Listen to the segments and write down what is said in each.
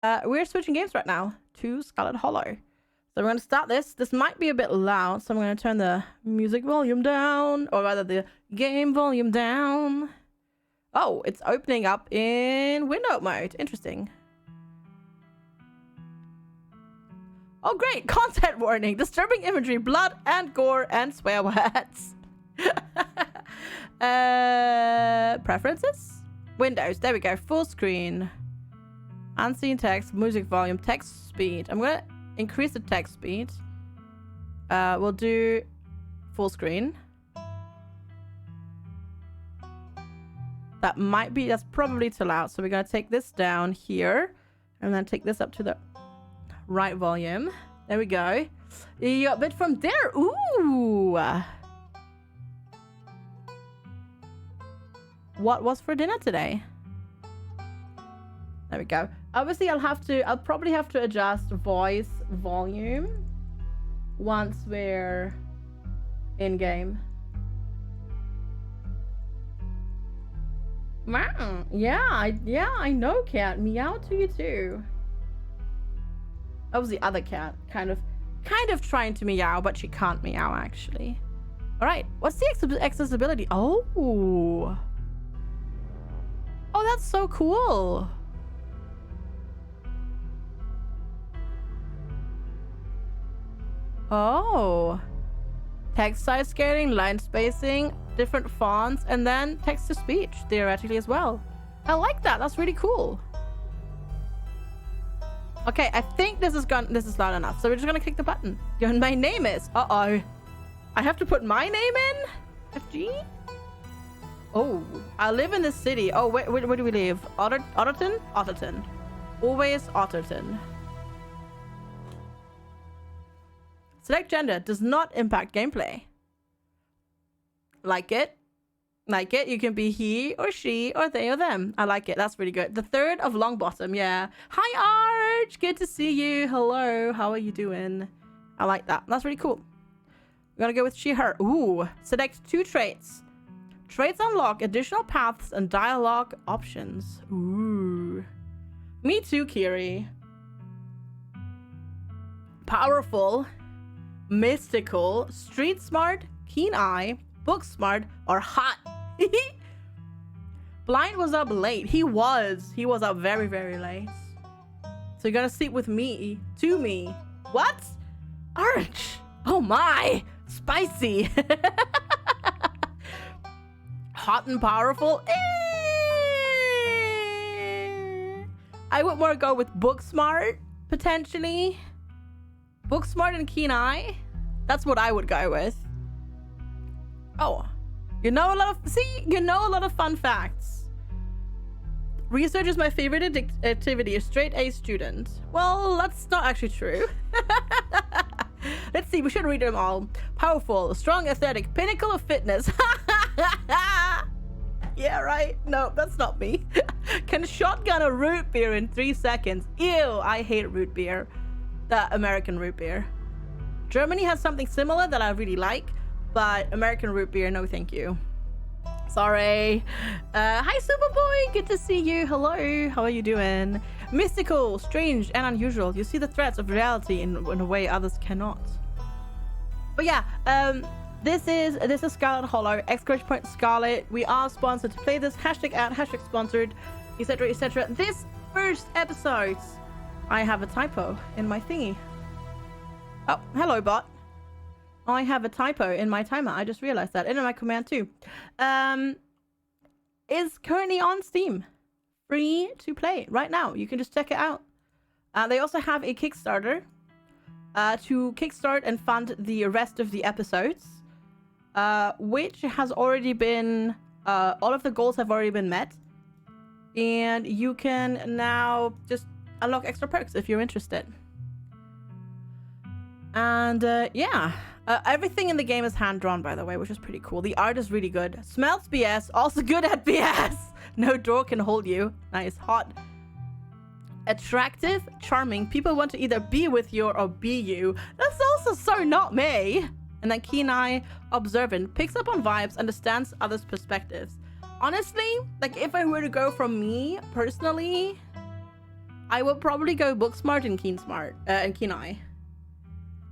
We're switching games right now to Scarlet Hollow. So we're going to start this. This might be a bit loud, so I'm going to turn the music volume down, or rather the game volume down. Oh, it's opening up in window mode. Interesting. Oh, great. Content warning. Disturbing imagery, blood and gore and swear words. Preferences? Windows. There we go. Full screen. Unseen text. Music volume. Text speed. I'm going to increase the text speed. We'll do full screen. That's probably too loud. So we're going to take this down here and then take this up to the right volume. There we go. You got a bit from there. Ooh. What was for dinner today? There we go. Obviously, I'll probably have to adjust voice volume once we're in game. Wow. Yeah, I know, cat. Meow to you too. That was the other cat, kind of trying to meow, but she can't meow actually. All right, what's the accessibility? Oh, that's so cool. Oh, text size scaling, line spacing, different fonts, and then text to speech theoretically as well. I like that. That's really cool. Okay, I think this is loud enough, so we're just gonna click the button. My name is. I have to put my name in. FG. Oh, I live in this city. Oh, where do we live? Otterton. Always Otterton. Select gender does not impact gameplay. Like it. You can be he or she or they or them. I like it. That's really good. The third of Longbottom. Yeah. Hi, Arch. Good to see you. Hello. How are you doing? I like that. That's really cool. We're going to go with she, her. Ooh. Select 2 traits. Traits unlock additional paths and dialogue options. Ooh. Me too, Kiri. Powerful. Mystical. Street smart. Keen eye. Book smart. Or hot. Blind was up late. He was up very, very late. So you're gonna sleep with me. To me. What? Arch. Oh my. Spicy. Hot and powerful. I would more go with book smart, potentially. Book smart and keen eye. That's what I would go with. Oh. You know a lot of fun facts. Research is my favorite activity. A straight A student. Well, that's not actually true. Let's see. We should read them all. Powerful, strong aesthetic, pinnacle of fitness. Yeah, right. No, that's not me. Can shotgun a root beer in 3 seconds. Ew, I hate root beer. The American root beer. Germany has something similar that I really like. But American root beer, no thank you. Sorry. Hi, Superboy. Good to see you. Hello. How are you doing? Mystical, strange, and unusual. You see the threats of reality in a way others cannot. But yeah, this is Scarlet Hollow. !Scarlet. We are sponsored to play this. #ad, #sponsored, etc., etc. This first episode, I have a typo in my thingy. Oh, hello, bot. I have a typo in my timer. I just realized that. And in my command too. Is currently on Steam. Free to play right now. You can just check it out. They also have a Kickstarter to kickstart and fund the rest of the episodes. Which has already been... all of the goals have already been met. And you can now just unlock extra perks if you're interested. And yeah. Everything in the game is hand-drawn, by the way, which is pretty cool. The art is really good. Smells BS, also good at BS. No door can hold you. Nice. Hot. Attractive, charming. People want to either be with you or be you. That's also so not me. And then keen eye, observant, picks up on vibes, understands others' perspectives. Honestly, like if I were to go from me personally, I would probably go Booksmart and Keensmart and Kenai.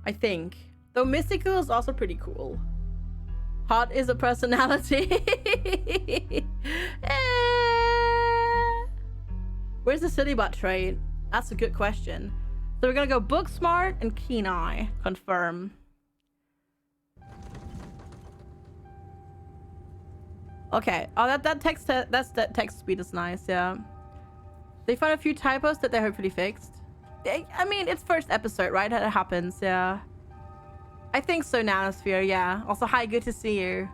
I think. Though Mystical is also pretty cool. Hot is a personality. Where's the city bot trade? That's a good question. So we're gonna go Booksmart and Kenai. Confirm. Okay. Oh, that text speed is nice. Yeah. They found a few typos that they hopefully fixed. I mean, it's first episode, right? It happens. Yeah. I think so, Nanosphere. Yeah. Also, hi. Good to see you.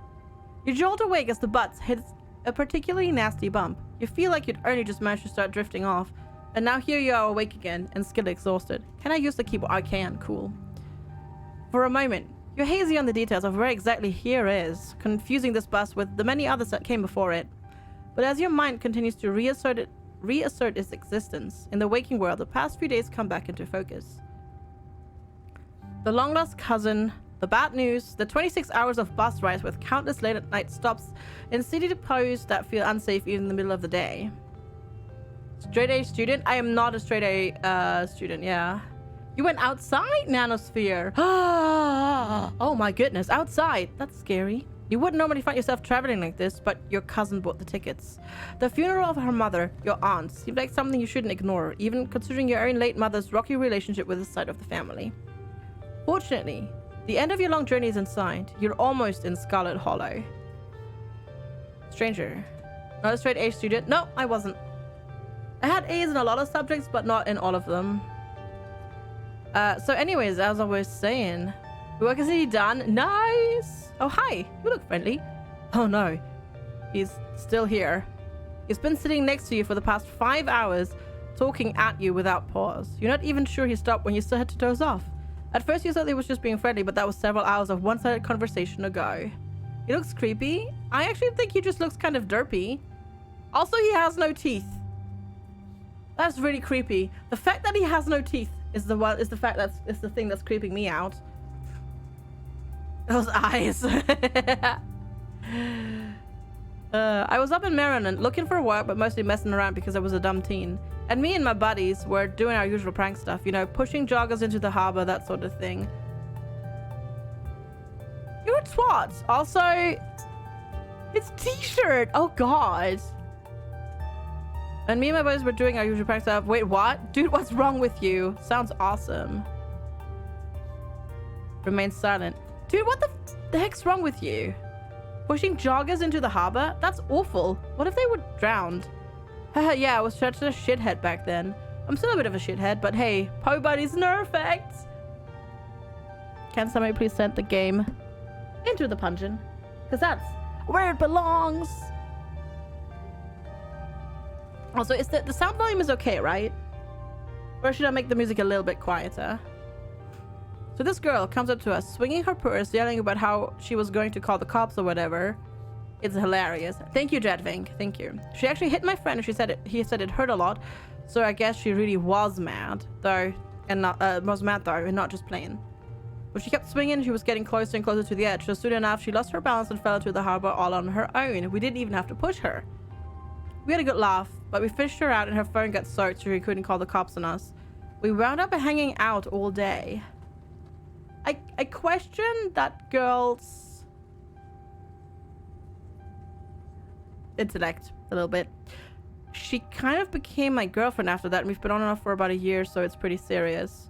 You jolt awake as the butts hits a particularly nasty bump. You feel like you'd only just managed to start drifting off. And now here you are awake again and still exhausted. Can I use the keyboard? I can. Cool. For a moment, you're hazy on the details of where exactly here is, confusing this bus with the many others that came before it. But as your mind continues to reassert its existence in the waking world, the past few days come back into focus. The long-lost cousin, the bad news, the 26 hours of bus rides with countless late-at-night stops in city depots that feel unsafe even in the middle of the day. Straight A student? I am not a straight A student, yeah. You went outside, Nanosphere. Oh my goodness, outside. That's scary. You wouldn't normally find yourself traveling like this, but your cousin bought the tickets. The funeral of her mother, your aunt, seemed like something you shouldn't ignore, even considering your own late mother's rocky relationship with this side of the family. Fortunately, the end of your long journey is in sight. You're almost in Scarlet Hollow. Stranger. Not a straight A student? No, I wasn't. I had A's in a lot of subjects, but not in all of them. So anyways, as I was saying, work is nearly done. Nice! Oh, hi. You look friendly. Oh, no. He's still here. He's been sitting next to you for the past 5 hours, talking at you without pause. You're not even sure he stopped when you still had to doze off. At first, you thought he was just being friendly, but that was several hours of one-sided conversation ago. He looks creepy. I actually think he just looks kind of derpy. Also, he has no teeth. That's really creepy. The fact that he has no teeth is the thing that's creeping me out. Those eyes. I was up in Maryland looking for work, but mostly messing around because I was a dumb teen. And me and my buddies were doing our usual prank stuff, you know, pushing joggers into the harbor, that sort of thing. You're a twat. Also, his t-shirt. Oh, God. And me and my buddies were doing our usual prank stuff. Wait, what? Dude, what's wrong with you? Sounds awesome. Remain silent. Dude, what the heck's wrong with you? Pushing joggers into the harbor? That's awful. What if they were drowned? Haha, yeah, I was such a shithead back then. I'm still a bit of a shithead, but hey, Po Buddy's nerfect. Can somebody please send the game into the pungeon? Because that's where it belongs. Also, is the sound volume is okay, right? Or should I make the music a little bit quieter? So this girl comes up to us, swinging her purse, yelling about how she was going to call the cops or whatever. It's hilarious. Thank you, Jedvink. Thank you. She actually hit my friend, and he said it hurt a lot. So I guess she really was mad, though, and not just playing. But she kept swinging. She was getting closer and closer to the edge. So soon enough, she lost her balance and fell into the harbor all on her own. We didn't even have to push her. We had a good laugh, but we fished her out and her phone got soaked so she couldn't call the cops on us. We wound up hanging out all day. I question that girl's intellect a little bit. She kind of became my girlfriend after that, and we've been on and off for about a year, so it's pretty serious.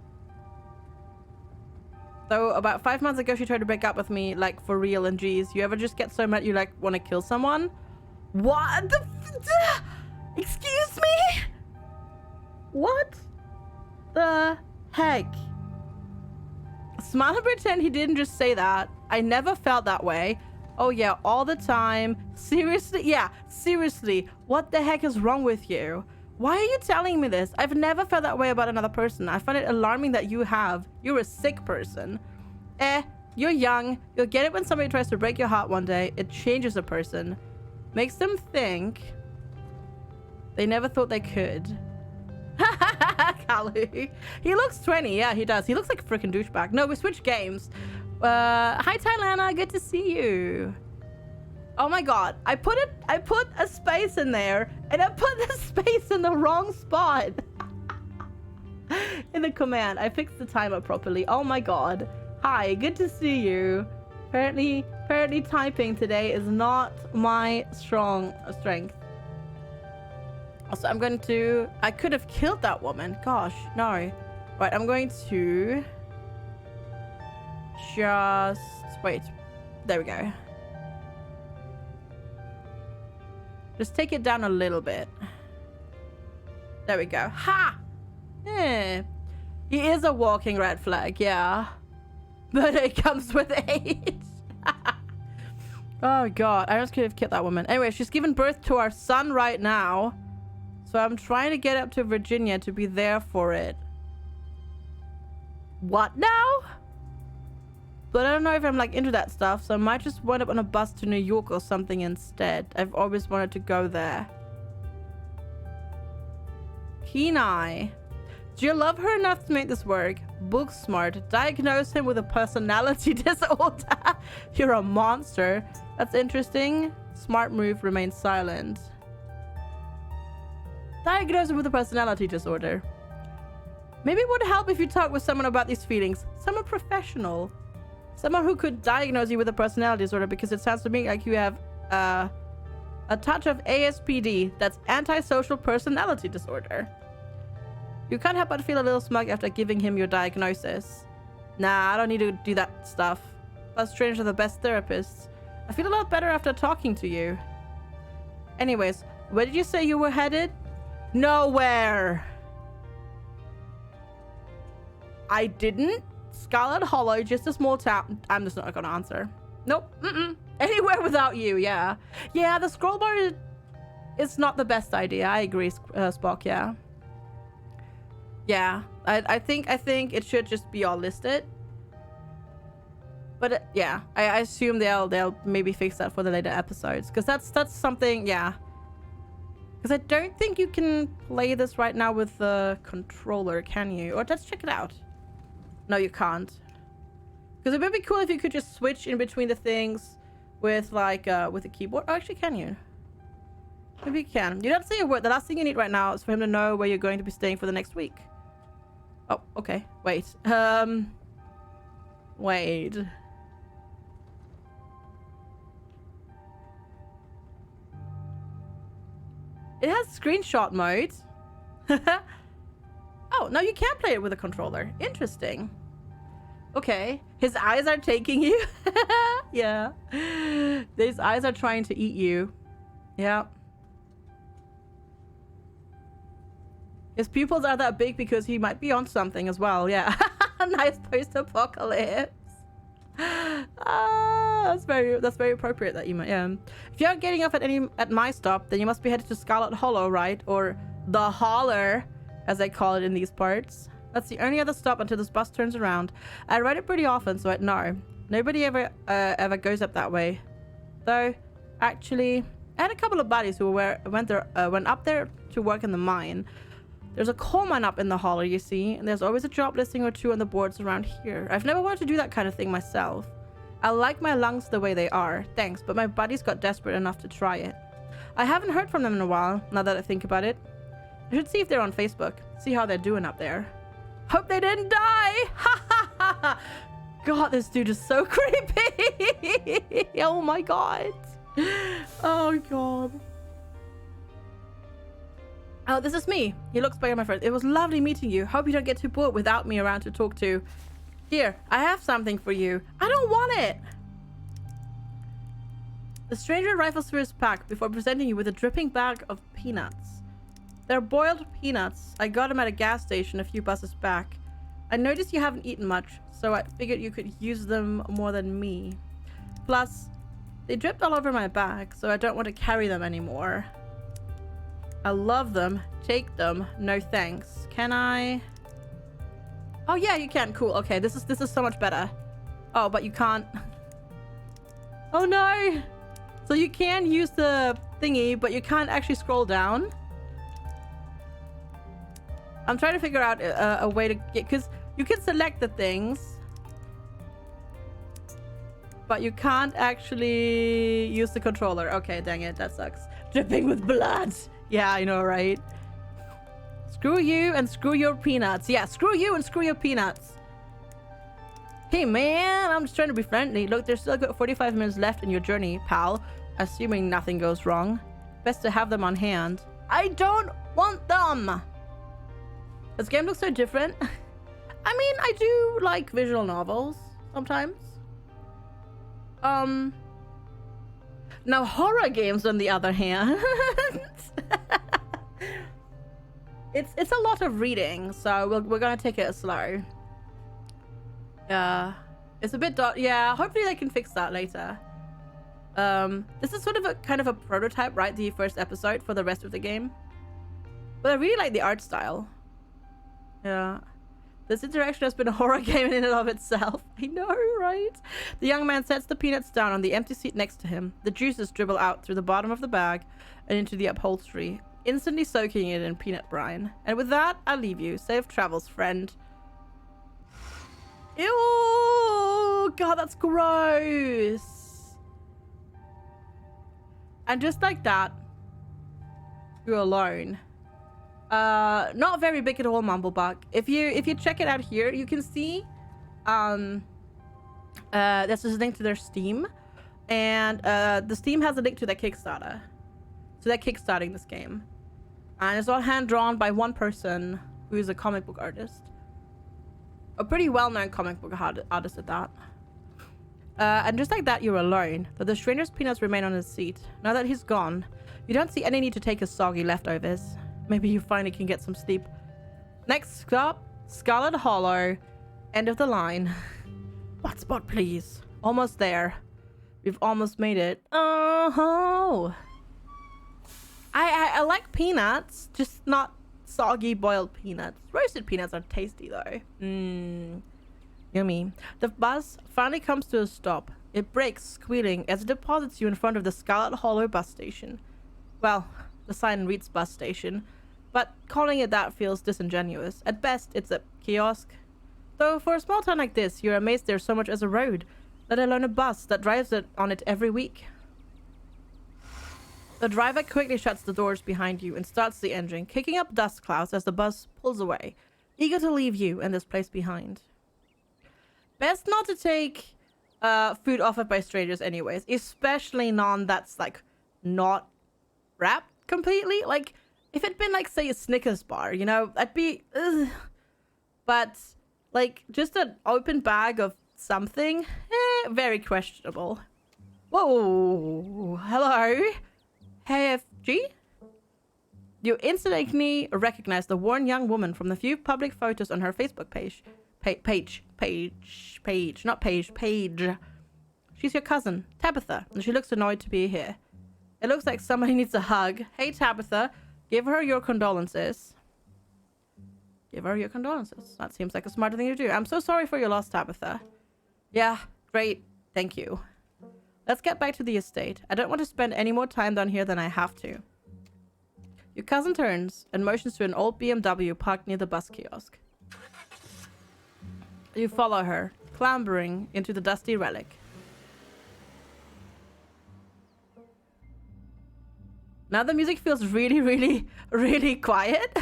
Though about 5 months ago, she tried to break up with me, like, for real, and geez, you ever just get so mad you, like, want to kill someone? What the excuse me? What the heck? Smile and pretend he didn't just say that. I never felt that way. Oh yeah, all the time. Seriously? Yeah, seriously. What the heck is wrong with you? Why are you telling me this? I've never felt that way about another person. I find it alarming that you have. You're a sick person. You're young. You'll get it when somebody tries to break your heart one day. It changes a person. Makes them think they never thought they could. Kalu. He looks 20. Yeah, he does. He looks like a freaking douchebag. No, we switched games. Hi, Tylana. Good to see you. Oh my god. I put a space in there, and I put the space in the wrong spot. in the command. I fixed the timer properly. Oh my god. Hi, good to see you. Apparently typing today is not my strength. Also, I'm going to... I could have killed that woman. Gosh, no. Right, I'm going to... just... wait. There we go. Just take it down a little bit. There we go. Ha! Yeah. He is a walking red flag, yeah. But it comes with age. Oh god, I just could have killed that woman. Anyway, she's given birth to our son right now. So I'm trying to get up to Virginia to be there for it. What now? But I don't know if I'm like into that stuff, so I might just wind up on a bus to New York or something instead. I've always wanted to go there. Kenai. Do you love her enough to make this work? Book smart. Diagnose him with a personality disorder. You're a monster. That's interesting. Smart move. Remain silent. Diagnose him with a personality disorder. Maybe it would help if you talk with someone about these feelings. Someone professional. Someone who could diagnose you with a personality disorder, because it sounds to me like you have a touch of ASPD. That's antisocial personality disorder. You can't help but feel a little smug after giving him your diagnosis. Nah, I don't need to do that stuff. Us strangers are the best therapists. I feel a lot better after talking to you. Anyways, where did you say you were headed? Nowhere. I didn't. Scarlet Hollow, just a small town. I'm just not gonna answer. Nope. Anywhere without you, yeah. Yeah, the scroll bar is not the best idea. I agree, Spock, yeah. Yeah, I think it should just be all listed. But yeah, I assume they'll maybe fix that for the later episodes, because that's something, yeah. Because I don't think you can play this right now with the controller, can you? Or let's check it out. No, you can't. Because it would be cool if you could just switch in between the things with like with a keyboard. Oh, actually, can you? Maybe you can. You don't say a word. The last thing you need right now is for him to know where you're going to be staying for the next week. Oh, okay. Wait. Wait. It has screenshot mode. Oh, no, you can't play it with a controller. Interesting. Okay. His eyes are taking you. Yeah. His eyes are trying to eat you. Yeah. His pupils are that big because he might be on something as well. Yeah. Nice post-apocalypse. That's very appropriate that you might. Yeah. If you aren't getting off at my stop, then you must be headed to Scarlet Hollow, right? Or the Holler, as they call it in these parts. That's the only other stop until this bus turns around. I ride it pretty often, so I'd know. Nobody ever goes up that way. Though, actually, I had a couple of buddies who went up there to work in the mine. There's a coal mine up in the Holler, you see, and there's always a job listing or two on the boards around here. I've never wanted to do that kind of thing myself. I like my lungs the way they are, thanks, but my buddies got desperate enough to try it. I haven't heard from them in a while, now that I think about it. I should see if they're on Facebook, see how they're doing up there. Hope they didn't die! Ha ha ha ha! God, this dude is so creepy! Oh my god. Oh god. Oh, this is me. He looks better, my friend. It was lovely meeting you. Hope you don't get too bored without me around to talk to. Here, I have something for you. I don't want it. The stranger rifles through his pack before presenting you with a dripping bag of peanuts. They're boiled peanuts. I got them at a gas station a few buses back. I noticed you haven't eaten much, so I figured you could use them more than me. Plus, they dripped all over my bag, so I don't want to carry them anymore. I love them. Take them. No thanks. Can I? Oh yeah, you can. Cool. Okay, this is so much better. Oh, but you can't. Oh no. So you can use the thingy, but you can't actually scroll down. I'm trying to figure out a way to get, because you can select the things, but you can't actually use the controller. Okay, dang it, that sucks. Dripping with blood. Yeah, I know, right? Screw you and screw your peanuts. Yeah, screw you and screw your peanuts. Hey man, I'm just trying to be friendly. Look, there's still got 45 minutes left in your journey, pal. Assuming nothing goes wrong. Best to have them on hand. I don't want them! This game looks so different. I mean, I do like visual novels sometimes. Now horror games on the other hand. It's a lot of reading, so we're gonna take it slow. Yeah, it's a bit dark. Yeah, hopefully they can fix that later. This is sort of a kind of a prototype, right? The first episode for the rest of the game. But I really like the art style. Yeah. This interaction has been a horror game in and of itself. I know, right? The young man sets the peanuts down on the empty seat next to him. The juices dribble out through the bottom of the bag and into the upholstery, instantly soaking it in peanut brine. And with that, I'll leave you. Safe travels, friend. Ew! God, that's gross. And just like that, you're alone. Not very big at all, Mumblebug. If you check it out here, you can see there's a link to their Steam, and the Steam has a link to their Kickstarter. So they're kickstarting this game, and it's all hand drawn by one person who is a comic book artist, a pretty well-known comic book artist at that. And just like that, you're alone. Though the stranger's peanuts remain on his seat. Now that he's gone, you don't see any need to take his soggy leftovers. Maybe you finally can get some sleep. Next stop, Scarlet Hollow. End of the line. What spot, please? Almost there. We've almost made it. Oh. I like peanuts, just not soggy boiled peanuts. Roasted peanuts are tasty though. Yummy. The bus finally comes to a stop. It brakes, squealing, as it deposits you in front of the Scarlet Hollow bus station. Well, the sign reads bus station, but calling it that feels disingenuous. At best, it's a kiosk. Though for a small town like this, you're amazed there's so much as a road, let alone a bus that drives on it every week. The driver quickly shuts the doors behind you and starts the engine, kicking up dust clouds as the bus pulls away, eager to leave you and this place behind. Best not to take food offered by strangers anyways, especially none that's like not wrapped completely. Like if it'd been like, say, a Snickers bar, you know, I'd be but like just an open bag of something, very questionable. Whoa, hello. Hey, FG? You instantly recognize the worn young woman from the few public photos on her Facebook page. Page. She's your cousin, Tabitha, and she looks annoyed to be here. It looks like somebody needs a hug. Hey, Tabitha, give her your condolences. Give her your condolences. That seems like a smarter thing to do. I'm so sorry for your loss, Tabitha. Yeah, great. Thank you. Let's get back to the estate. I don't want to spend any more time down here than I have to. Your cousin turns and motions to an old BMW parked near the bus kiosk. You follow her, clambering into the dusty relic. Now the music feels really, really, really quiet.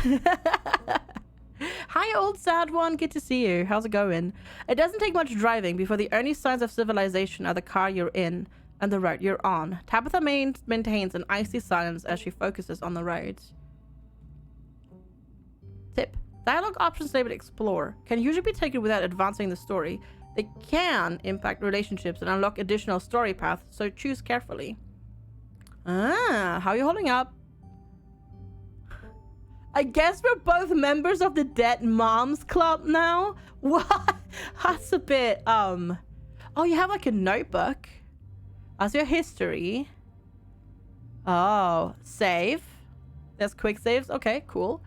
Hi, old sad one. Good to see you. How's it going? It doesn't take much driving before the only signs of civilization are the car you're in and the road you're on. Tabitha maintains an icy silence as she focuses on the road. Tip. Dialogue options labeled Explore can usually be taken without advancing the story. They can impact relationships and unlock additional story paths, so choose carefully. Ah, how are you holding up? I guess we're both members of the Dead Moms Club now? What? That's a bit, Oh, you have like a notebook. That's your history. Oh, save. There's quick saves. Okay, cool.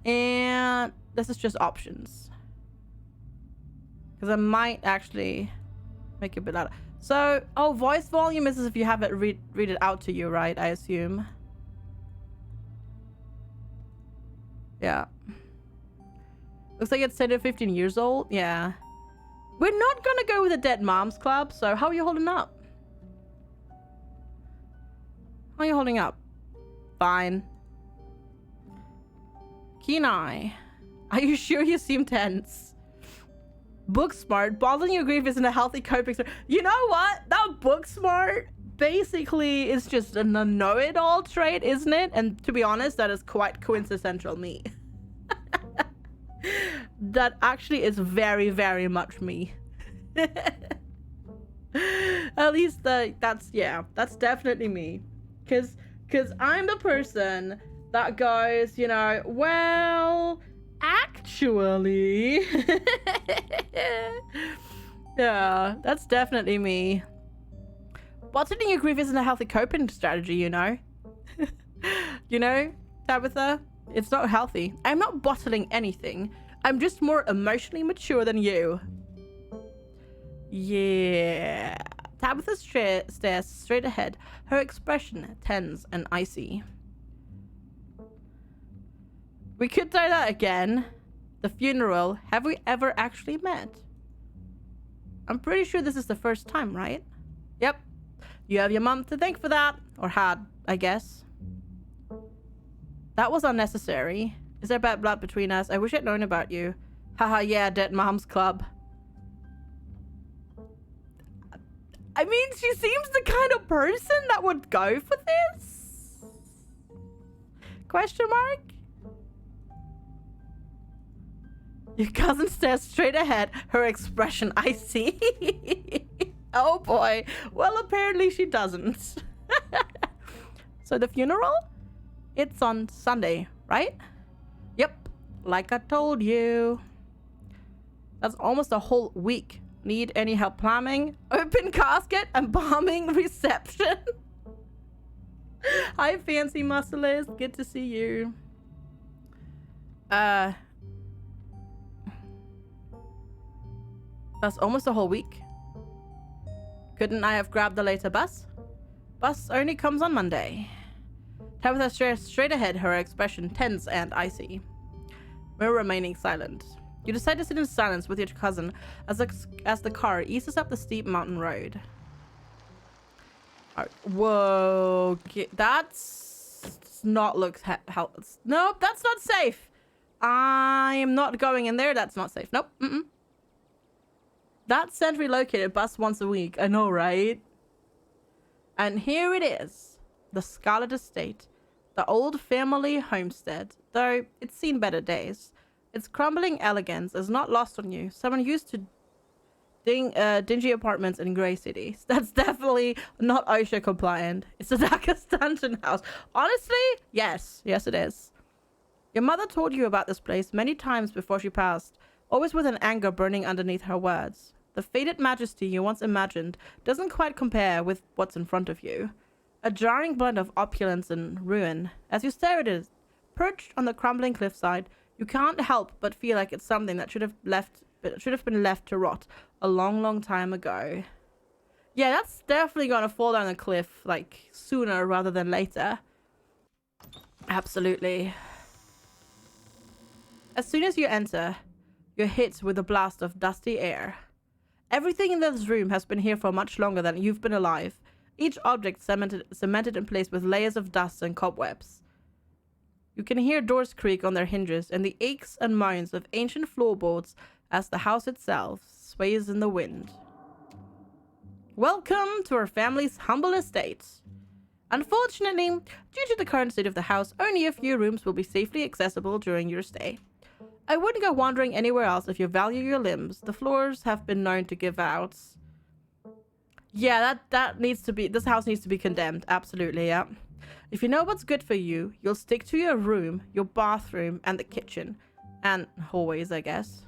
And this is just options. Because I might actually make it a bit louder. So, oh, voice volume is as if you have it read it out to you, right? I assume. Yeah. Looks like it's 10 to 15 years old. Yeah. We're not gonna go with the Dead Moms Club, so how are you holding up? How are you holding up? Fine. Kenai, are you sure you seem tense? Book smart. Bottling your grief isn't a healthy coping strategy. You know what? That book smart basically is just a know-it-all trait, isn't it? And to be honest, that is quite quintessential me. That actually is very, very much me. At least that's definitely me. Cause I'm the person that goes, you know, well, actually. Yeah, that's definitely me. Bottling your grief isn't a healthy coping strategy, you know. You know, Tabitha, it's not healthy. I'm not bottling anything. I'm just more emotionally mature than you. Yeah. Tabitha stares straight ahead, her expression tense and icy. We could try that again. The funeral. Have we ever actually met? I'm pretty sure this is the first time, right? Yep. You have your mum to thank for that. Or had, I guess. That was unnecessary. Is there bad blood between us? I wish I'd known about you. Haha, yeah, dead mom's club. I mean, she seems the kind of person that would go for this? Question mark? Your cousin stares straight ahead, her expression icy. Oh boy. Well, apparently she doesn't. So the funeral? It's on Sunday, right? Yep, like I told you. That's almost a whole week. Need any help planning? Open casket and bombing reception. Hi, Fancy Muscles. Good to see you. That's almost a whole week. Couldn't I have grabbed the later bus? Bus only comes on Monday. Tabitha stares straight ahead, her expression tense and icy. We're remaining silent. You decide to sit in silence with your cousin as the car eases up the steep mountain road. Whoa, that's not look nope, that's not safe. I'm not going in there. That's not safe. Nope. That's centrally located bus once a week. I know, right? And here it is, the Scarlet Estate, the old family homestead. Though it's seen better days. Its crumbling elegance is not lost on you. Someone used to dingy apartments in Grey City. That's definitely not OSHA compliant. It's a Dhaka Stanton house. Honestly, yes. Yes, it is. Your mother told you about this place many times before she passed, always with an anger burning underneath her words. The faded majesty you once imagined doesn't quite compare with what's in front of you. A jarring blend of opulence and ruin. As you stare at it, perched on the crumbling cliffside, you can't help but feel like it's something that should have been left to rot a long, long time ago. Yeah, that's definitely gonna fall down a cliff, like, sooner rather than later. Absolutely. As soon as you enter, you're hit with a blast of dusty air. Everything in this room has been here for much longer than you've been alive. Each object cemented in place with layers of dust and cobwebs. You can hear doors creak on their hinges and the aches and moans of ancient floorboards as the house itself sways in the wind. Welcome to our family's humble estate. Unfortunately, due to the current state of the house, only a few rooms will be safely accessible during your stay. I wouldn't go wandering anywhere else if you value your limbs. The floors have been known to give out. Yeah, that needs to be, this house needs to be condemned. Absolutely, yeah. If you know what's good for you, you'll stick to your room, your bathroom, and the kitchen. And hallways, I guess.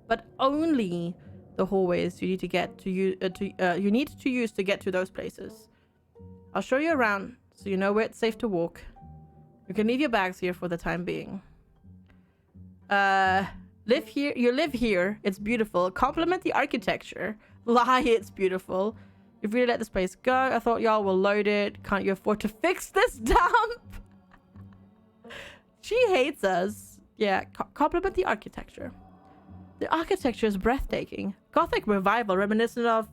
But only the hallways you need to get to you need to use to get to those places. I'll show you around so you know where it's safe to walk. You can leave your bags here for the time being. Live here. You live here. It's beautiful. Compliment the architecture. Lie, it's beautiful. You've really let this place go. I thought y'all were loaded. Can't you afford to fix this dump? She hates us. Yeah, compliment the architecture. The architecture is breathtaking. Gothic revival reminiscent of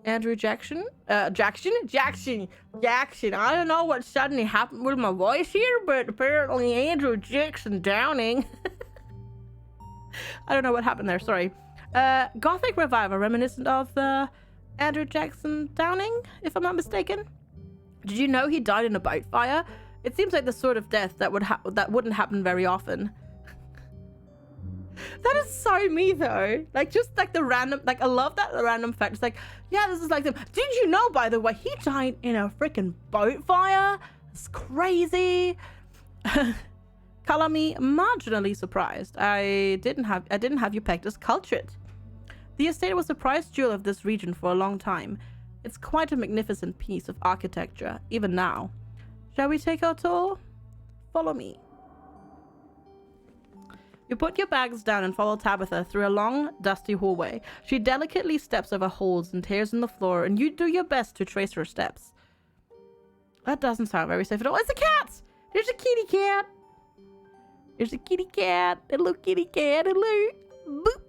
Andrew Jackson? Jackson. I don't know what suddenly happened with my voice here, but apparently Andrew Jackson Downing. I don't know what happened there, sorry. Gothic revival reminiscent of Andrew Jackson Downing, if I'm not mistaken. Did you know he died in a boat fire? It seems like the sort of death that wouldn't happen very often. That is so me though. Like, just like the random, like I love that random fact. It's like, yeah, this is like them. Did you know, by the way, he died in a freaking boat fire? It's crazy. Color me marginally surprised. I didn't have you pegged as cultured. The estate was the prized jewel of this region for a long time. It's quite a magnificent piece of architecture, even now. Shall we take our tour? Follow me. You put your bags down and follow Tabitha through a long, dusty hallway. She delicately steps over holes and tears in the floor, and you do your best to trace her steps. That doesn't sound very safe at all. It's a cat! There's a kitty cat! There's a kitty cat! Hello, kitty cat! Hello! Boop!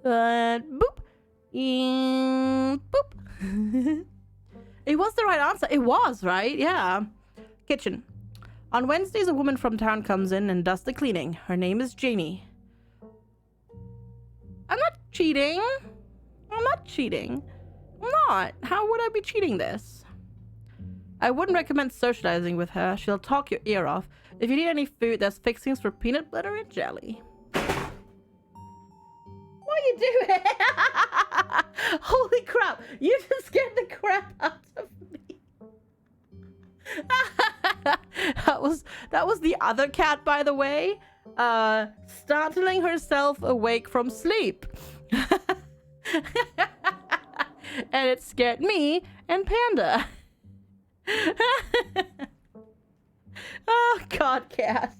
Boop! And boop! It was the right answer. It was, right? Yeah. Kitchen. On Wednesdays, a woman from town comes in and does the cleaning. Her name is Janie. I'm not cheating. I'm not cheating. I'm not. How would I be cheating this? I wouldn't recommend socializing with her. She'll talk your ear off. If you need any food, there's fixings for peanut butter and jelly. What are you doing? Holy crap. You just scared the crap out of me. that was the other cat, by the way, startling herself awake from sleep. And it scared me and Panda. Oh god, cat.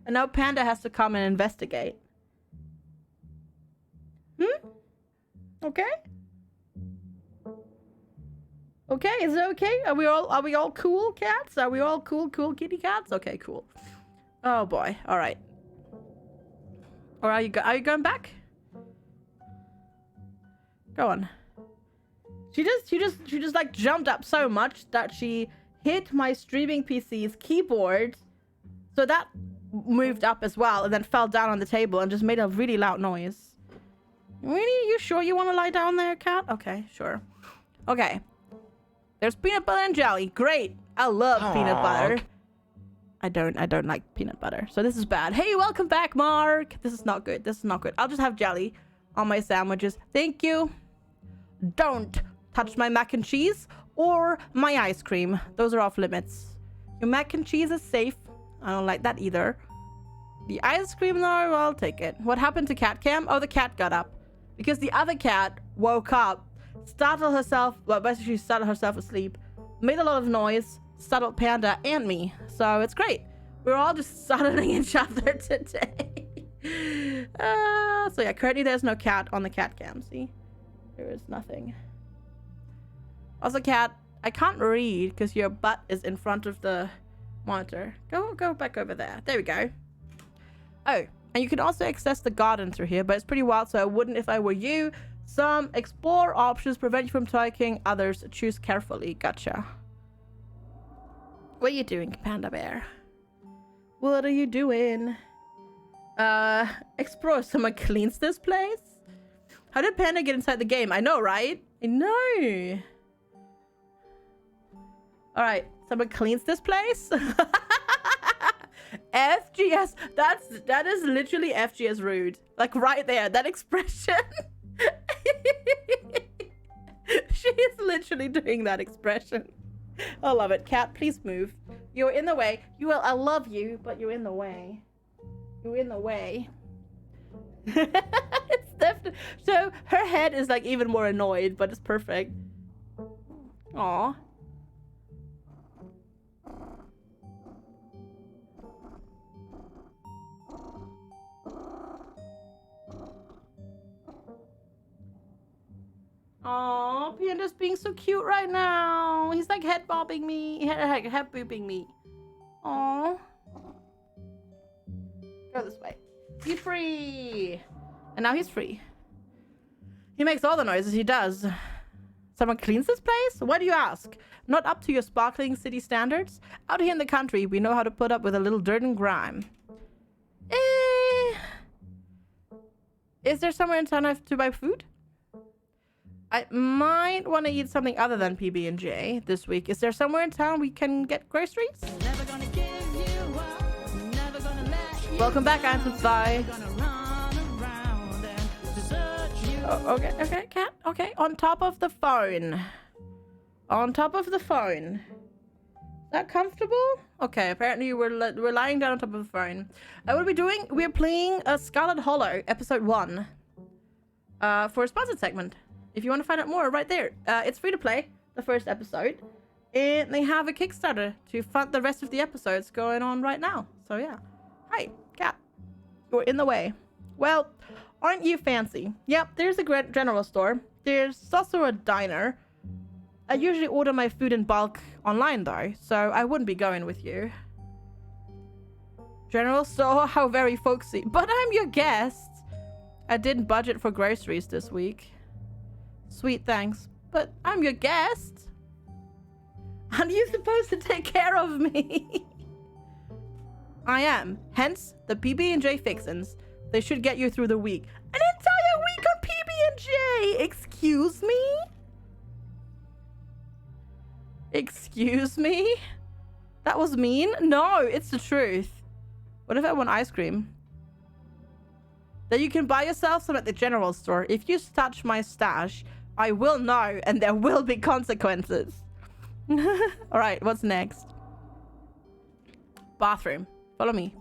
And now Panda has to come and investigate. Okay. Okay, is it okay? Are we all cool cats? Are we all cool kitty cats? Okay, cool. Oh boy. All right. Or are you going back? Go on. She just like jumped up so much that she hit my streaming PC's keyboard. So that moved up as well and then fell down on the table and just made a really loud noise. Really? You sure you want to lie down there, cat? Okay, sure. Okay. There's peanut butter and jelly. Great. I love peanut butter. I don't like peanut butter. So this is bad. Hey, welcome back, Mark. This is not good. This is not good. I'll just have jelly on my sandwiches. Thank you. Don't touch my mac and cheese or my ice cream. Those are off limits. Your mac and cheese is safe. I don't like that either. The ice cream, though, I'll take it. What happened to cat cam? Oh, the cat got up. Because the other cat woke up, startled herself, well, basically startled herself asleep, made a lot of noise, startled Panda and me. So it's great. We're all just startling each other today. So yeah, currently there's no cat on the cat cam, see? There is nothing. Also, cat, I can't read because your butt is in front of the monitor. Go back over there. There we go. Oh, and you can also access the garden through here, but it's pretty wild, so I wouldn't if I were you. Some explore options prevent you from taking, others choose carefully. Gotcha. What are you doing, Panda Bear? What are you doing? Explore. Someone cleans this place? How did Panda get inside the game? I know, right? I know. Alright, someone cleans this place? FGS. That is literally FGS rude. Like right there, that expression. She is literally doing that expression. I love it. Cat, please move. You're in the way. I love you, but you're in the way. You're in the way. It's definitely... So her head is like even more annoyed, but it's perfect. Aw. Aw, Panda's being so cute right now. He's like head bobbing me, head booping me. Aw. Go this way. He's free. And now he's free. He makes all the noises, he does. Someone cleans this place? Why do you ask? Not up to your sparkling city standards? Out here in the country, we know how to put up with a little dirt and grime. Is there somewhere in town I have to buy food? I might want to eat something other than PB&J this week. Is there somewhere in town we can get groceries? Never gonna give you up, never gonna let you Welcome back, Anton. Oh, okay, cat. Okay, on top of the phone. On top of the phone. Is that comfortable? Okay, apparently we're lying down on top of the phone. What are we doing? We're playing Scarlet Hollow, episode 1. For a sponsored segment. If you want to find out more, right there. It's free to play, the first episode. And they have a Kickstarter to fund the rest of the episodes going on right now. So yeah. Hi, cat. You're in the way. Well, aren't you fancy? Yep, there's a general store. There's also a diner. I usually order my food in bulk online though, so I wouldn't be going with you. General store? How very folksy. But I'm your guest. I didn't budget for groceries this week. Sweet, thanks. But I'm your guest. Aren't you supposed to take care of me? I am. Hence, the PB&J fixins. They should get you through the week. An entire week on PB&J! Excuse me? Excuse me? That was mean? No, it's the truth. What if I want ice cream? Then you can buy yourself some at the general store. If you touch my stash, I will know and there will be consequences. Alright, what's next? Bathroom. Follow me.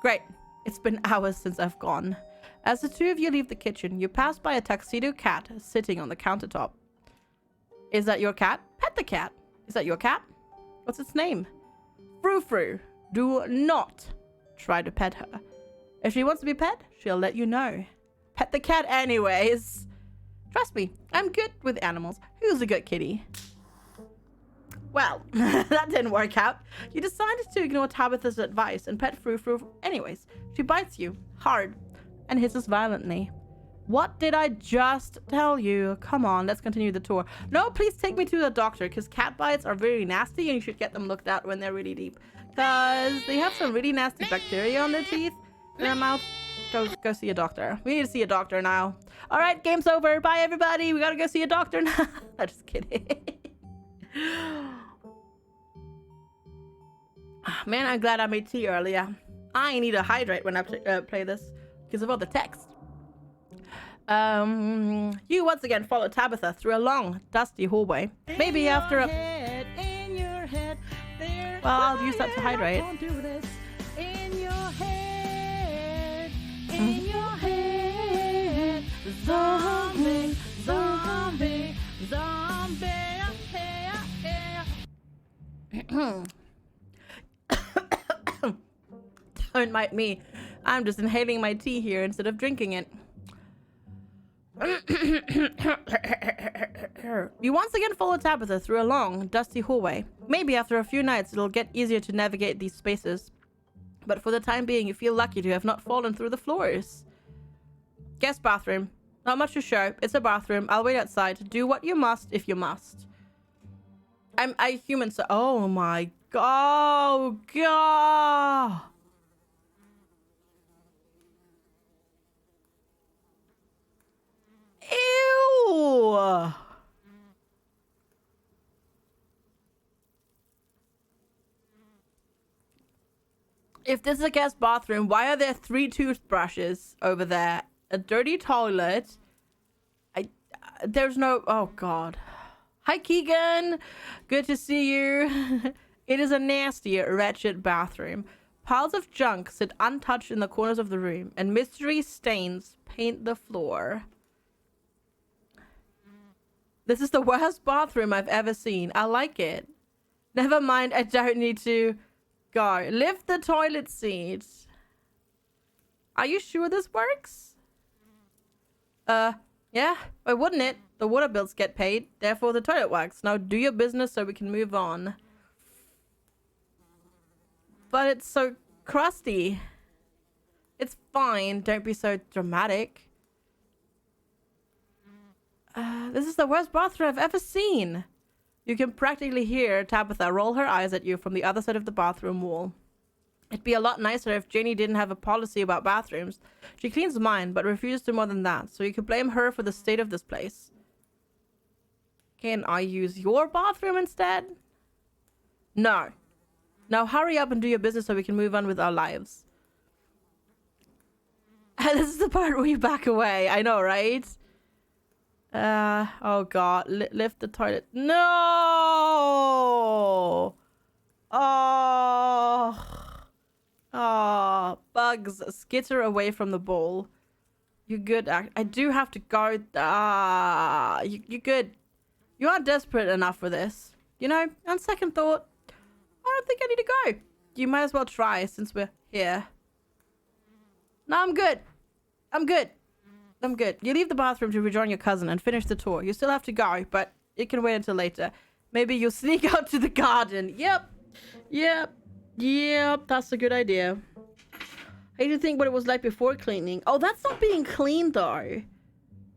Great. It's been hours since I've gone. As the two of you leave the kitchen, you pass by a tuxedo cat sitting on the countertop. Is that your cat? Pet the cat. Is that your cat? What's its name? Frou Frou. Do not try to pet her. If she wants to be pet, she'll let you know. Pet the cat anyways. Trust me, I'm good with animals. Who's a good kitty? Well, that didn't work out. You decided to ignore Tabitha's advice and pet Frou Frou anyways. She bites you hard and hisses violently. What did I just tell you? Come on, let's continue the tour. No, please take me to the doctor because cat bites are very nasty and you should get them looked at when they're really deep. Because they have some really nasty bacteria on their teeth, in their mouth. Go see a doctor. We need to see a doctor now. All right, game's over. Bye, everybody. We gotta go see a doctor now. I'm just kidding. Man, I'm glad I made tea earlier. I need to hydrate when I play this because of all the text. You once again follow Tabitha through a long, dusty hallway. Maybe after a... Well, I'll use that to hydrate. In your head, zombie, zombie, zombie. Don't mind me. I'm just inhaling my tea here instead of drinking it. You once again follow Tabitha through a long, dusty hallway. Maybe after a few nights it'll get easier to navigate these spaces. But for the time being, you feel lucky to have not fallen through the floors. Guest bathroom. Not much to show. It's a bathroom. I'll wait outside. Do what you must if you must. I'm a human, so... Oh my god. Oh god. Ew. If this is a guest bathroom, why are there 3 toothbrushes over there? A dirty toilet. There's no... Oh, God. Hi, Keegan. Good to see you. It is a nasty, wretched bathroom. Piles of junk sit untouched in the corners of the room, and mystery stains paint the floor. This is the worst bathroom I've ever seen. I like it. Never mind, I don't need to... Go. Lift the toilet seat. Are you sure this works? Yeah. Why wouldn't it? The water bills get paid. Therefore, the toilet works. Now do your business so we can move on. But it's so crusty. It's fine. Don't be so dramatic. This is the worst bathroom I've ever seen. You can practically hear Tabitha roll her eyes at you from the other side of the bathroom wall. It'd be a lot nicer if Janie didn't have a policy about bathrooms. She cleans mine, but refuses to more than that, so you could blame her for the state of this place. Can I use your bathroom instead? No. Now hurry up and do your business so we can move on with our lives. This is the part where you back away. I know, right? Oh god. Lift the toilet. No! Oh, bugs skitter away from the bowl. You good? I do have to go. You good? You aren't desperate enough for this. You know, on second thought, I don't think I need to go. You might as well try since we're here. No, I'm good. I'm good. I'm good. You leave the bathroom to rejoin your cousin and finish the tour. You still have to go, but it can wait until later. Maybe you'll sneak out to the garden. Yep. That's a good idea. I need to think what it was like before cleaning. Oh, that's not being clean, though.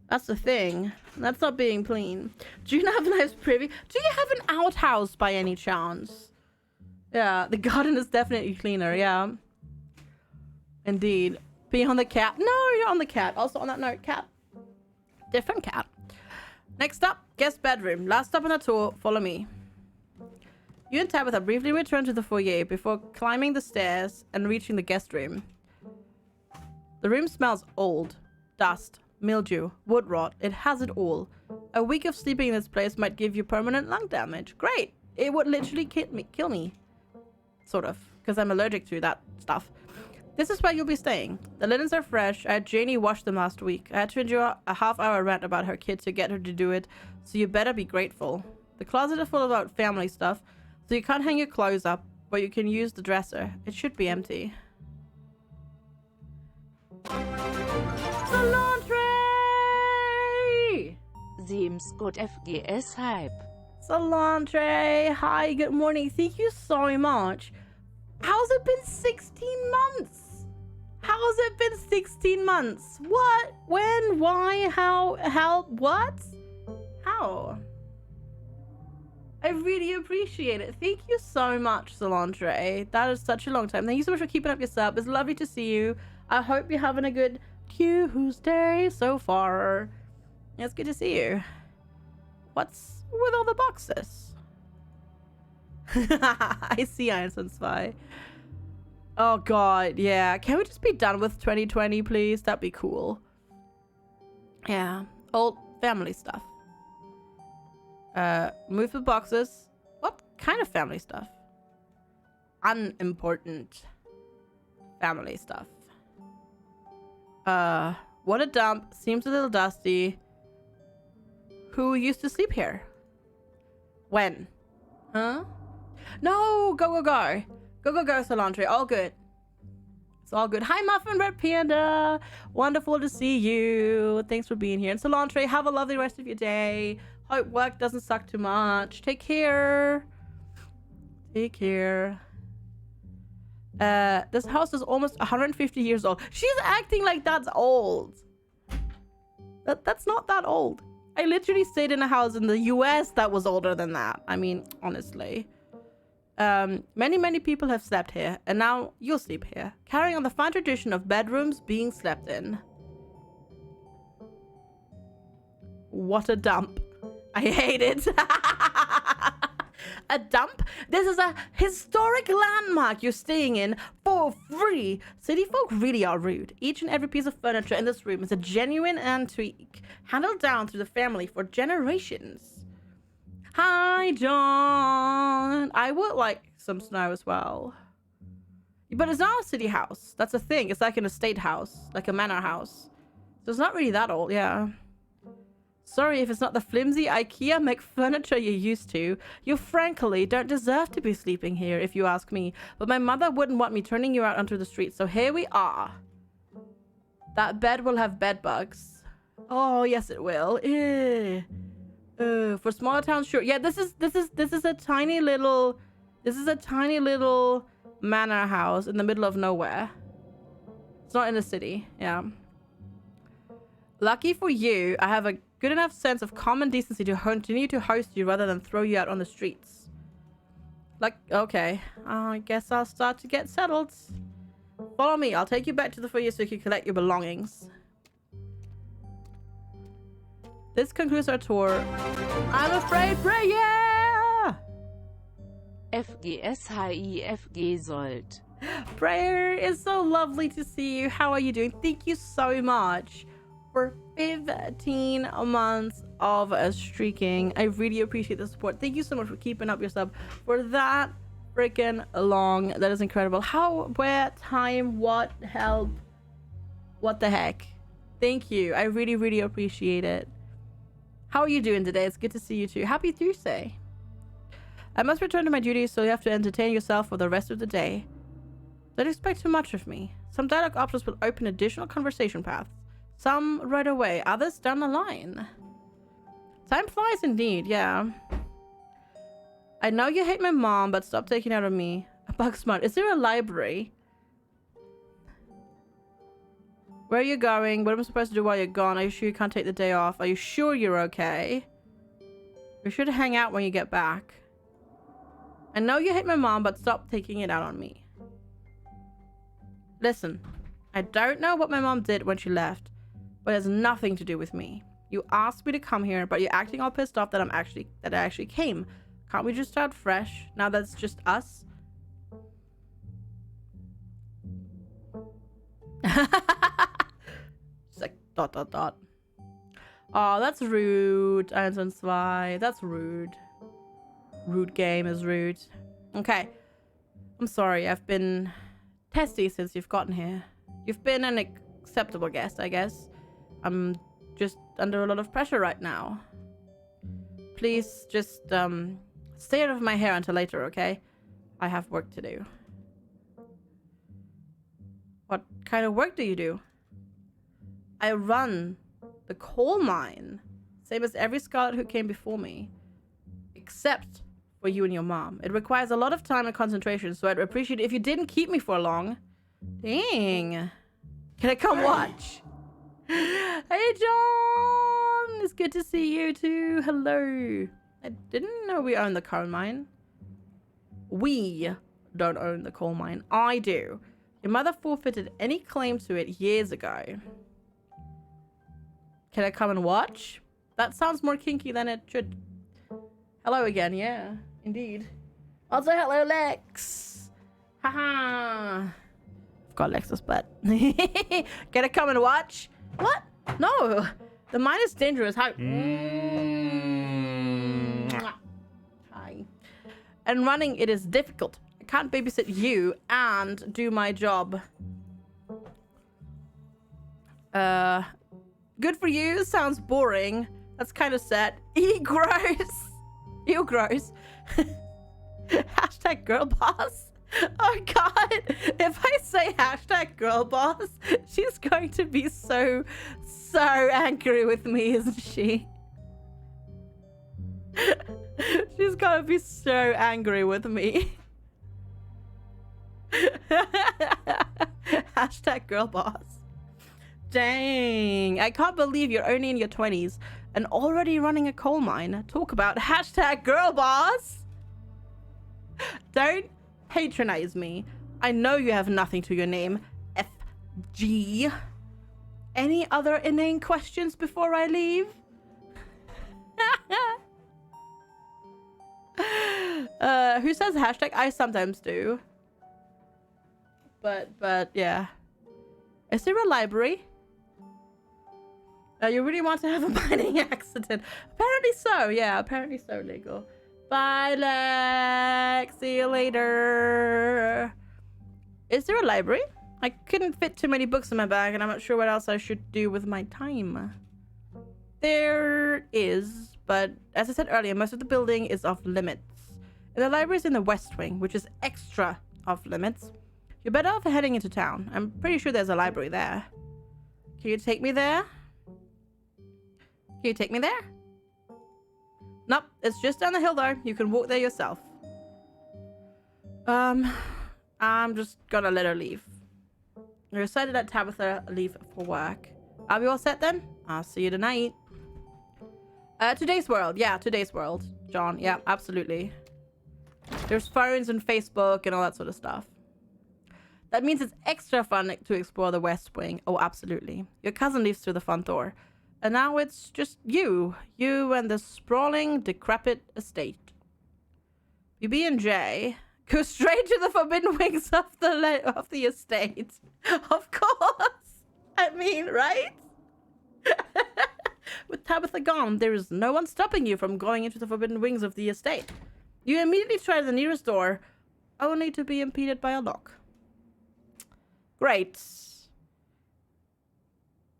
That's the thing. That's not being clean. Do you have a nice privy? Do you have an outhouse by any chance? Yeah, the garden is definitely cleaner, yeah. Indeed. Be on the cat. No, you're on the cat. Also on that note, cat. Different cat. Next up, guest bedroom. Last stop on the tour. Follow me. You and Tabitha briefly return to the foyer before climbing the stairs and reaching the guest room. The room smells old. Dust, mildew, wood rot. It has it all. A week of sleeping in this place might give you permanent lung damage. Great. It would literally kill me. Sort of. Because I'm allergic to that stuff. This is where you'll be staying. The linens are fresh. I had Janie wash them last week. I had to endure a half-hour rant about her kid to get her to do it, so you better be grateful. The closet is full of family stuff, so you can't hang your clothes up, but you can use the dresser. It should be empty. Salantre! Seems good FGs hype. Salantre, hi, good morning. Thank you so much. How's it been 16 months? How's it been 16 months? What? When? Why? How? What? How? I really appreciate it. Thank you so much, Salantre. That is such a long time. Thank you so much for keeping up your sub. It's lovely to see you. I hope you're having a good Tuesday so far. It's good to see you. What's with all the boxes? I see Iron Sun Spy. Oh god, yeah. Can we just be done with 2020, please? That'd be cool. Yeah. Old family stuff. Move the boxes. What kind of family stuff? Unimportant family stuff. What a dump. Seems a little dusty. Who used to sleep here? When? Huh? No! Go, Salantre. All good. It's all good. Hi, Muffin Red Panda. Wonderful to see you. Thanks for being here. And Salantre, have a lovely rest of your day. Hope work doesn't suck too much. Take care. Take care. This house is almost 150 years old. She's acting like that's old. That's not that old. I literally stayed in a house in the US that was older than that. I mean, honestly. Many people have slept here, and now you'll sleep here, carrying on the fine tradition of bedrooms being slept in. What a dump. I hate it. A dump? This is a historic landmark you're staying in for free. City folk really are rude. Each and every piece of furniture in this room is a genuine antique, handled down through the family for generations. Hi, John. I would like some snow as well. But it's not a city house. That's the thing. It's like an estate house, like a manor house. So it's not really that old, yeah. Sorry if it's not the flimsy IKEA mech furniture you're used to. You frankly don't deserve to be sleeping here, if you ask me. But my mother wouldn't want me turning you out onto the street, so here we are. That bed will have bed bugs. Oh, yes it will. Ew. For smaller towns, sure. Yeah, this is a tiny little manor house in the middle of nowhere. It's not in a city. Yeah. Lucky for you, I have a good enough sense of common decency to continue to host you rather than throw you out on the streets. Like, okay. I guess I'll start to get settled. Follow me. I'll take you back to the foyer so you can collect your belongings. This concludes our tour. I'm afraid, Freya! FGsquared. Prayer, it's so lovely to see you. How are you doing? Thank you so much for 15 months of streaking. I really appreciate the support. Thank you so much for keeping up your sub for that freaking long. That is incredible. How, where, time, what, help, what the heck. Thank you. I really, really appreciate it. How are you doing today? It's good to see you too. Happy Tuesday. I must return to my duties, so you have to entertain yourself for the rest of the day. Don't expect too much of me. Some dialogue options will open additional conversation paths. Some right away, others down the line. Time flies indeed, yeah. I know you hate my mom, but stop taking it out on me. Bug smart. Is there a library? Where are you going? What am I supposed to do while you're gone? Are you sure you can't take the day off? Are you sure you're okay? Be sure to hang out when you get back. I know you hate my mom, but stop taking it out on me. Listen, I don't know what my mom did when she left, but it has nothing to do with me. You asked me to come here, but you're acting all pissed off that I actually came. Can't we just start fresh now that's just us? It's like ... Oh, that's rude. Zwei. That's rude. Rude game is rude. Okay. I'm sorry. I've been testy since you've gotten here. You've been an acceptable guest, I guess. I'm just under a lot of pressure right now. Please just stay out of my hair until later, okay? I have work to do. What kind of work do you do? I run the coal mine. Same as every Scarlet who came before me. Except for you and your mom. It requires a lot of time and concentration, so I'd appreciate it if you didn't keep me for long. Dang. Can I come watch? Hey, John! It's good to see you too. Hello. I didn't know we own the coal mine. We don't own the coal mine. I do. Your mother forfeited any claim to it years ago. Can I come and watch? That sounds more kinky than it should. Hello again, yeah. Indeed. Also, hello, Lex. Haha. I've got Lex's butt. Can I come and watch? What? No. The mine is dangerous. Hi. Hi. And running it is difficult. I can't babysit you and do my job. Good for you. Sounds boring. That's kind of sad. Gross. You gross. Hashtag girl boss. Oh god. If I say hashtag girl boss, she's going to be so angry with me, isn't she? She's gonna be so angry with me. Hashtag girl boss. Dang. I can't believe you're only in your 20s and already running a coal mine. Talk about hashtag girl boss. Don't patronize me. I know you have nothing to your name. FG. Any other inane questions before I leave? Who says hashtag? I sometimes do. But yeah. Is there a library? You really want to have a mining accident? Apparently so. Yeah, apparently so, legal. Bye, Lex. See you later. Is there a library? I couldn't fit too many books in my bag, and I'm not sure what else I should do with my time. There is, but as I said earlier, most of the building is off limits. And the library is in the West Wing, which is extra off limits. You're better off heading into town. I'm pretty sure there's a library there. Can you take me there? Can you take me there? Nope, it's just down the hill though. You can walk there yourself. I'm just gonna let her leave. I decided to let Tabitha leave for work. Are we all set then? I'll see you tonight. Today's world. Yeah, today's world, John. Yeah, absolutely. There's phones and Facebook and all that sort of stuff. That means it's extra fun to explore the West Wing. Oh, absolutely. Your cousin leaves through the front door. And now it's just you. You and the sprawling, decrepit estate. BB&J go straight to the forbidden wings of the estate. Of course. I mean, right? With Tabitha gone, there is no one stopping you from going into the forbidden wings of the estate. You immediately try the nearest door, only to be impeded by a lock. Great.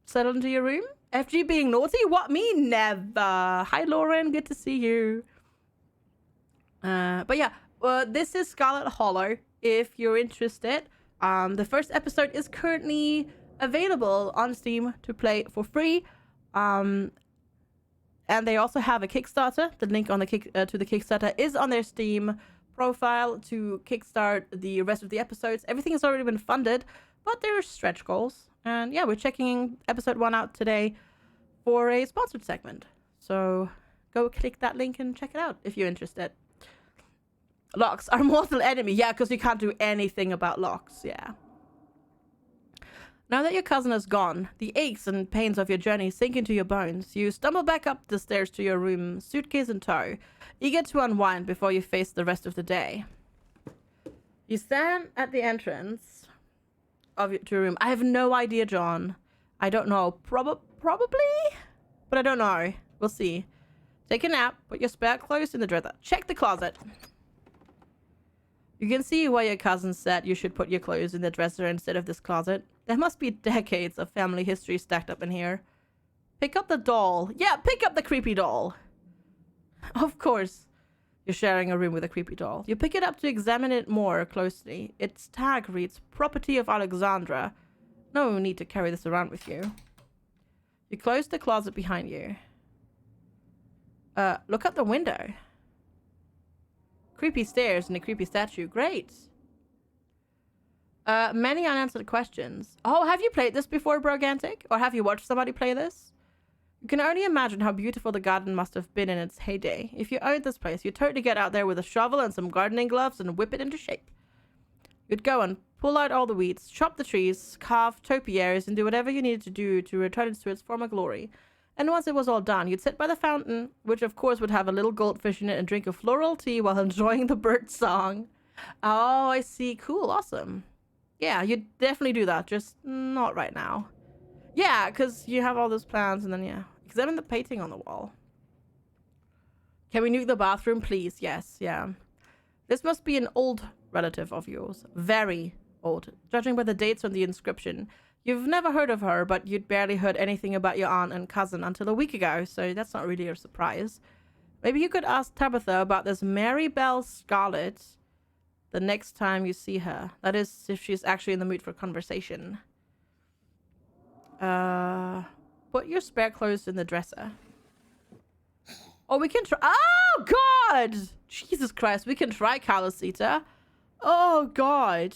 Settle into your room? FG being naughty? What, me? Never. Hi, Lauren. Good to see you. But yeah, this is Scarlet Hollow, if you're interested. The first episode is currently available on Steam to play for free. And they also have a Kickstarter. The link on the to the Kickstarter is on their Steam profile to kickstart the rest of the episodes. Everything has already been funded, but there are stretch goals. And yeah, we're checking episode 1 out today for a sponsored segment. So go click that link and check it out if you're interested. Locks are mortal enemy. Yeah, because you can't do anything about locks. Yeah. Now that your cousin is gone, the aches and pains of your journey sink into your bones. You stumble back up the stairs to your room, suitcase in tow, eager to unwind before you face the rest of the day. You stand at the entrance to your room. I have no idea, John. I don't know. Probably? But I don't know. We'll see. Take a nap. Put your spare clothes in the dresser. Check the closet. You can see why your cousin said you should put your clothes in the dresser instead of this closet. There must be decades of family history stacked up in here. Pick up the doll. Yeah, pick up the creepy doll. Of course, you're sharing a room with a creepy doll. You pick it up to examine it more closely. Its tag reads, Property of Alexandra. No need to carry this around with you. You close the closet behind you. Look out the window. Creepy stairs and a creepy statue. Great. Many unanswered questions. Oh, have you played this before, Brogantic? Or have you watched somebody play this? You can only imagine how beautiful the garden must have been in its heyday. If you owned this place, you'd totally get out there with a shovel and some gardening gloves and whip it into shape. You'd go and pull out all the weeds, chop the trees, carve topiaries, and do whatever you needed to do to return it to its former glory. And once it was all done, you'd sit by the fountain, which of course would have a little goldfish in it, and drink a floral tea while enjoying the bird song. Oh, I see. Cool. Awesome. Yeah, you'd definitely do that. Just not right now. Yeah, because you have all those plans, and then, yeah. Examine the painting on the wall. Can we nuke the bathroom, please? Yes, yeah. This must be an old relative of yours. Very old. Judging by the dates on the inscription. You've never heard of her, but you'd barely heard anything about your aunt and cousin until a week ago, so that's not really a surprise. Maybe you could ask Tabitha about this Mary Belle Scarlet the next time you see her. That is, if she's actually in the mood for conversation. Put your spare clothes in the dresser. Oh, we can try. Oh, God! Jesus Christ, we can try, Calicita. Oh, God.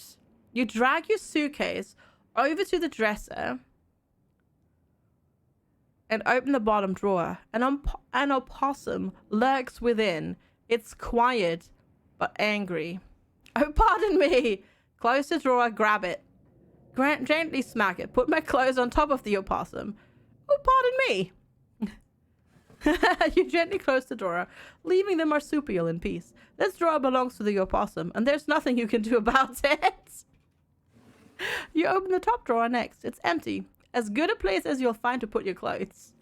You drag your suitcase over to the dresser and open the bottom drawer. An opossum lurks within. It's quiet, but angry. Oh, pardon me. Close the drawer, grab it. Gently smack it. Put my clothes on top of the opossum. Oh, pardon me. You gently close the drawer, leaving the marsupial in peace. This drawer belongs to the opossum, and there's nothing you can do about it. You open the top drawer next. It's empty. As good a place as you'll find to put your clothes.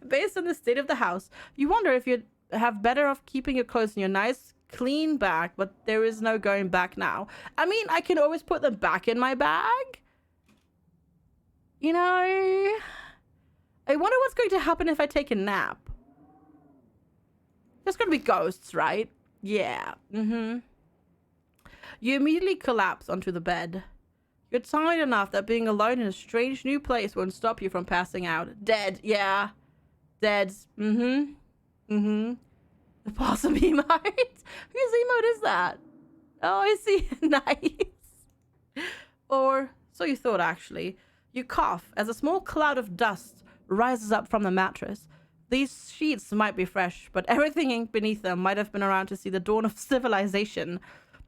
Based on the state of the house, you wonder if you'd have better off keeping your clothes in your nice, clean bag, but there is no going back now. I mean, I can always put them back in my bag. You know, I wonder what's going to happen if I take a nap. There's going to be ghosts, right? Yeah. You immediately collapse onto the bed. You're tired enough that being alone in a strange new place won't stop you from passing out. Dead. Yeah. Dead. The possum emote. Whose emote is that? Oh, I see. Nice. Or so you thought, actually. You cough as a small cloud of dust rises up from the mattress. These sheets might be fresh, but everything beneath them might have been around to see the dawn of civilization.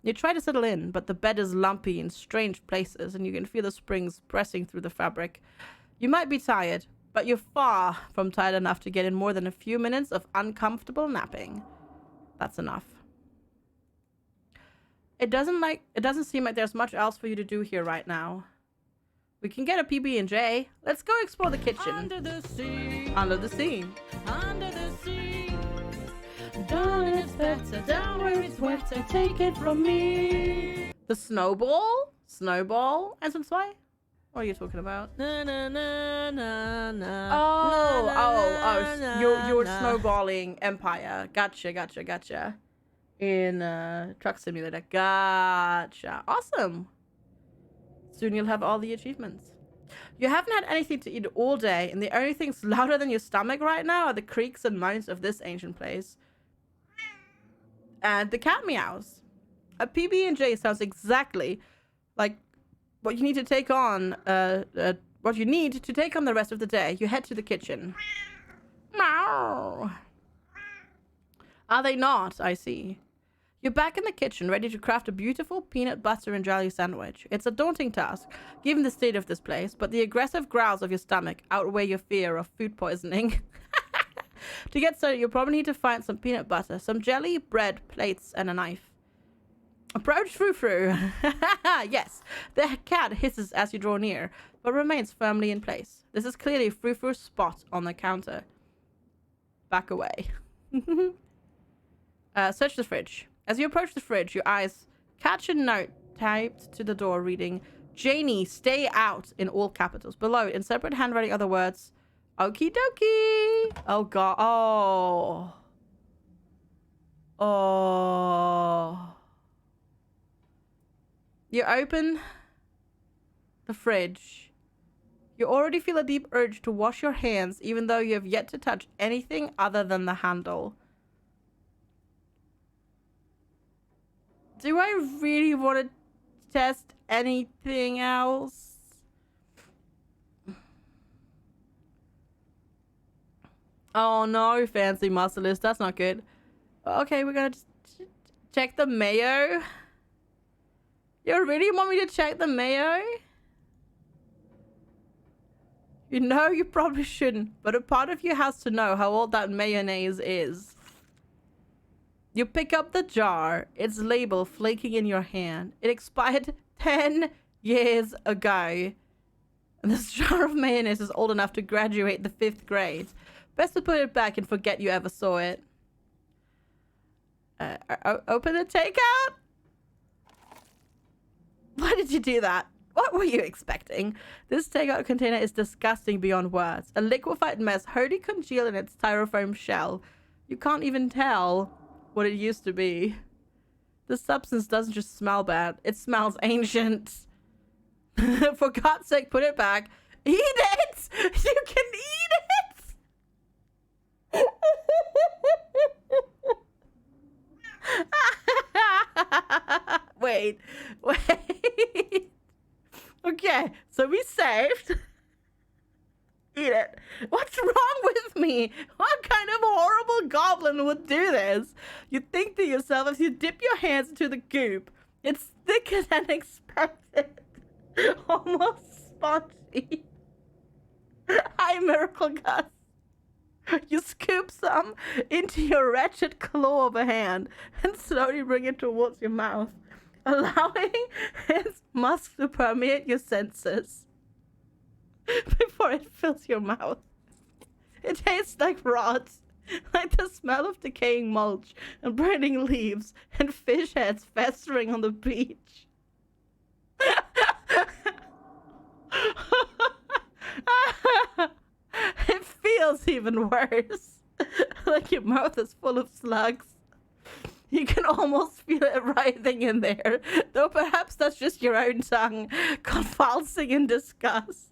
You try to settle in, but the bed is lumpy in strange places, and you can feel the springs pressing through the fabric. You might be tired, but you're far from tired enough to get in more than a few minutes of uncomfortable napping. That's enough. It doesn't seem like there's much else for you to do here right now. We can get a PB&J. Let's go explore the kitchen. Under the sea. Under the sea. Under the sea. Down it's better, down where it's wetter, take it from me. The snowball? Snowball? And some sway? What are you talking about? Na na na na na. You're snowballing Empire. Gotcha. In Truck Simulator. Gotcha. Awesome. Soon you'll have all the achievements. You haven't had anything to eat all day, and the only things louder than your stomach right now are the creaks and moans of this ancient place. And the cat meows. A PB&J sounds exactly like what you need to take on, what you need to take on the rest of the day. You head to the kitchen. Meow. Are they not? I see. You're back in the kitchen, ready to craft a beautiful peanut butter and jelly sandwich. It's a daunting task, given the state of this place, but the aggressive growls of your stomach outweigh your fear of food poisoning. To get started, you'll probably need to find some peanut butter, some jelly, bread, plates, and a knife. Approach Frou-Frou. Yes, the cat hisses as you draw near, but remains firmly in place. This is clearly Frou-Frou's spot on the counter. Back away. Search the fridge. As you approach the fridge, your eyes catch a note typed to the door reading, "Janie, stay out," in all capitals. Below, in separate handwriting, are the words, "Okie dokie." Oh, God. Oh. You open the fridge. You already feel a deep urge to wash your hands, even though you have yet to touch anything other than the handle. Do I really want to test anything else? Oh no, fancy muscles. That's not good. Okay, we're gonna just check the mayo. You really want me to check the mayo? You know you probably shouldn't, but a part of you has to know how old that mayonnaise is. You pick up the jar, its label flaking in your hand. It expired 10 years ago. And this jar of mayonnaise is old enough to graduate the 5th grade. Best to put it back and forget you ever saw it. Open the takeout? Why did you do that? What were you expecting? This takeout container is disgusting beyond words. A liquefied mess wholly congealed in its styrofoam shell. You can't even tell what it used to be. The substance doesn't just smell bad, it smells ancient. For God's sake, put it back. Eat it! You can eat it! Wait. Okay, so we saved. Eat it. What's wrong with me? What kind of horrible goblin would do this? You think to yourself as you dip your hands into the goop. It's thicker than expected. Almost spongy. Hi, Miracle Gus. You scoop some into your wretched claw of a hand and slowly bring it towards your mouth, allowing its musk to permeate your senses. Before it fills your mouth. It tastes like rot, like the smell of decaying mulch and burning leaves and fish heads festering on the beach. It feels even worse, like your mouth is full of slugs. You can almost feel it writhing in there, though perhaps that's just your own tongue convulsing in disgust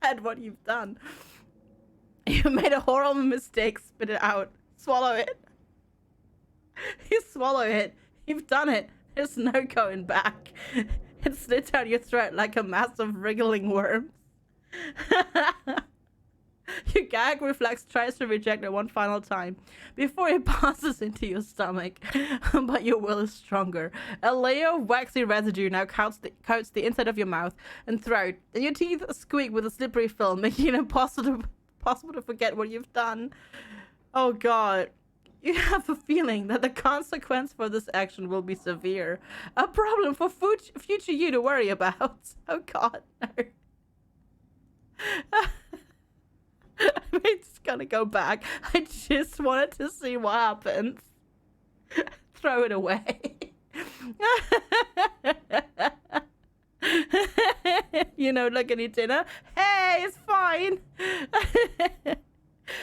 at what you've done. You made a horrible mistake. Spit it out. Swallow it. You swallow it. You've done it. There's no going back. It slid down your throat like a mass of wriggling worms. Your gag reflex tries to reject it one final time before it passes into your stomach, but your will is stronger. A layer of waxy residue now coats the inside of your mouth and throat, and your teeth squeak with a slippery film, making it impossible to forget what you've done. Oh god. You have a feeling that the consequence for this action will be severe. A problem for future you to worry about. Oh god, no. I'm just gonna go back. I just wanted to see what happens. Throw it away. You know, look at your dinner. Hey, it's fine.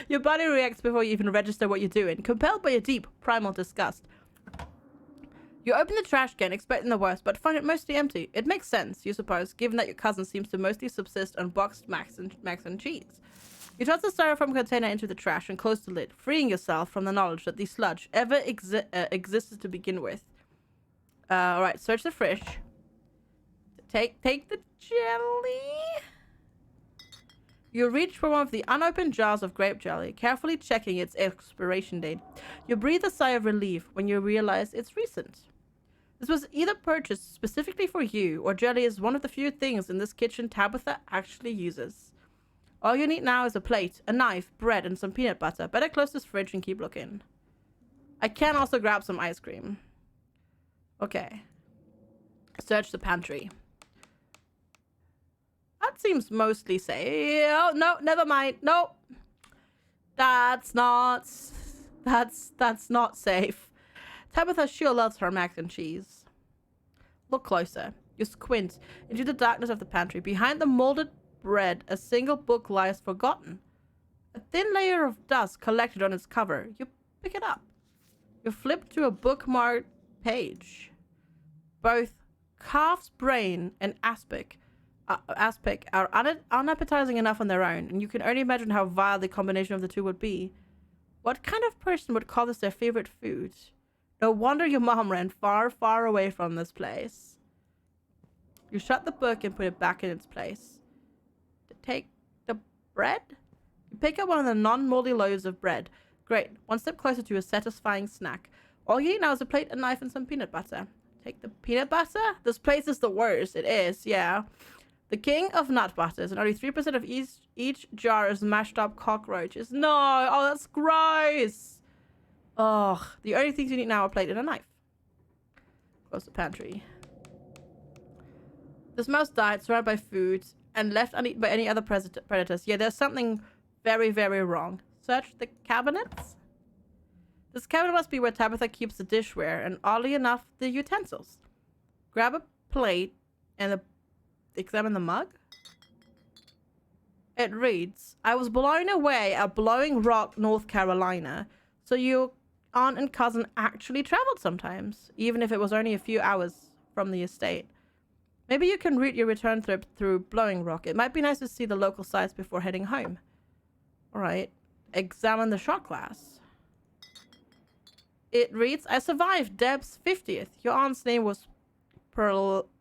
Your body reacts before you even register what you're doing, compelled by a deep, primal disgust. You open the trash can, expecting the worst, but find it mostly empty. It makes sense, you suppose, given that your cousin seems to mostly subsist on boxed mac and cheese. You toss the styrofoam container into the trash and close the lid, freeing yourself from the knowledge that the sludge ever existed to begin with. Alright, search the fridge. Take the jelly. You reach for one of the unopened jars of grape jelly, carefully checking its expiration date. You breathe a sigh of relief when you realize it's recent. This was either purchased specifically for you, or jelly is one of the few things in this kitchen Tabitha actually uses. All you need now is a plate, a knife, bread, and some peanut butter. Better close this fridge and keep looking. I can also grab some ice cream. Okay. Search the pantry. That seems mostly safe. Oh, no, never mind. Nope. That's not safe. Tabitha sure loves her mac and cheese. Look closer. You squint into the darkness of the pantry. Behind the molded bread, a single book lies forgotten. A thin layer of dust collected on its cover. You pick it up. You flip to a bookmarked page. Both Calf's Brain and Aspic are unappetizing enough on their own, and you can only imagine how vile the combination of the two would be. What kind of person would call this their favorite food? No wonder your mom ran far, far away from this place. You shut the book and put it back in its place. Take the bread? You pick up one of the non-moldy loaves of bread. Great. One step closer to a satisfying snack. All you need now is a plate, a knife, and some peanut butter. Take the peanut butter? This place is the worst. It is, yeah. The king of nut butters, and only 3% of each jar is mashed up cockroaches. No! Oh, that's gross! Ugh. The only things you need now are a plate and a knife. Close the pantry. This mouse died, surrounded by food, and left uneaten by any other predators. Yeah, there's something very, very wrong. Search the cabinets? This cabinet must be where Tabitha keeps the dishware, and oddly enough, the utensils. Grab a plate and examine the mug. It reads, I was blown away at Blowing Rock, North Carolina. So your aunt and cousin actually traveled sometimes, even if it was only a few hours from the estate. Maybe you can route your return trip through Blowing Rock. It might be nice to see the local sites before heading home. Alright. Examine the shot glass. It reads, I survived Deb's 50th. Your aunt's name was Pearlan?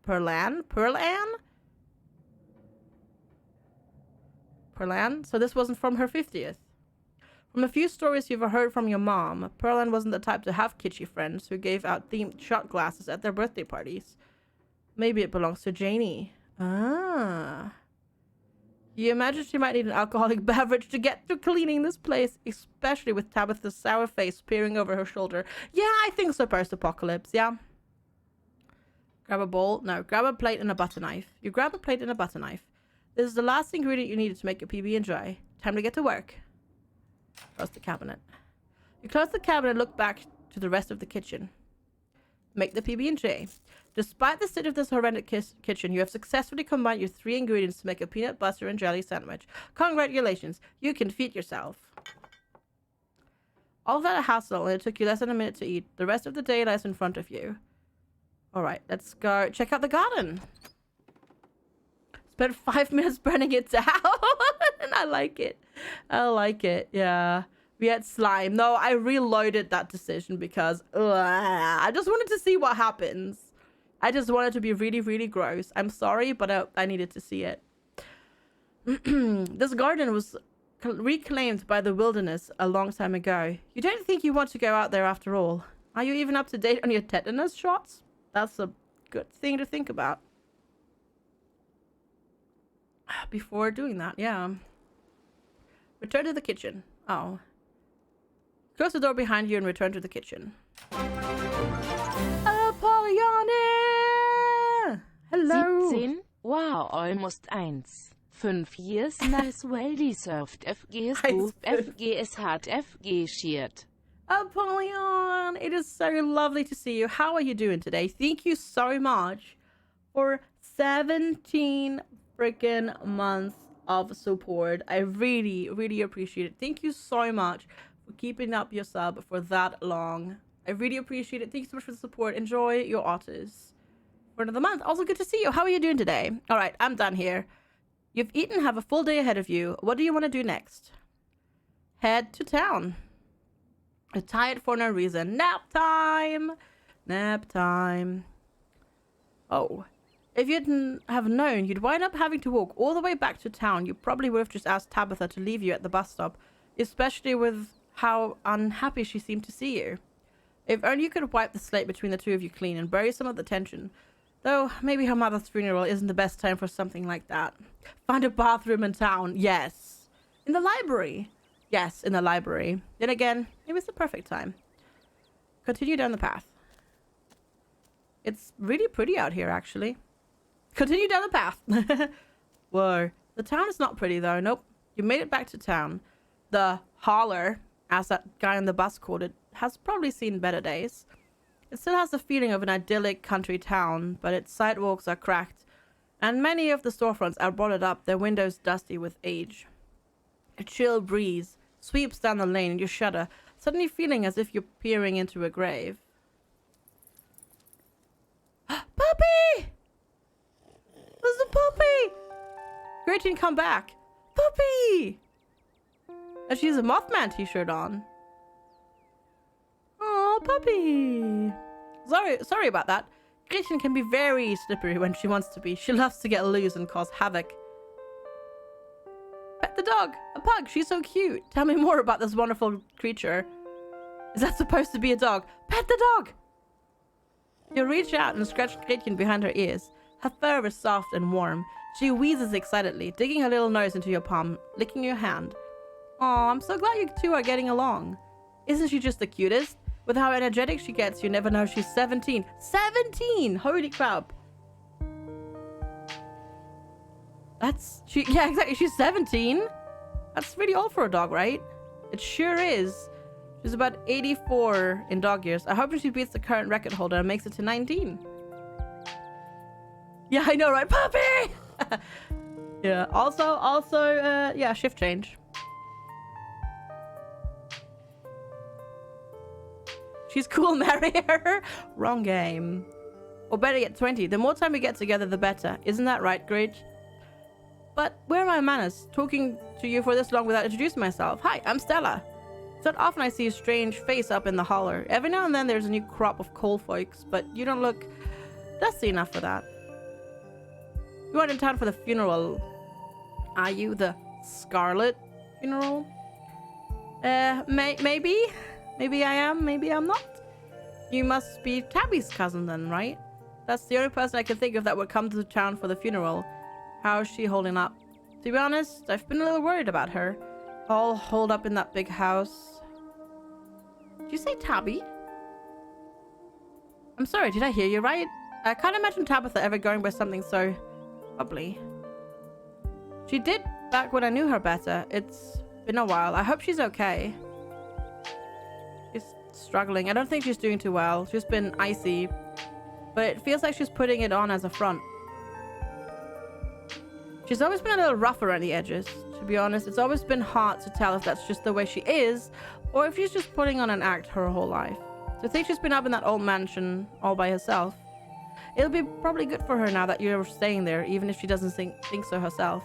So this wasn't from her 50th. From a few stories you've heard from your mom, Pearlan wasn't the type to have kitschy friends who gave out themed shot glasses at their birthday parties. Maybe it belongs to Janie. Ah. You imagine she might need an alcoholic beverage to get through cleaning this place, especially with Tabitha's sour face peering over her shoulder. Yeah, I think so, post-apocalypse, yeah. Grab a bowl. No, grab a plate and a butter knife. You grab a plate and a butter knife. This is the last ingredient you needed to make your PB&J. Time to get to work. Close the cabinet. You close the cabinet and look back to the rest of the kitchen. Make the PB&J. Despite the state of this horrendous kitchen, you have successfully combined your 3 ingredients to make a peanut butter and jelly sandwich. Congratulations, you can feed yourself. All that a hassle, and it took you less than a minute to eat. The rest of the day lies in front of you. Alright, let's go check out the garden. Spent 5 minutes burning it down. And I like it. I like it, yeah. We had slime. No, I reloaded that decision because I just wanted to see what happens. I just wanted to be really, really gross. I'm sorry, but I needed to see it. This garden was reclaimed by the wilderness a long time ago. You don't think you want to go out there after all? Are you even up to date on your tetanus shots? That's a good thing to think about. Before doing that, yeah. Return to the kitchen. Oh. Close the door behind you and return to the kitchen. Apollyon! Hello! 17. Wow, almost 1. 5 years, nice, well deserved. FG Scoop, FG hard, FG shared. Apollyon! It is so lovely to see you. How are you doing today? Thank you so much for 17 freaking months of support. I really, really appreciate it. Thank you so much for keeping up your sub for that long. I really appreciate it. Thank you so much for the support. Enjoy your otters for another month. Also, good to see you. How are you doing today? All right, I'm done here. You've eaten, have a full day ahead of you. What do you want to do next? Head to town. Tired for no reason. Nap time. Nap time. Oh. If you didn't have known, you'd wind up having to walk all the way back to town. You probably would have just asked Tabitha to leave you at the bus stop, especially with how unhappy she seemed to see you. If only you could wipe the slate between the two of you clean and bury some of the tension. Though, maybe her mother's funeral isn't the best time for something like that. Find a bathroom in town. Yes. In the library. Yes, in the library. Then again, maybe it's the perfect time. Continue down the path. It's really pretty out here, actually. Continue down the path. Whoa. The town is not pretty, though. Nope. You made it back to town. The holler, as that guy on the bus called it, has probably seen better days. It still has the feeling of an idyllic country town, but its sidewalks are cracked, and many of the storefronts are boarded up, their windows dusty with age. A chill breeze sweeps down the lane and you shudder, suddenly feeling as if you're peering into a grave. Puppy! There's the puppy! Gretchen, come back! Puppy! And she has a Mothman t-shirt on. Oh, puppy! Sorry about that. Gretchen can be very slippery when she wants to be. She loves to get loose and cause havoc. Pet the dog! A pug! She's so cute! Tell me more about this wonderful creature. Is that supposed to be a dog? Pet the dog! You reach out and scratch Gretchen behind her ears. Her fur is soft and warm. She wheezes excitedly, digging her little nose into your palm, licking your hand. Aw, I'm so glad you two are getting along. Isn't she just the cutest? With how energetic she gets, you never know she's 17. 17! Holy crap. Yeah, exactly. She's 17. That's really old for a dog, right? It sure is. She's about 84 in dog years. I hope she beats the current record holder and makes it to 19. Yeah, I know, right? Puppy! Yeah, also, yeah, shift change. She's cool, marry her. Wrong game. Or better yet, 20. The more time we get together, the better. Isn't that right, Gridge? But where are my manners? Talking to you for this long without introducing myself. Hi, I'm Stella. It's not often I see a strange face up in the holler. Every now and then there's a new crop of coal folks, but you don't look dusty enough for that. You aren't in town for the funeral, are you? The Scarlet funeral? Maybe? Maybe I am, maybe I'm not. You must be Tabby's cousin then, right? That's the only person I can think of that would come to town for the funeral. How is she holding up? To be honest, I've been a little worried about her. All holed up in that big house. Did you say Tabby? I'm sorry, did I hear you right? I can't imagine Tabitha ever going by something so bubbly. She did back when I knew her better. It's been a while. I hope she's okay. She's struggling. I don't think she's doing too well. She's been icy, but it feels like she's putting it on as a front. She's always been a little rough around the edges. To be honest, it's always been hard to tell if that's just the way she is, or if she's just putting on an act her whole life. To think she's been up in that old mansion all by herself. It'll be probably good for her now that you're staying there, even if she doesn't think so herself.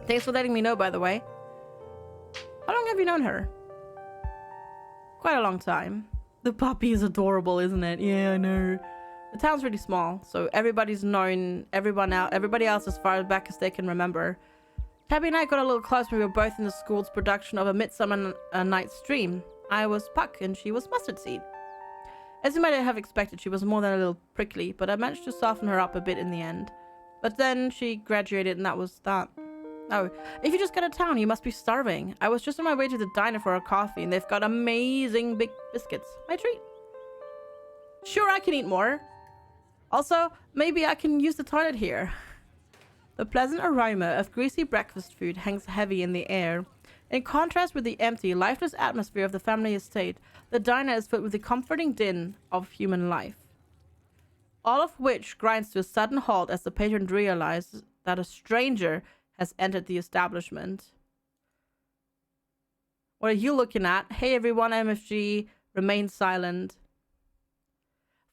Thanks for letting me know, by the way. How long have you known her? Quite a long time. The puppy is adorable, isn't it? Yeah, I know. The town's really small, so everybody's known everybody else as far back as they can remember. Tabby and I got a little close when we were both in the school's production of A Midsummer Night's Dream. I was Puck and she was Mustard Seed. As you might have expected, she was more than a little prickly, but I managed to soften her up a bit in the end. But then she graduated and that was that. Oh, if you just got to town, you must be starving. I was just on my way to the diner for a coffee and they've got amazing big biscuits. My treat. Sure, I can eat more. Also, maybe I can use the toilet here. The pleasant aroma of greasy breakfast food hangs heavy in the air. In contrast with the empty, lifeless atmosphere of the family estate, the diner is filled with the comforting din of human life. All of which grinds to a sudden halt as the patron realizes that a stranger has entered the establishment. What are you looking at? Hey everyone, MFG. Remain silent.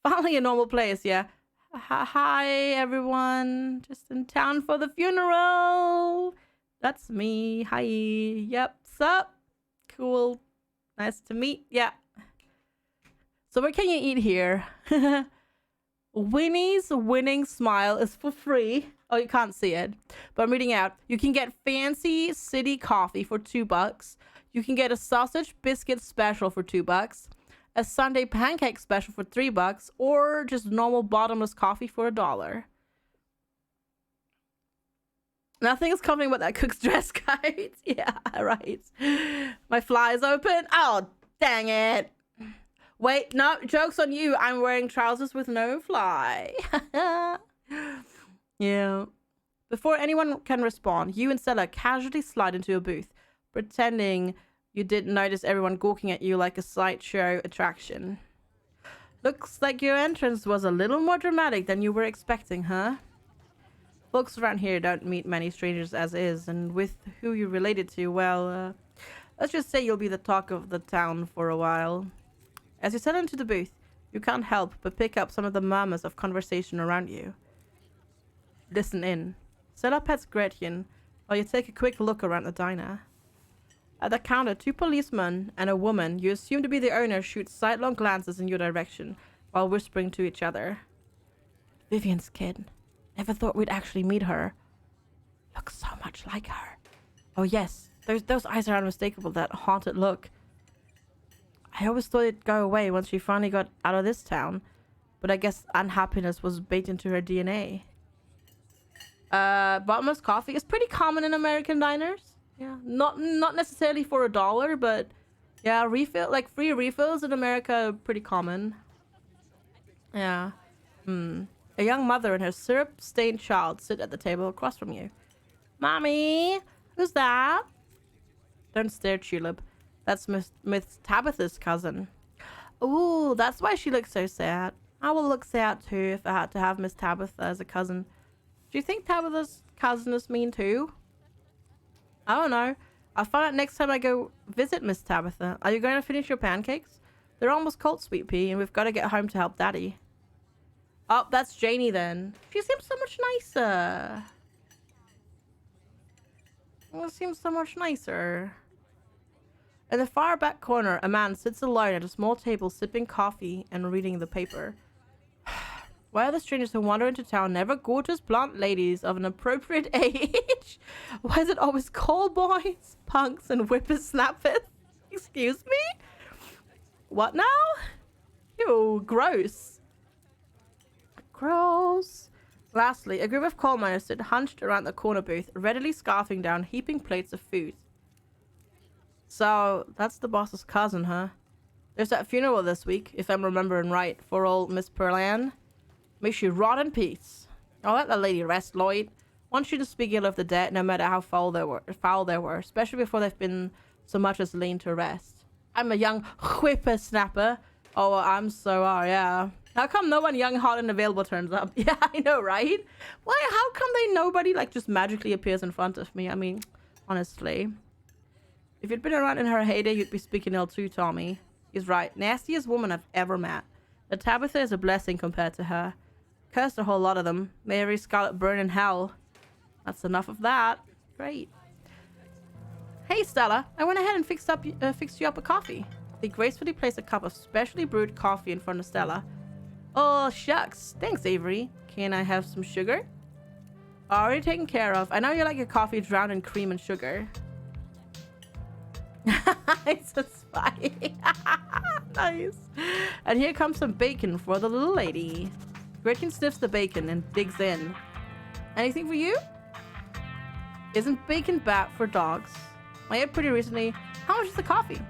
Finally a normal place, yeah. Hi everyone. Just in town for the funeral. That's me. Hi. Yep. Sup? Cool. Nice to meet. Yeah. So what can you eat here? Winnie's winning smile is for free. Oh, you can't see it, but I'm reading out. You can get fancy city coffee for $2. You can get a sausage biscuit special for $2, a Sunday pancake special for $3, or just normal bottomless coffee for $1. Nothing is coming but that cook's dress guide. Yeah, right. My fly is open. Oh, dang it. Wait, no, joke's on you. I'm wearing trousers with no fly. Yeah. Before anyone can respond, you and Stella casually slide into a booth, pretending you didn't notice everyone gawking at you like a sideshow attraction. Looks like your entrance was a little more dramatic than you were expecting, huh? Folks around here don't meet many strangers as is, and with who you're related to, well, let's just say you'll be the talk of the town for a while. As you settle into the booth, you can't help but pick up some of the murmurs of conversation around you. Listen in. Stella pets Gretchen while you take a quick look around the diner. At the counter, 2 policemen and a woman you assume to be the owner shoot sidelong glances in your direction while whispering to each other. Vivian's kid. Never thought we'd actually meet her. Looks so much like her. Oh yes, those eyes are unmistakable, that haunted look. I always thought it'd go away once she finally got out of this town, but I guess unhappiness was baked into her DNA. Bottomless coffee is pretty common in American diners. Yeah, not necessarily for $1, but yeah, free refills in America are pretty common. Yeah. A young mother and her syrup-stained child sit at the table across from you. Mommy, who's that? Don't stare, Tulip. That's Miss Tabitha's cousin. Ooh, that's why she looks so sad. I will look sad too if I had to have Miss Tabitha as a cousin. Do you think Tabitha's cousin is mean too? I don't know. I'll find out next time I go visit Miss Tabitha. Are you going to finish your pancakes? They're almost cold, Sweet Pea, and we've got to get home to help Daddy. Oh, that's Janie then. She seems so much nicer. It seems so much nicer. In the far back corner, a man sits alone at a small table sipping coffee and reading the paper. Why are the strangers who wander into town never gorgeous blonde ladies of an appropriate age? Why is it always cowboys, punks, and whippersnappers? Excuse me? What now? Ew, gross. Gross. Lastly, a group of coal miners stood hunched around the corner booth, readily scarfing down heaping plates of food. So, that's the boss's cousin, huh? There's that funeral this week, if I'm remembering right, for old Miss Perlan. May she rot in peace. I'll let that lady rest, Lloyd. Want you to speak ill of the dead, no matter how foul they were, especially before they've been so much as laid to rest. I'm a young whippersnapper. Oh, I'm so yeah. How come no one young, hot, and available turns up? Yeah, I know, right? Why? How come nobody just magically appears in front of me? I mean, honestly. If you'd been around in her heyday, you'd be speaking ill too, Tommy. He's right. Nastiest woman I've ever met. The Tabitha is a blessing compared to her. Cursed a whole lot of them. May every Scarlet burn in hell. That's enough of that. Great. Hey, Stella. I went ahead and fixed you up a coffee. They gracefully placed a cup of specially brewed coffee in front of Stella. Oh, shucks. Thanks, Avery. Can I have some sugar? Already taken care of. I know you like your coffee drowned in cream and sugar. It's a spy. Nice. And here comes some bacon for the little lady. Gretchen sniffs the bacon and digs in. Anything for you? Isn't bacon bad for dogs? I ate pretty recently. How much is the coffee?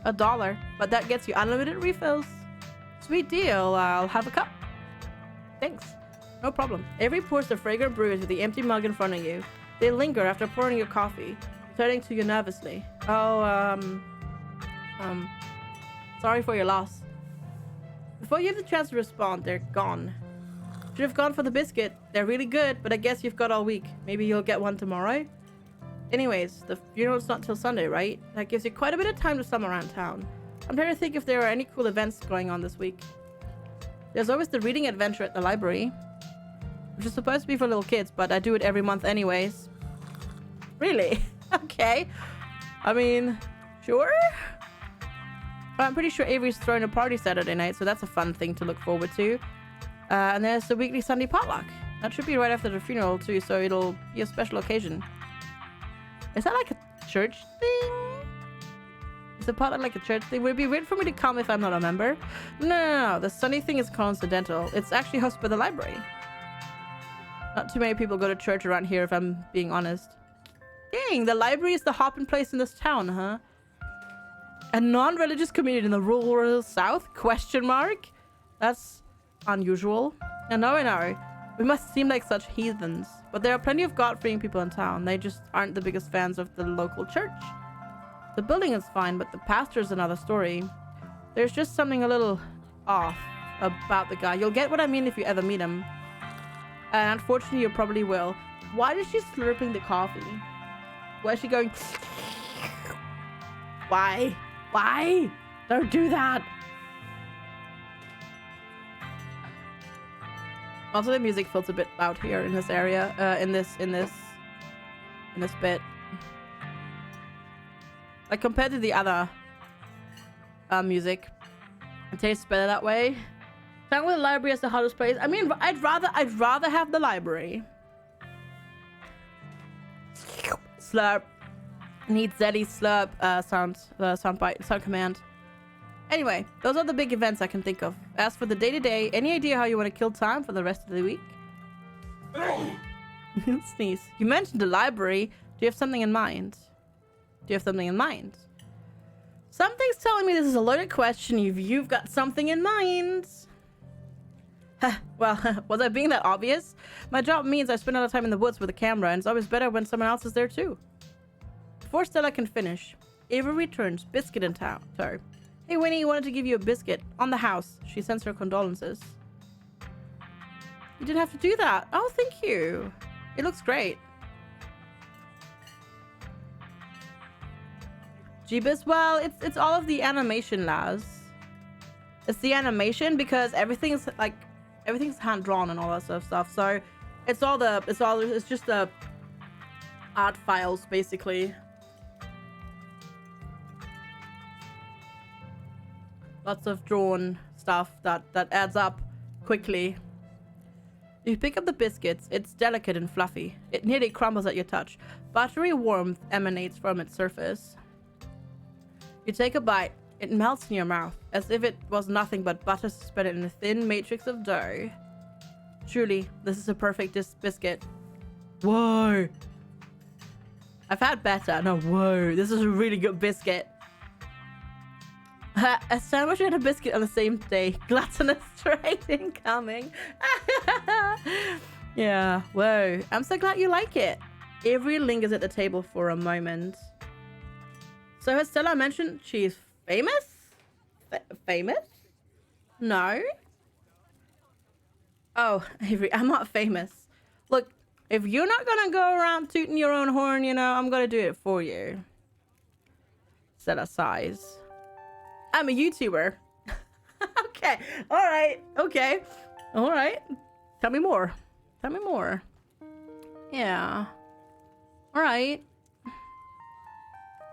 $1, but that gets you unlimited refills. Sweet deal. I'll have a cup. Thanks. No problem. Avery pours the fragrant brews with the empty mug in front of you. They linger after pouring your coffee, turning to you nervously. Oh, sorry for your loss. Before you have the chance to respond, they're gone. Should have gone for the biscuit. They're really good, but I guess you've got all week. Maybe you'll get one tomorrow? Anyways, the funeral's not till Sunday, right? That gives you quite a bit of time to sum around town. I'm trying to think if there are any cool events going on this week. There's always the reading adventure at the library, which is supposed to be for little kids, but I do it every month anyways. Really? Okay. I mean, sure? I'm pretty sure Avery's throwing a party Saturday night, so that's a fun thing to look forward to. And there's the weekly Sunday potluck. That should be right after the funeral too, so it'll be a special occasion. Is that like a church thing? Is the potluck like a church thing? Would it be weird for me to come if I'm not a member? No. The Sunday thing is coincidental. It's actually hosted by the library. Not too many people go to church around here, if I'm being honest. Dang, the library is the hopping place in this town, huh? A non-religious community in the rural south? Question mark? That's unusual. And I know. We must seem like such heathens. But there are plenty of God-fearing people in town. They just aren't the biggest fans of the local church. The building is fine, but the pastor's another story. There's just something a little off about the guy. You'll get what I mean if you ever meet him. And unfortunately, you probably will. Why is she slurping the coffee? Why is she going... Why? Why? Don't do that. Also, the music feels a bit loud here in this area. In this bit. Like, compared to the other music, it tastes better that way. Starting with the library as the hottest place. I mean, I'd rather have the library. Slurp. Need Zeddy's slurp sound command. Anyway, those are the big events I can think of. As for the day-to-day, any idea how you want to kill time for the rest of the week? Sneeze. You mentioned the library. Do you have something in mind? Something's telling me this is a loaded question if you've got something in mind. Well, was I being that obvious? My job means I spend a lot of time in the woods with a camera, and it's always better when someone else is there too. Before Stella can finish, Ava returns, biscuit in tow. Hey Winnie, wanted to give you a biscuit. On the house. She sends her condolences. You didn't have to do that. Oh, thank you. It looks great. Jeebus, well, it's all of the animation, Laz. It's the animation because everything's hand drawn and all that sort of stuff. So it's just the art files basically. Lots of drawn stuff that adds up quickly. You pick up the biscuits. It's delicate and fluffy. It nearly crumbles at your touch. Buttery warmth emanates from its surface. You take a bite. It melts in your mouth, as if it was nothing but butter suspended in a thin matrix of dough. Truly, this is a perfect biscuit. Whoa! I've had better. No, whoa. This is a really good biscuit. A sandwich and a biscuit on the same day. Gluttonous trade incoming. Yeah, whoa. I'm so glad you like it. Avery lingers at the table for a moment. So has Stella mentioned she's famous? Famous? No? Oh, Avery, I'm not famous. Look, if you're not gonna go around tooting your own horn, you know, I'm gonna do it for you. Stella sighs. I'm a YouTuber. Okay. All right. Okay. All right. Tell me more. Tell me more. Yeah. All right.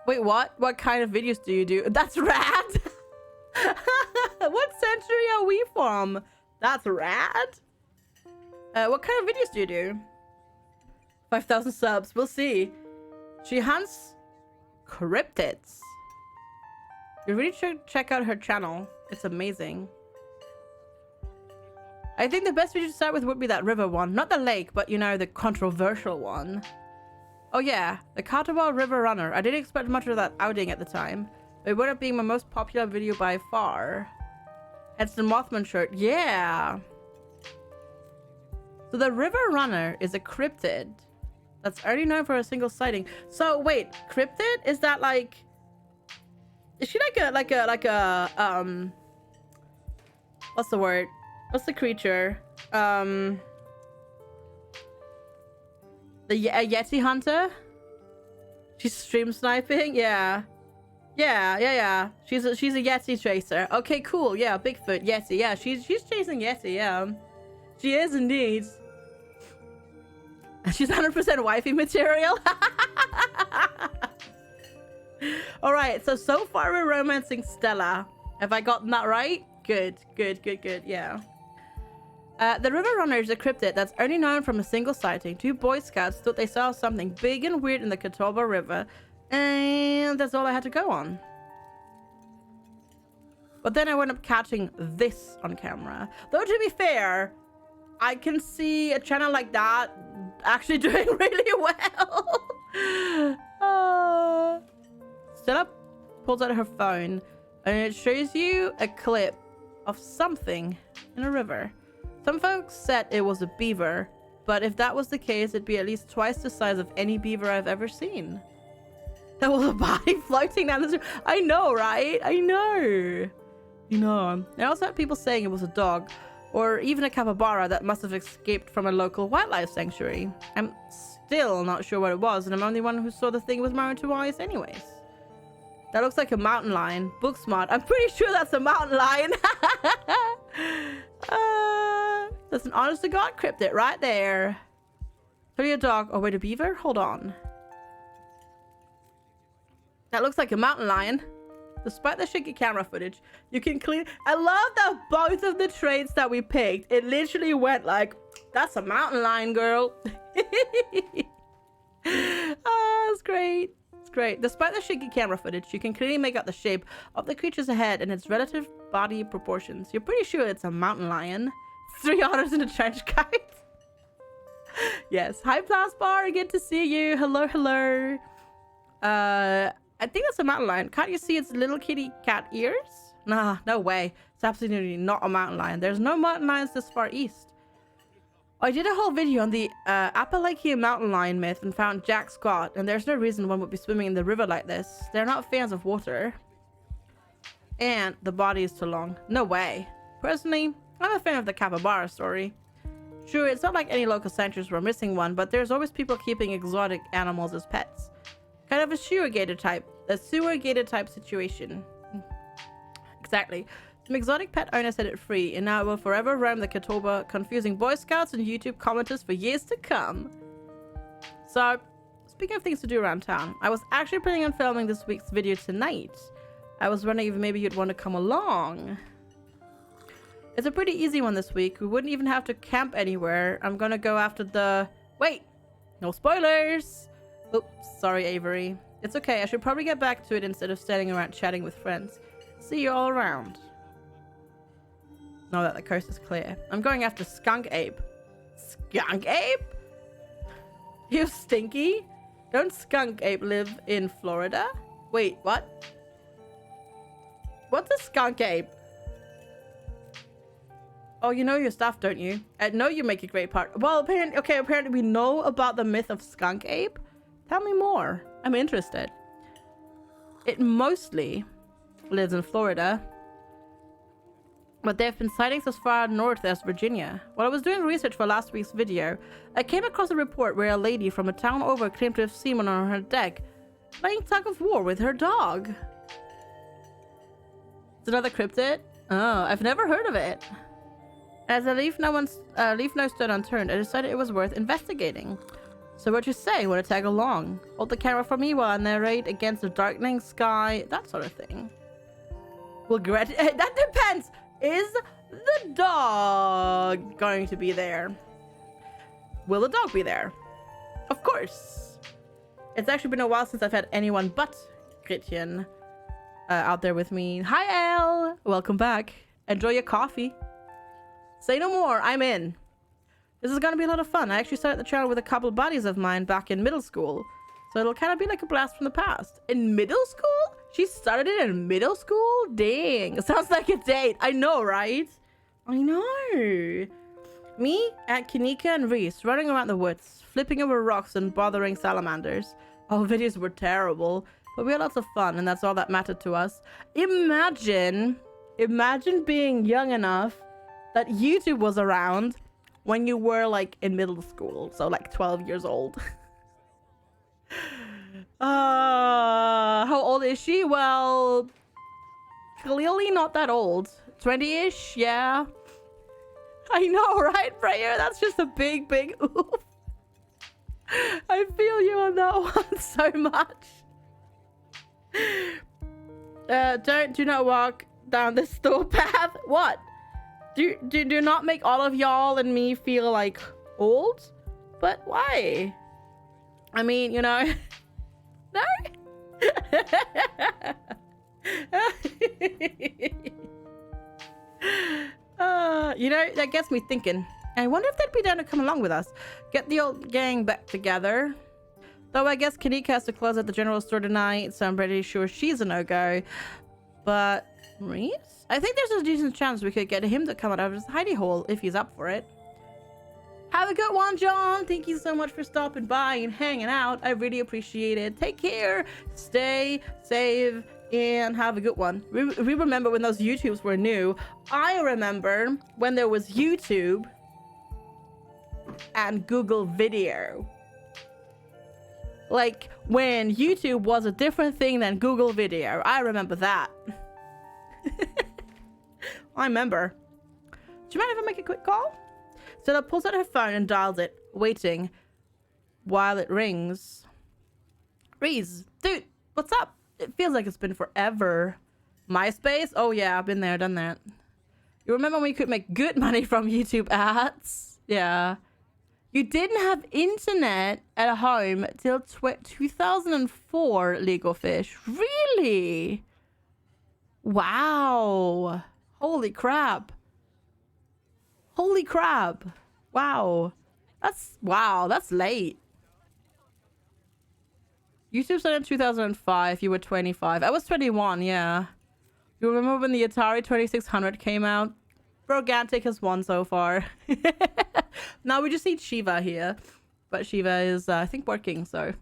Wait, what? What kind of videos do you do? That's rad. What century are we from? That's rad. What kind of videos do you do? 5,000 subs. We'll see. She hunts cryptids. You really should check out her channel. It's amazing. I think the best video to start with would be that river one. Not the lake, but you know, the controversial one. Oh yeah, the Catawba River Runner. I didn't expect much of that outing at the time. But it wound up being my most popular video by far. It's the Mothman shirt. Yeah. So the River Runner is a cryptid that's already known for a single sighting. So wait, cryptid? Is that like... Is she like a what's the word? What's the creature? A Yeti hunter? She's stream sniping? Yeah. She's a Yeti chaser. Okay, cool. Yeah, Bigfoot, Yeti. Yeah, she's chasing Yeti, yeah. She is indeed. She's 100% wifey material. Alright, so far we're romancing Stella. Have I gotten that right? Good, yeah. The River Runner is a cryptid that's only known from a single sighting. 2 Boy Scouts thought they saw something big and weird in the Catawba River, and that's all I had to go on. But then I wound up catching this on camera. Though to be fair, I can see a channel like that actually doing really well. Stella pulls out her phone and it shows you a clip of something in a river. Some folks said it was a beaver, but if that was the case, it'd be at least twice the size of any beaver I've ever seen. There was a body floating down the river. I know, right? I know. You know. I also had people saying it was a dog, or even a capybara that must have escaped from a local wildlife sanctuary. I'm still not sure what it was, and I'm the only one who saw the thing with my own 2 eyes anyways. That looks like a mountain lion. Book smart. I'm pretty sure that's a mountain lion. That's an honest to God cryptid right there. Tell a dog. Oh, wait, a beaver? Hold on. That looks like a mountain lion. Despite the shaky camera footage, you can clean... I love that both of the traits that we picked, it literally went like, that's a mountain lion, girl. It's great. It's great. Despite the shaky camera footage, you can clearly make out the shape of the creature's head and its relative body proportions. You're pretty sure it's a mountain lion. 3 otters in a trench coat. Yes. Hi, Plasbar. Good to see you. Hello, hello. I think that's a mountain lion. Can't you see its little kitty cat ears? Nah, no way. It's absolutely not a mountain lion. There's no mountain lions this far east. I did a whole video on the Appalachian mountain lion myth and found Jack Scott, and there's no reason one would be swimming in the river like this. They're not fans of water. And the body is too long. No way. Personally, I'm a fan of the capybara story. Sure, it's not like any local sanctuaries were missing one, but there's always people keeping exotic animals as pets. Kind of a sewer gator type situation. Exactly. Some exotic pet owner set it free, and now it will forever roam the Catawba, confusing Boy Scouts and YouTube commenters for years to come. So, speaking of things to do around town, I was actually planning on filming this week's video tonight. I was wondering if maybe you'd want to come along. It's a pretty easy one this week. We wouldn't even have to camp anywhere. I'm gonna go after the... Wait! No spoilers! Oops, sorry, Avery. It's okay, I should probably get back to it instead of standing around chatting with friends. See you all around. Now that the coast is clear. I'm going after Skunk Ape. Skunk Ape? You stinky? Don't Skunk Ape live in Florida? Wait, what? What's a Skunk Ape? Oh, you know your stuff, don't you? I know you make a great part. Well, apparently we know about the myth of Skunk Ape. Tell me more. I'm interested. It mostly lives in Florida, but there have been sightings as far north as Virginia. While I was doing research for last week's video, I came across a report where a lady from a town over claimed to have seen one on her deck, playing tug of war with her dog. It's another cryptid? Oh, I've never heard of it. As I leave no stone unturned, I decided it was worth investigating. So what you say? Want to tag along? Hold the camera for me while I narrate against the darkening sky, that sort of thing. That depends. Is the dog going to be there? Will the dog be there? Of course. It's actually been a while since I've had anyone but Gretchen out there with me. Hi, Elle. Welcome back. Enjoy your coffee. Say no more. I'm in. This is going to be a lot of fun. I actually started the channel with a couple buddies of mine back in middle school. So it'll kind of be like a blast from the past. In middle school? She started it in middle school? Dang. It sounds like a date. I know, right? I know. Me, Aunt Kanika, and Reese running around the woods, flipping over rocks and bothering salamanders. Our videos were terrible, but we had lots of fun, and that's all that mattered to us. Imagine being young enough that YouTube was around when you were like in middle school, so like 12 years old. How old is she? Well, clearly not that old. 20-ish, yeah. I know, right, Freya? That's just a big oof. I feel you on that one so much. Do not walk down this store path. What? Do not make all of y'all and me feel like old? But why? I mean, you know. No. You know, that gets me thinking. I wonder if they'd be down to come along with us. Get the old gang back together. Though I guess Kanika has to close at the general store tonight, so I'm pretty sure she's a no-go. But Reese? I think there's a decent chance we could get him to come out of his hidey hole if he's up for it. Have a good one, John. Thank you so much for stopping by and hanging out. I really appreciate it. Take care. Stay safe. And have a good one. We remember when those YouTubes were new. I remember when there was YouTube and Google Video. Like when YouTube was a different thing than Google Video. I remember that. I remember. Do you mind if I make a quick call? Stella pulls out her phone and dials it, waiting while it rings. Reese, dude, what's up? It feels like it's been forever. MySpace? Oh yeah, I've been there, done that. You remember when we could make good money from YouTube ads? Yeah. You didn't have internet at home till 2004, Legal Fish. Really? Wow. Holy crap. Holy crap. Wow. That's late. YouTube started in 2005. You were 25. I was 21, yeah. You remember when the Atari 2600 came out? Brogantic has won so far. Now we just need Shiva here. But Shiva is, I think, working, so.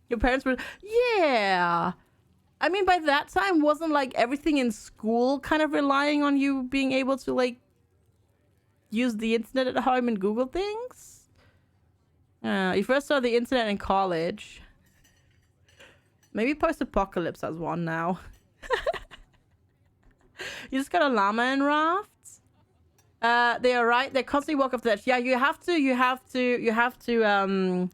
Your parents were... Yeah! I mean, by that time, wasn't, like, everything in school kind of relying on you being able to, like, use the internet at home and Google things? You first saw the internet in college. Maybe post-apocalypse has one now. You just got a llama in rafts. They are right. They constantly walk off the edge. Yeah, you have to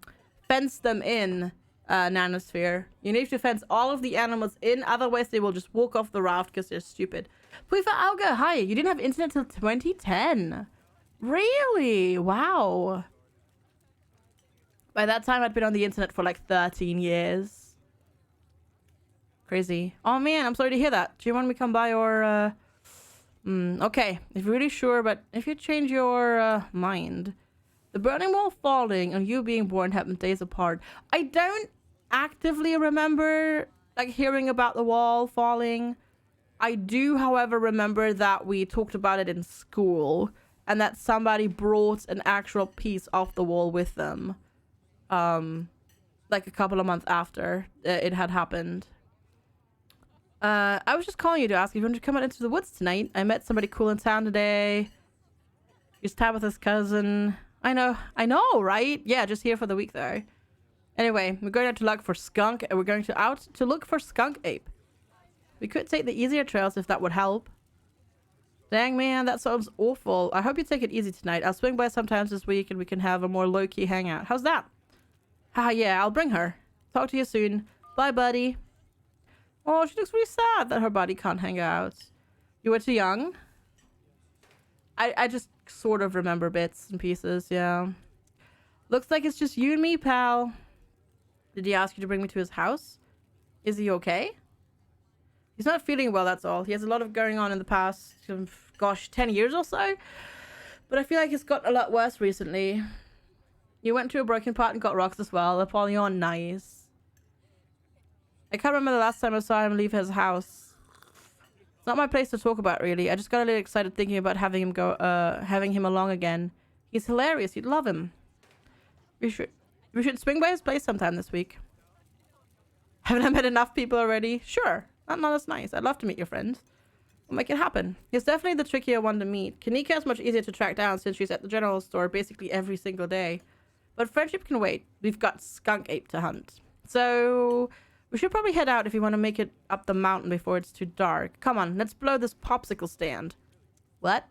fence them in, Nanosphere. You need to fence all of the animals in, otherwise they will just walk off the raft because they're stupid. Puifa Auga, hi. You didn't have internet till 2010. Really? Wow. By that time, I'd been on the internet for like 13 years. Crazy. Oh man, I'm sorry to hear that. Do you want me to come by or okay, if you're really sure, but if you change your mind. The burning wall falling and you being born happened days apart. I don't actively remember like hearing about the wall falling. I do, however, remember that we talked about it in school and that somebody brought an actual piece off the wall with them. Like a couple of months after it had happened. I was just calling you to ask if you want to come out into the woods tonight. I met somebody cool in town today. He's Tabitha's cousin. I know, right? Yeah, just here for the week though. Anyway, we're going out to look for skunk and we're going to look for skunk ape. We could take the easier trails if that would help. Dang man, that sounds awful. I hope you take it easy tonight. I'll swing by sometimes this week and we can have a more low-key hangout. How's that? Ah, yeah, I'll bring her. Talk to you soon. Bye, buddy. Oh, she looks really sad that her buddy can't hang out. You were too young? I just sort of remember bits and pieces, yeah. Looks like it's just you and me, pal. Did he ask you to bring me to his house? Is he okay? He's not feeling well, that's all. He has a lot of going on in the past, gosh, 10 years or so. But I feel like it's got a lot worse recently. You went to a broken part and got rocks as well. Apollyon, nice. I can't remember the last time I saw him leave his house. It's not my place to talk about, really. I just got a little excited thinking about having him along again. He's hilarious. You'd love him. We should swing by his place sometime this week. Haven't I met enough people already? Sure. No, that's nice. I'd love to meet your friends. We'll make it happen. He's definitely the trickier one to meet. Kanika is much easier to track down since she's at the general store basically every single day. But friendship can wait. We've got skunk ape to hunt. So we should probably head out if we want to make it up the mountain before it's too dark. Come on, let's blow this popsicle stand. What?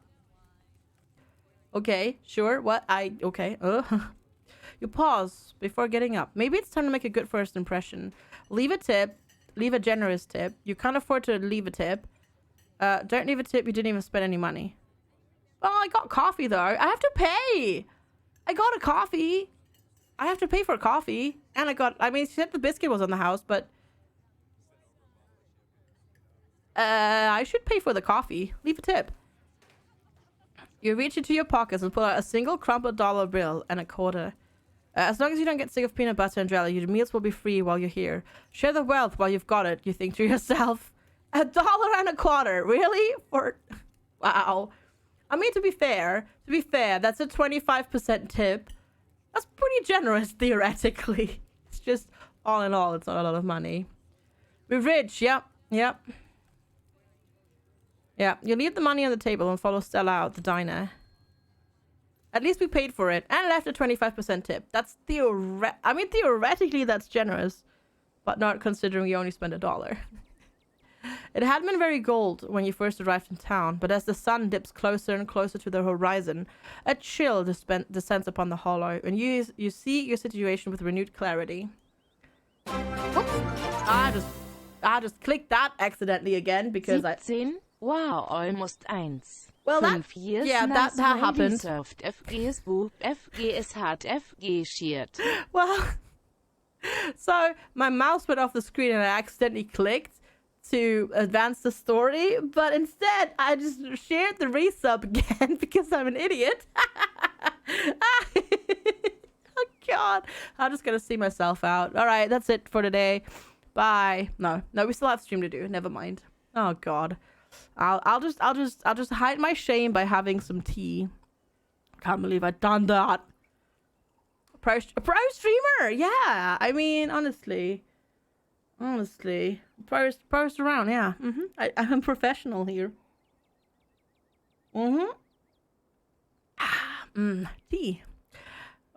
Okay, sure. What? Okay. You pause before getting up. Maybe it's time to make a good first impression. Leave a tip. Leave a generous tip. You can't afford to leave a tip. Don't leave a tip. You didn't even spend any money. Well, I got coffee though. I have to pay. I got a coffee. I have to pay for a coffee. And I mean, she said the biscuit was on the house, but I should pay for the coffee. Leave a tip. You reach into your pockets and pull out a single crumpled dollar bill and a quarter. As long as you don't get sick of peanut butter and jelly, your meals will be free while you're here. Share the wealth while you've got it, you think to yourself. $1.25, really? Wow. I mean, to be fair, that's a 25% tip. That's pretty generous, theoretically. It's just, all in all, it's not a lot of money. We're rich, yep. Yeah, you leave the money on the table and follow Stella out the diner. At least we paid for it and left a 25% tip. That's theoretically that's generous, but not considering we only spent $1. It hadn't been very cold when you first arrived in town, but as the sun dips closer and closer to the horizon, a chill descends upon the hollow, and you see your situation with renewed clarity. Oops. I just clicked that accidentally again because 17? Wow, almost 1. Well, that happened. FGsquared. Well, so my mouse went off the screen and I accidentally clicked to advance the story, but instead I just shared the resub again because I'm an idiot. Oh God, I'm just gonna see myself out. All right, that's it for today. Bye. No, we still have stream to do. Never mind. Oh God. I'll just hide my shame by having some tea. Can't believe I've done that. Pro streamer, yeah. I mean, honestly, prost around, yeah. I'm professional here. Tea.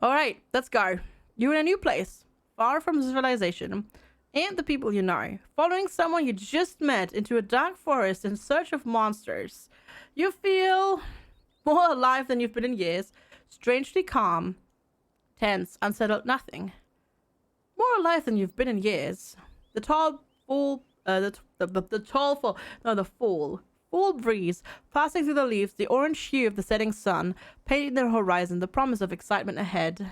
All right, let's go. You're in a new place, far from civilization and the people you know, following someone you just met into a dark forest in search of monsters. You feel more alive than you've been in years, strangely calm, tense, unsettled, nothing. More alive than you've been in years. The fall breeze passing through the leaves, the orange hue of the setting sun, painting the horizon, the promise of excitement ahead.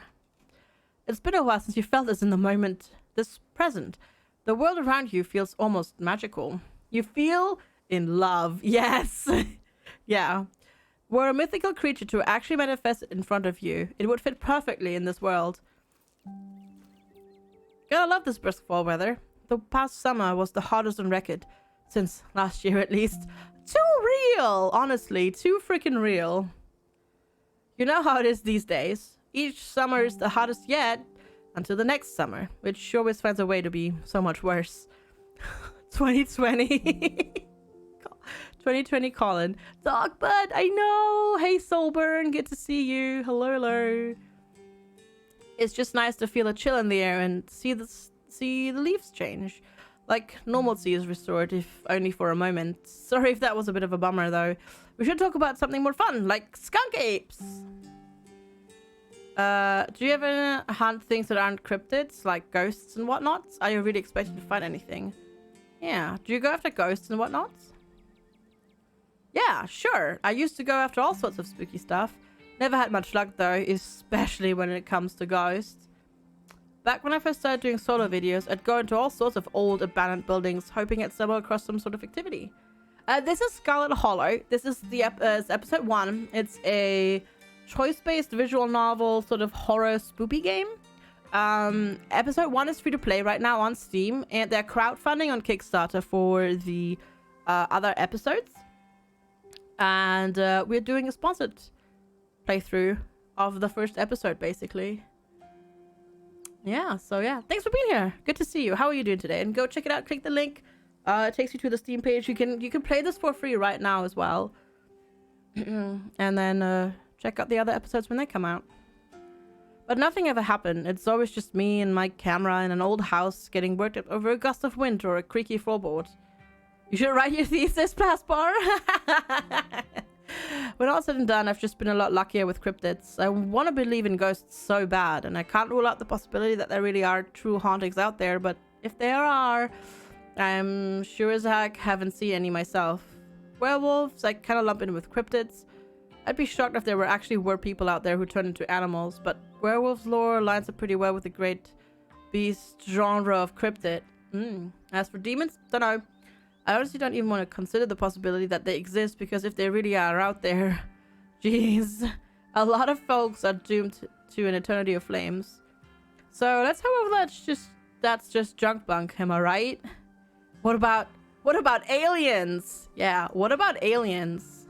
It's been a while since you felt this in the moment, this present. The world around you feels almost magical. You feel in love. Yes. Yeah. Were a mythical creature to actually manifest in front of you, it would fit perfectly in this world. Gotta love this brisk fall weather. The past summer was the hottest on record. Since last year, at least. Too real, honestly. Too freaking real. You know how it is these days. Each summer is the hottest yet. Until the next summer, which always finds a way to be so much worse. 2020. 2020 Colin. Dog Bud, I know. Hey Soulburn, good to see you. Hello. It's just nice to feel a chill in the air and see the leaves change. Like normalcy is restored, if only for a moment. Sorry if that was a bit of a bummer though. We should talk about something more fun, like skunk apes. Do you ever hunt things that aren't cryptids, like ghosts and whatnot? Are you really expecting to find anything? Yeah. Do you go after ghosts and whatnot? Yeah, sure. I used to go after all sorts of spooky stuff. Never had much luck though, especially when it comes to ghosts. Back when I first started doing solo videos, I'd go into all sorts of old abandoned buildings, hoping I'd stumble across some sort of activity. This is Scarlet Hollow. This is the episode 1. It's a choice-based visual novel, sort of horror spoopy game. Episode 1 is free to play right now on Steam, and they're crowdfunding on Kickstarter for the other episodes. And we're doing a sponsored playthrough of the first episode, basically. Yeah, so yeah, thanks for being here. Good to see you. How are you doing today? And go check it out. Click the link. It takes you to the Steam page. You can play this for free right now as well. And then check out the other episodes when they come out. But nothing ever happened. It's always just me and my camera in an old house getting worked up over a gust of wind or a creaky floorboard. You should write your thesis, Paspar. When all said and done, I've just been a lot luckier with cryptids. I want to believe in ghosts so bad, and I can't rule out the possibility that there really are true hauntings out there, but if there are, I'm sure as heck haven't seen any myself. Werewolves, I kind of lump in with cryptids. I'd be shocked if there were people out there who turned into animals, but werewolves lore lines up pretty well with the great beast genre of cryptid. As for demons, don't know. I honestly don't even want to consider the possibility that they exist, because if they really are out there, jeez, a lot of folks are doomed to an eternity of flames. So let's hope that's just junk bunk, am I right? What about aliens? Yeah, what about aliens?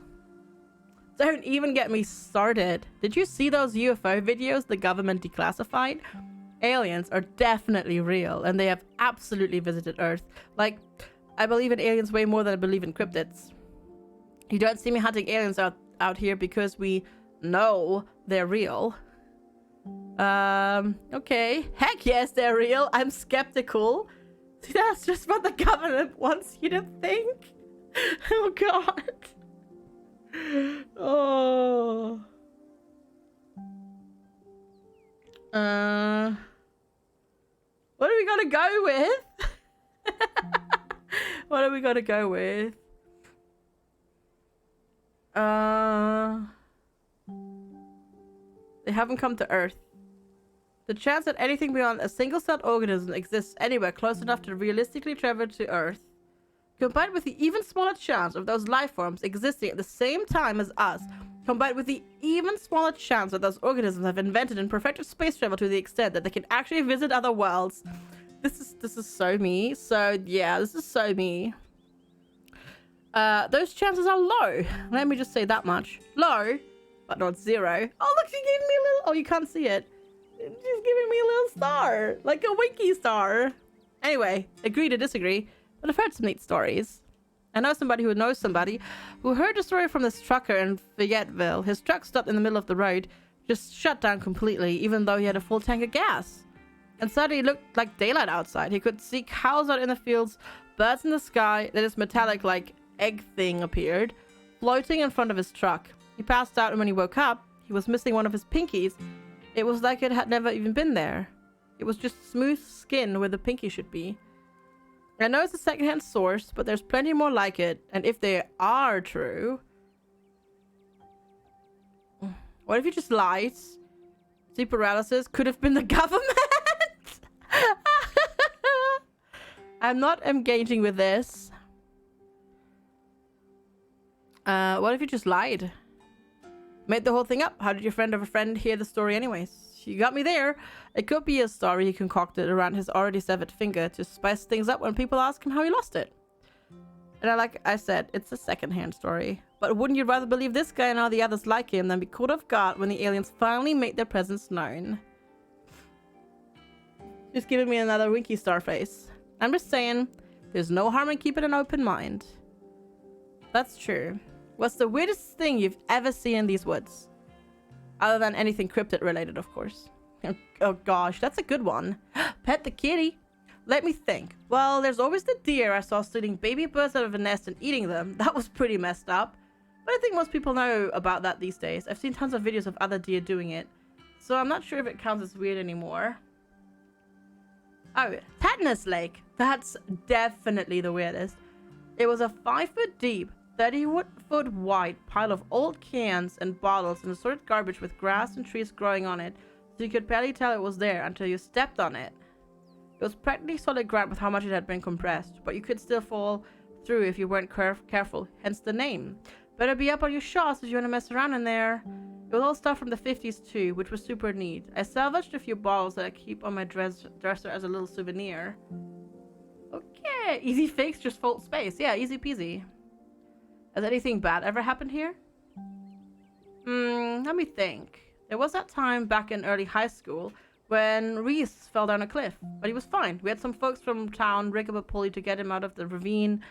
Don't even get me started. Did you see those UFO videos the government declassified? Aliens are definitely real, and they have absolutely visited Earth. Like, I believe in aliens way more than I believe in cryptids. You don't see me hunting aliens out here because we know they're real. Okay. Heck yes, they're real. I'm skeptical. See, that's just what the government wants you to think. Oh, God. Oh. What are we gonna go with? What are we gonna go with? They haven't come to Earth. The chance that anything beyond a single-celled organism exists anywhere close enough to realistically travel to Earth, combined with the even smaller chance of those life forms existing at the same time as us, combined with the even smaller chance that those organisms have invented and perfected space travel to the extent that they can actually visit other worlds. This is so me. So yeah, this is so me. Those chances are low. Let me just say that much. Low, but not zero. Oh look, she gave me a little. Oh, you can't see it. She's giving me a little star, like a winky star. Anyway, agree to disagree, but I've heard some neat stories. I know somebody who knows somebody who heard a story from this trucker in Fayetteville. His truck stopped in the middle of the road, just shut down completely, even though he had a full tank of gas. And suddenly it looked like daylight outside. He could see cows out in the fields, birds in the sky, then this metallic, like, egg thing appeared, floating in front of his truck. He passed out, and when he woke up, he was missing one of his pinkies. It was like it had never even been there. It was just smooth skin where the pinky should be. I know it's a secondhand source, but there's plenty more like it, and if they are true... What if you just lied? Sleep paralysis could have been the government? I'm not engaging with this. What if you just lied? Made the whole thing up. How did your friend of a friend hear the story anyways? You got me there. It could be a story he concocted around his already severed finger to spice things up when people ask him how he lost it. And like I said, it's a second-hand story. But wouldn't you rather believe this guy and all the others like him than be caught off guard when the aliens finally made their presence known? Just giving me another winky star face. I'm just saying, there's no harm in keeping an open mind. That's true. What's the weirdest thing you've ever seen in these woods? Other than anything cryptid related, of course. Oh gosh, that's a good one. Pet the kitty. Let me think. Well, there's always the deer I saw stealing baby birds out of a nest and eating them. That was pretty messed up. But I think most people know about that these days. I've seen tons of videos of other deer doing it. So I'm not sure if it counts as weird anymore. Oh, Tetanus Lake. That's definitely the weirdest. It was a 5 foot deep, 30-foot wide pile of old cans and bottles and assorted garbage with grass and trees growing on it, so you could barely tell it was there until you stepped on it. It was practically solid ground with how much it had been compressed, but you could still fall through if you weren't careful, hence the name. Better be up on your shots if you want to mess around in there. It was all stuff from the 50s too, which was super neat. I salvaged a few bottles that I keep on my dresser as a little souvenir. Okay, easy fix, just full space. Yeah, easy peasy. Has anything bad ever happened here? Let me think. There was that time back in early high school when Reese fell down a cliff, but he was fine. We had some folks from town rig up a pulley to get him out of the ravine,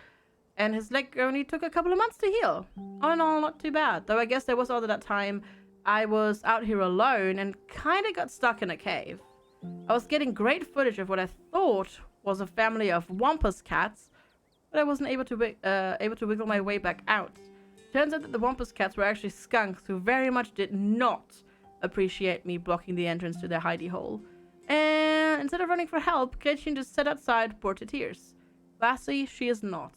and his leg only took a couple of months to heal. All in all, not too bad. Though I guess there was all that time I was out here alone and kind of got stuck in a cave. I was getting great footage of what I thought was a family of wampus cats, but I wasn't able to wiggle my way back out. Turns out that the wampus cats were actually skunks who very much did not appreciate me blocking the entrance to their hidey hole. And instead of running for help, Gretchen just sat outside, bored to tears. Lassie, she is not.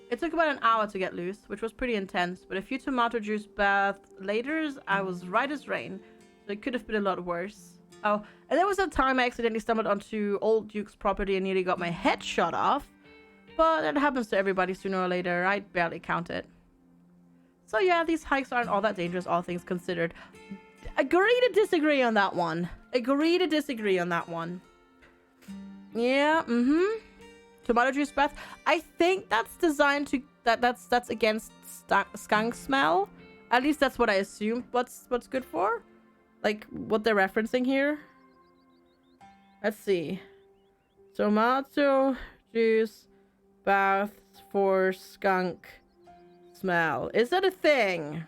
It took about an hour to get loose, which was pretty intense, but a few tomato juice baths later, I was right as rain, so it could have been a lot worse. Oh, and there was a time I accidentally stumbled onto Old Duke's property and nearly got my head shot off. But that happens to everybody sooner or later. I barely count it. So yeah, these hikes aren't all that dangerous, all things considered. Agree to disagree on that one. Agree to disagree on that one. Yeah, Tomato juice bath. I think that's designed to... That's against skunk smell. At least that's what I assume what's good for. Like, what they're referencing here. Let's see. Tomato juice baths for skunk smell. Is that a thing?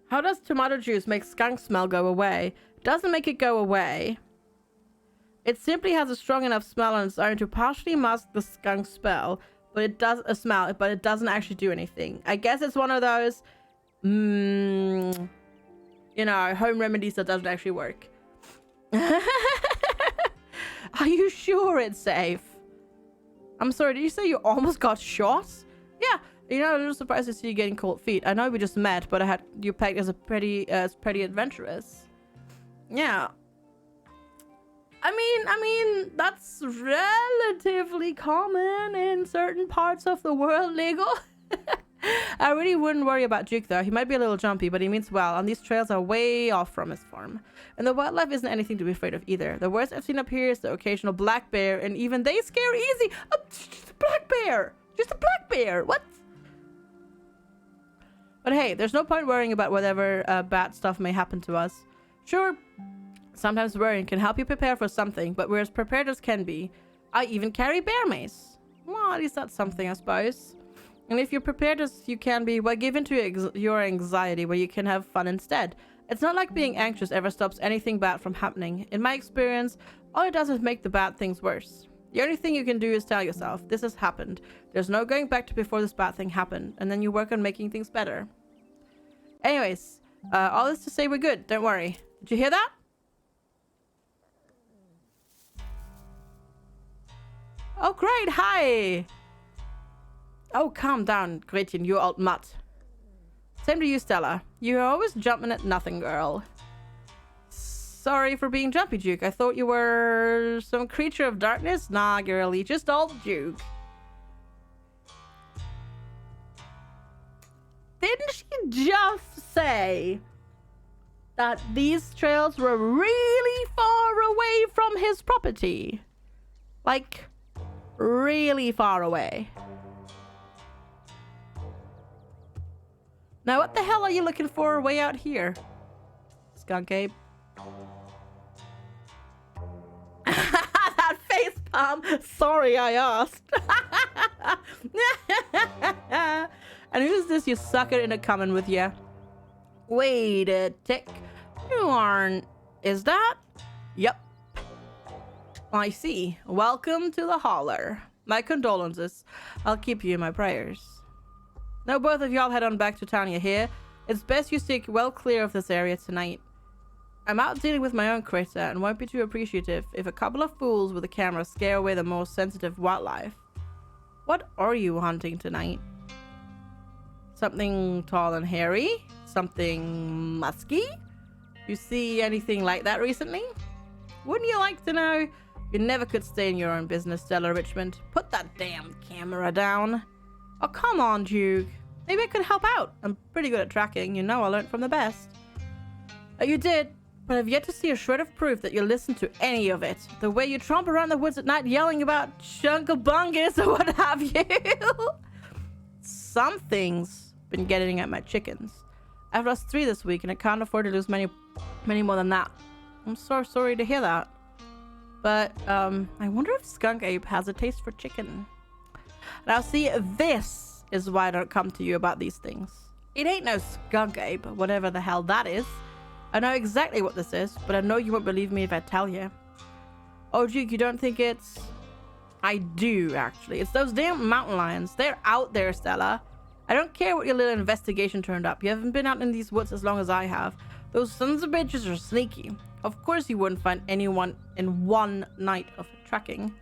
How does tomato juice make skunk smell go away? Doesn't make it go away. It simply has a strong enough smell on its own to partially mask the skunk smell, but it doesn't actually do anything. I guess it's one of those, you know, home remedies that doesn't actually work. Are you sure it's safe? I'm sorry, did you say you almost got shot? Yeah, you know, a little surprised to see you getting cold feet. I know we just met, but I had you pegged as pretty adventurous. Yeah. I mean, that's relatively common in certain parts of the world, legal. I really wouldn't worry about Duke, though. He might be a little jumpy, but he means well, and these trails are way off from his farm. And the wildlife isn't anything to be afraid of either. The worst I've seen up here is the occasional black bear, and even they scare easy. Just a black bear! Just a black bear! What? But hey, there's no point worrying about whatever bad stuff may happen to us. Sure, sometimes worrying can help you prepare for something, but we're as prepared as can be. I even carry bear mace. Well, at least that's something, I suppose. And if you're prepared as you can be, well, give in to your anxiety where you can have fun instead. It's not like being anxious ever stops anything bad from happening. In my experience, all it does is make the bad things worse. The only thing you can do is tell yourself, this has happened. There's no going back to before this bad thing happened. And then you work on making things better. Anyways, all this to say we're good. Don't worry. Did you hear that? Oh, great. Hi. Oh, calm down, Gretchen, you old mutt. Same to you, Stella. You're always jumping at nothing, girl. Sorry for being jumpy, Duke. I thought you were some creature of darkness. Nah, girlie, just old Duke. Didn't she just say that these trails were really far away from his property? Like, really far away. Now, what the hell are you looking for way out here, Skunk Ape? That face palm. Sorry, I asked. And who's this you sucker in a common with you? Wait a tick. You aren't... Is that? Yep. I see. Welcome to the holler. My condolences. I'll keep you in my prayers. Now both of y'all head on back to town, you hear? It's best you stick well clear of this area tonight. I'm out dealing with my own critter and won't be too appreciative if a couple of fools with a camera scare away the more sensitive wildlife. What are you hunting tonight? Something tall and hairy? Something musky? You see anything like that recently? Wouldn't you like to know? You never could stay in your own business, Stella Richmond. Put that damn camera down. Oh, come on, Duke. Maybe I could help out. I'm pretty good at tracking. You know I learned from the best. You did, but I've yet to see a shred of proof that you listened to any of it. The way you tromp around the woods at night yelling about chunkabungus or what have you. Something's been getting at my chickens. I've lost 3 this week and I can't afford to lose many more than that. I'm so sorry to hear that. But, I wonder if Skunk Ape has a taste for chicken. Now see, this is why I don't come to you about these things. It ain't no Skunk Ape, whatever the hell that is. I know exactly what this is, but I know you won't believe me if I tell you. Oh, Duke, you don't think it's... I do, actually. It's those damn mountain lions. They're out there, Stella. I don't care what your little investigation turned up. You haven't been out in these woods as long as I have. Those sons of bitches are sneaky. Of course you wouldn't find anyone in one night of tracking.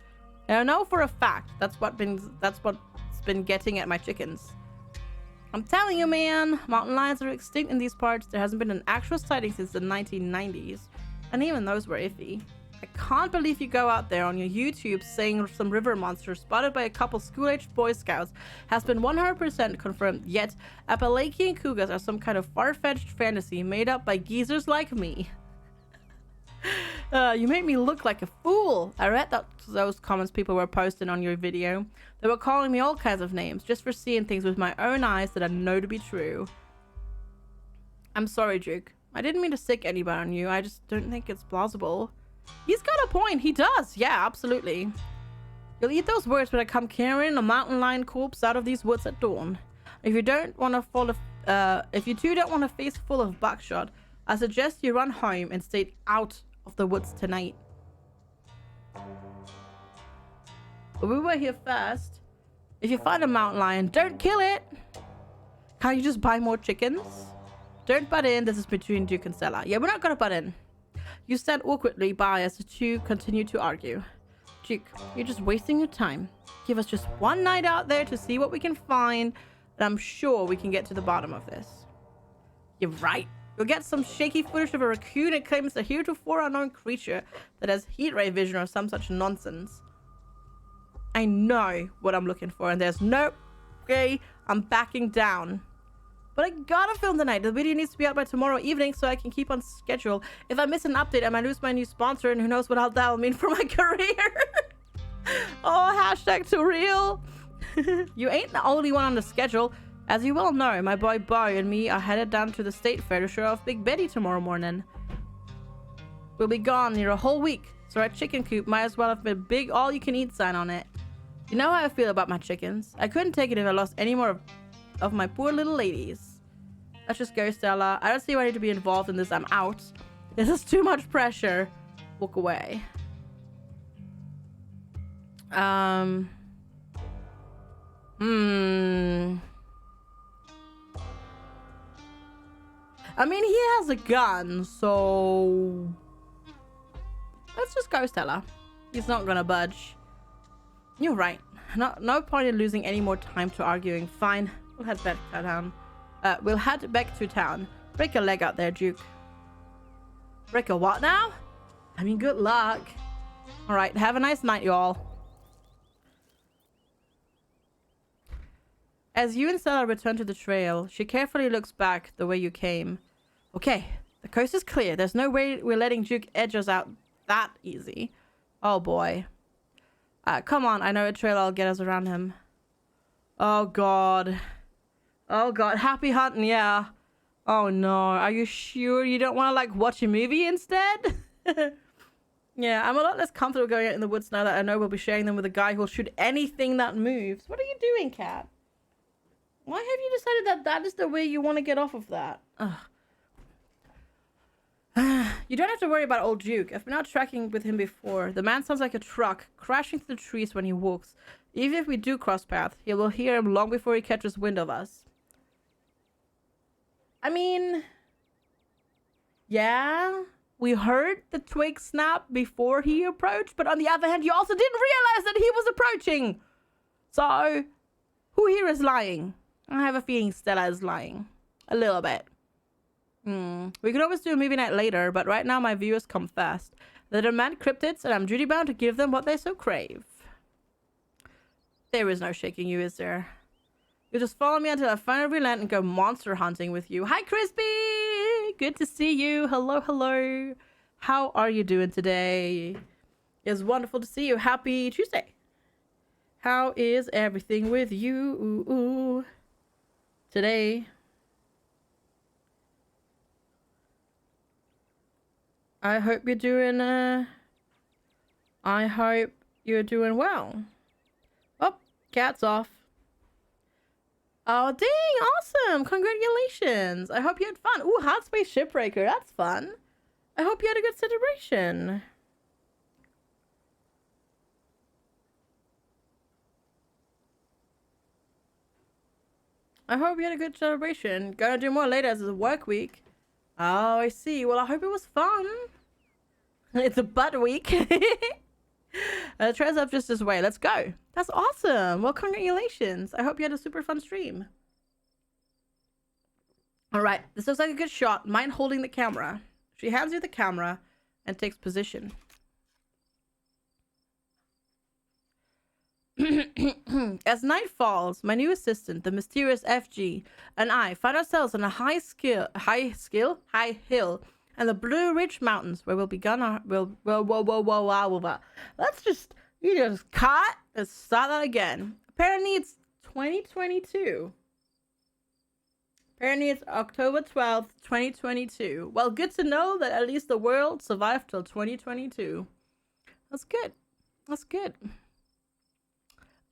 And I know for a fact that's what's been getting at my chickens. I'm telling you, man, mountain lions are extinct in these parts. There hasn't been an actual sighting since the 1990s. And even those were iffy. I can't believe you go out there on your YouTube saying some river monster spotted by a couple school-aged Boy Scouts has been 100% confirmed, yet Appalachian cougars are some kind of far-fetched fantasy made up by geezers like me. You made me look like a fool. I read those comments people were posting on your video. They were calling me all kinds of names just for seeing things with my own eyes that I know to be true. I'm sorry, Duke. I didn't mean to sick anybody on you. I just don't think it's plausible. He's got a point. He does. Yeah, absolutely. You'll eat those words when I come carrying a mountain lion corpse out of these woods at dawn. If you don't want to if you two don't want a face full of buckshot, I suggest you run home and stay out of the woods tonight. But we were here first. If you find a mountain lion, don't kill it. Can't you just buy more chickens? Don't butt in. This is between Duke and Stella. Yeah, we're not gonna butt in. You stand awkwardly by as the two continue to argue. Duke, you're just wasting your time. Give us just one night out there to see what we can find, and I'm sure we can get to the bottom of this. You're right. You'll get some shaky footage of a raccoon that claims a heretofore unknown creature that has heat ray vision or some such nonsense. I know what I'm looking for, and there's no way I'm backing down. But I gotta film tonight. The video needs to be out by tomorrow evening so I can keep on schedule. If I miss an update, I might lose my new sponsor, and who knows what that'll mean for my career. Oh, hashtag too real. You ain't the only one on the schedule. As you well know, my boy Bo and me are headed down to the state fair to show off Big Betty tomorrow morning. We'll be gone near a whole week, so our chicken coop might as well have a big all-you-can-eat sign on it. You know how I feel about my chickens. I couldn't take it if I lost any more of my poor little ladies. Let's just go, Stella. I don't see why I need to be involved in this. I'm out. This is too much pressure. Walk away. I mean, he has a gun, so let's just go, Stella. He's not gonna budge. You're right. No point in losing any more time to arguing. Fine. We'll head back to town. We'll head back to town. Break a leg out there, Duke. Break a what now? I mean, good luck. All right. Have a nice night, y'all. As you and Stella return to the trail, she carefully looks back the way you came. Okay, the coast is clear. There's no way we're letting Duke edge us out that easy. Oh boy. Come on, I know a trail will get us around him. Oh god. Oh god, happy hunting, yeah. Oh no, are you sure you don't want to like watch a movie instead? Yeah, I'm a lot less comfortable going out in the woods now that I know we'll be sharing them with a guy who'll shoot anything that moves. What are you doing, cat? Why have you decided that that is the way you want to get off of that? Ugh. You don't have to worry about old Duke. I've been out tracking with him before. The man sounds like a truck, crashing through the trees when he walks. Even if we do cross paths, he will hear him long before he catches wind of us. I mean, yeah, we heard the twig snap before he approached, but on the other hand, you also didn't realize that he was approaching. So, who here is lying? I have a feeling Stella is lying. A little bit. We could always do a movie night later, but right now my viewers come first. They demand cryptids, and I'm duty-bound to give them what they so crave. There is no shaking you, is there? You just follow me until I finally relent and go monster hunting with you. Hi, Crispy! Good to see you. Hello, hello. How are you doing today? It's wonderful to see you. Happy Tuesday. How is everything with you today? I hope you're doing, I hope you're doing well. Oh, cat's off. Oh, dang, awesome. Congratulations. I hope you had fun. Ooh, Hot Space Shipbreaker. That's fun. I hope you had a good celebration. I hope you had a good celebration. Gonna do more later as it's a work week. Oh, I see. Well, I hope it was fun. It's a butt week. Tries up just this way. Let's go. That's awesome. Well, congratulations. I hope you had a super fun stream. All right. This looks like a good shot. Mine holding the camera. She hands you the camera and takes position. As night falls, my new assistant, the mysterious FG, and I find ourselves on a high hill, and the Blue Ridge Mountains, where we'll begin our Let's just cut and start that again. Apparently, it's 2022. Apparently, it's October 12th, 2022. Well, good to know that at least the world survived till 2022. That's good. That's good.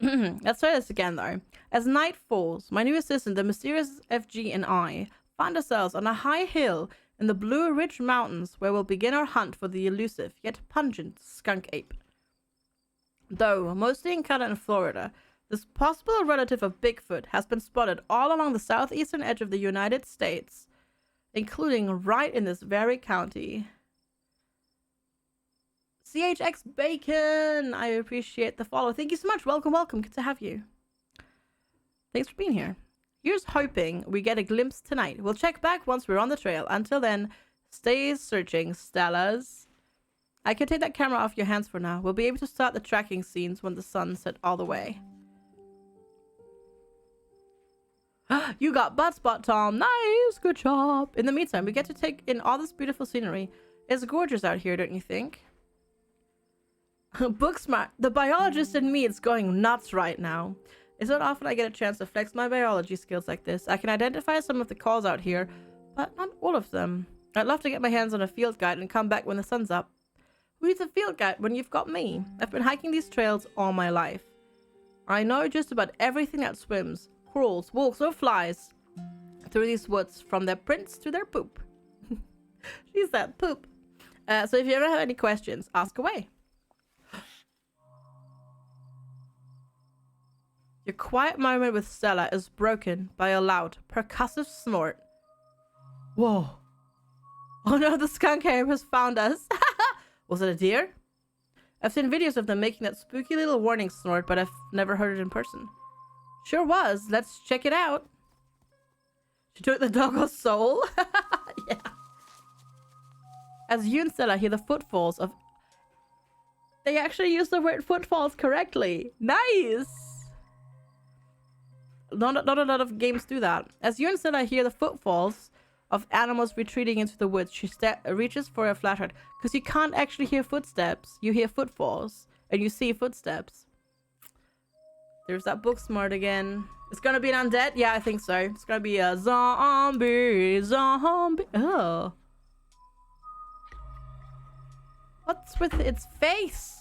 Let's try this again, though. As night falls, my new assistant, the mysterious FG, and I find ourselves on a high hill in the Blue Ridge Mountains, where we'll begin our hunt for the elusive yet pungent skunk ape. Though mostly encountered in Florida, this possible relative of Bigfoot has been spotted all along the southeastern edge of the United States, including right in this very county. CHX Bacon, I appreciate the follow. Thank you so much. Welcome, welcome. Good to have you. Thanks for being here. Here's hoping we get a glimpse tonight. We'll check back once we're on the trail. Until then, stay searching, Stellas. I can take that camera off your hands for now. We'll be able to start the tracking scenes when the sun set all the way. You got butt spot, Tom. Nice. Good job. In the meantime, we get to take in all this beautiful scenery. It's gorgeous out here, don't you think? Booksmart. The biologist in me is going nuts right now. It's not often I get a chance to flex my biology skills like this. I can identify some of the calls out here, but not all of them. I'd love to get my hands on a field guide and come back when the sun's up. Who needs a field guide when you've got me? I've been hiking these trails all my life. I know just about everything that swims, crawls, walks, or flies through these woods, from their prints to their poop. She said poop. So if you ever have any questions, ask away. Your quiet moment with Stella is broken by a loud, percussive snort. Whoa. Oh no, the skunk ape has found us. Was it a deer? I've seen videos of them making that spooky little warning snort, but I've never heard it in person. Sure was. Let's check it out. She took the doggo's soul. Yeah. As you and Stella hear the footfalls of... They actually used the word footfalls correctly. Nice. Not a lot of games do that. As you and Stella hear the footfalls of animals retreating into the woods, she reaches for a flashlight. Because you can't actually hear footsteps. You hear footfalls. And you see footsteps. There's that book smart again. It's gonna be an undead? Yeah, I think so. It's gonna be a zombie. Oh. What's with its face?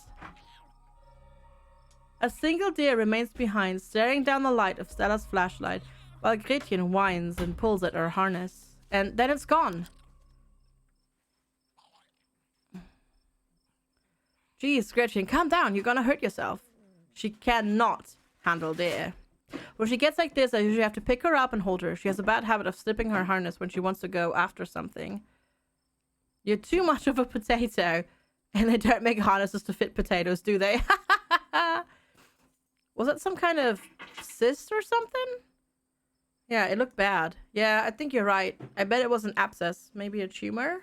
A single deer remains behind, staring down the light of Stella's flashlight, while Gretchen whines and pulls at her harness. And then it's gone. Jeez, Gretchen, calm down. You're gonna hurt yourself. She cannot handle deer. When she gets like this, I usually have to pick her up and hold her. She has a bad habit of slipping her harness when she wants to go after something. You're too much of a potato. And they don't make harnesses to fit potatoes, do they? Was that some kind of cyst or something? Yeah, it looked bad. Yeah, I think you're right. I bet it was an abscess. Maybe a tumor?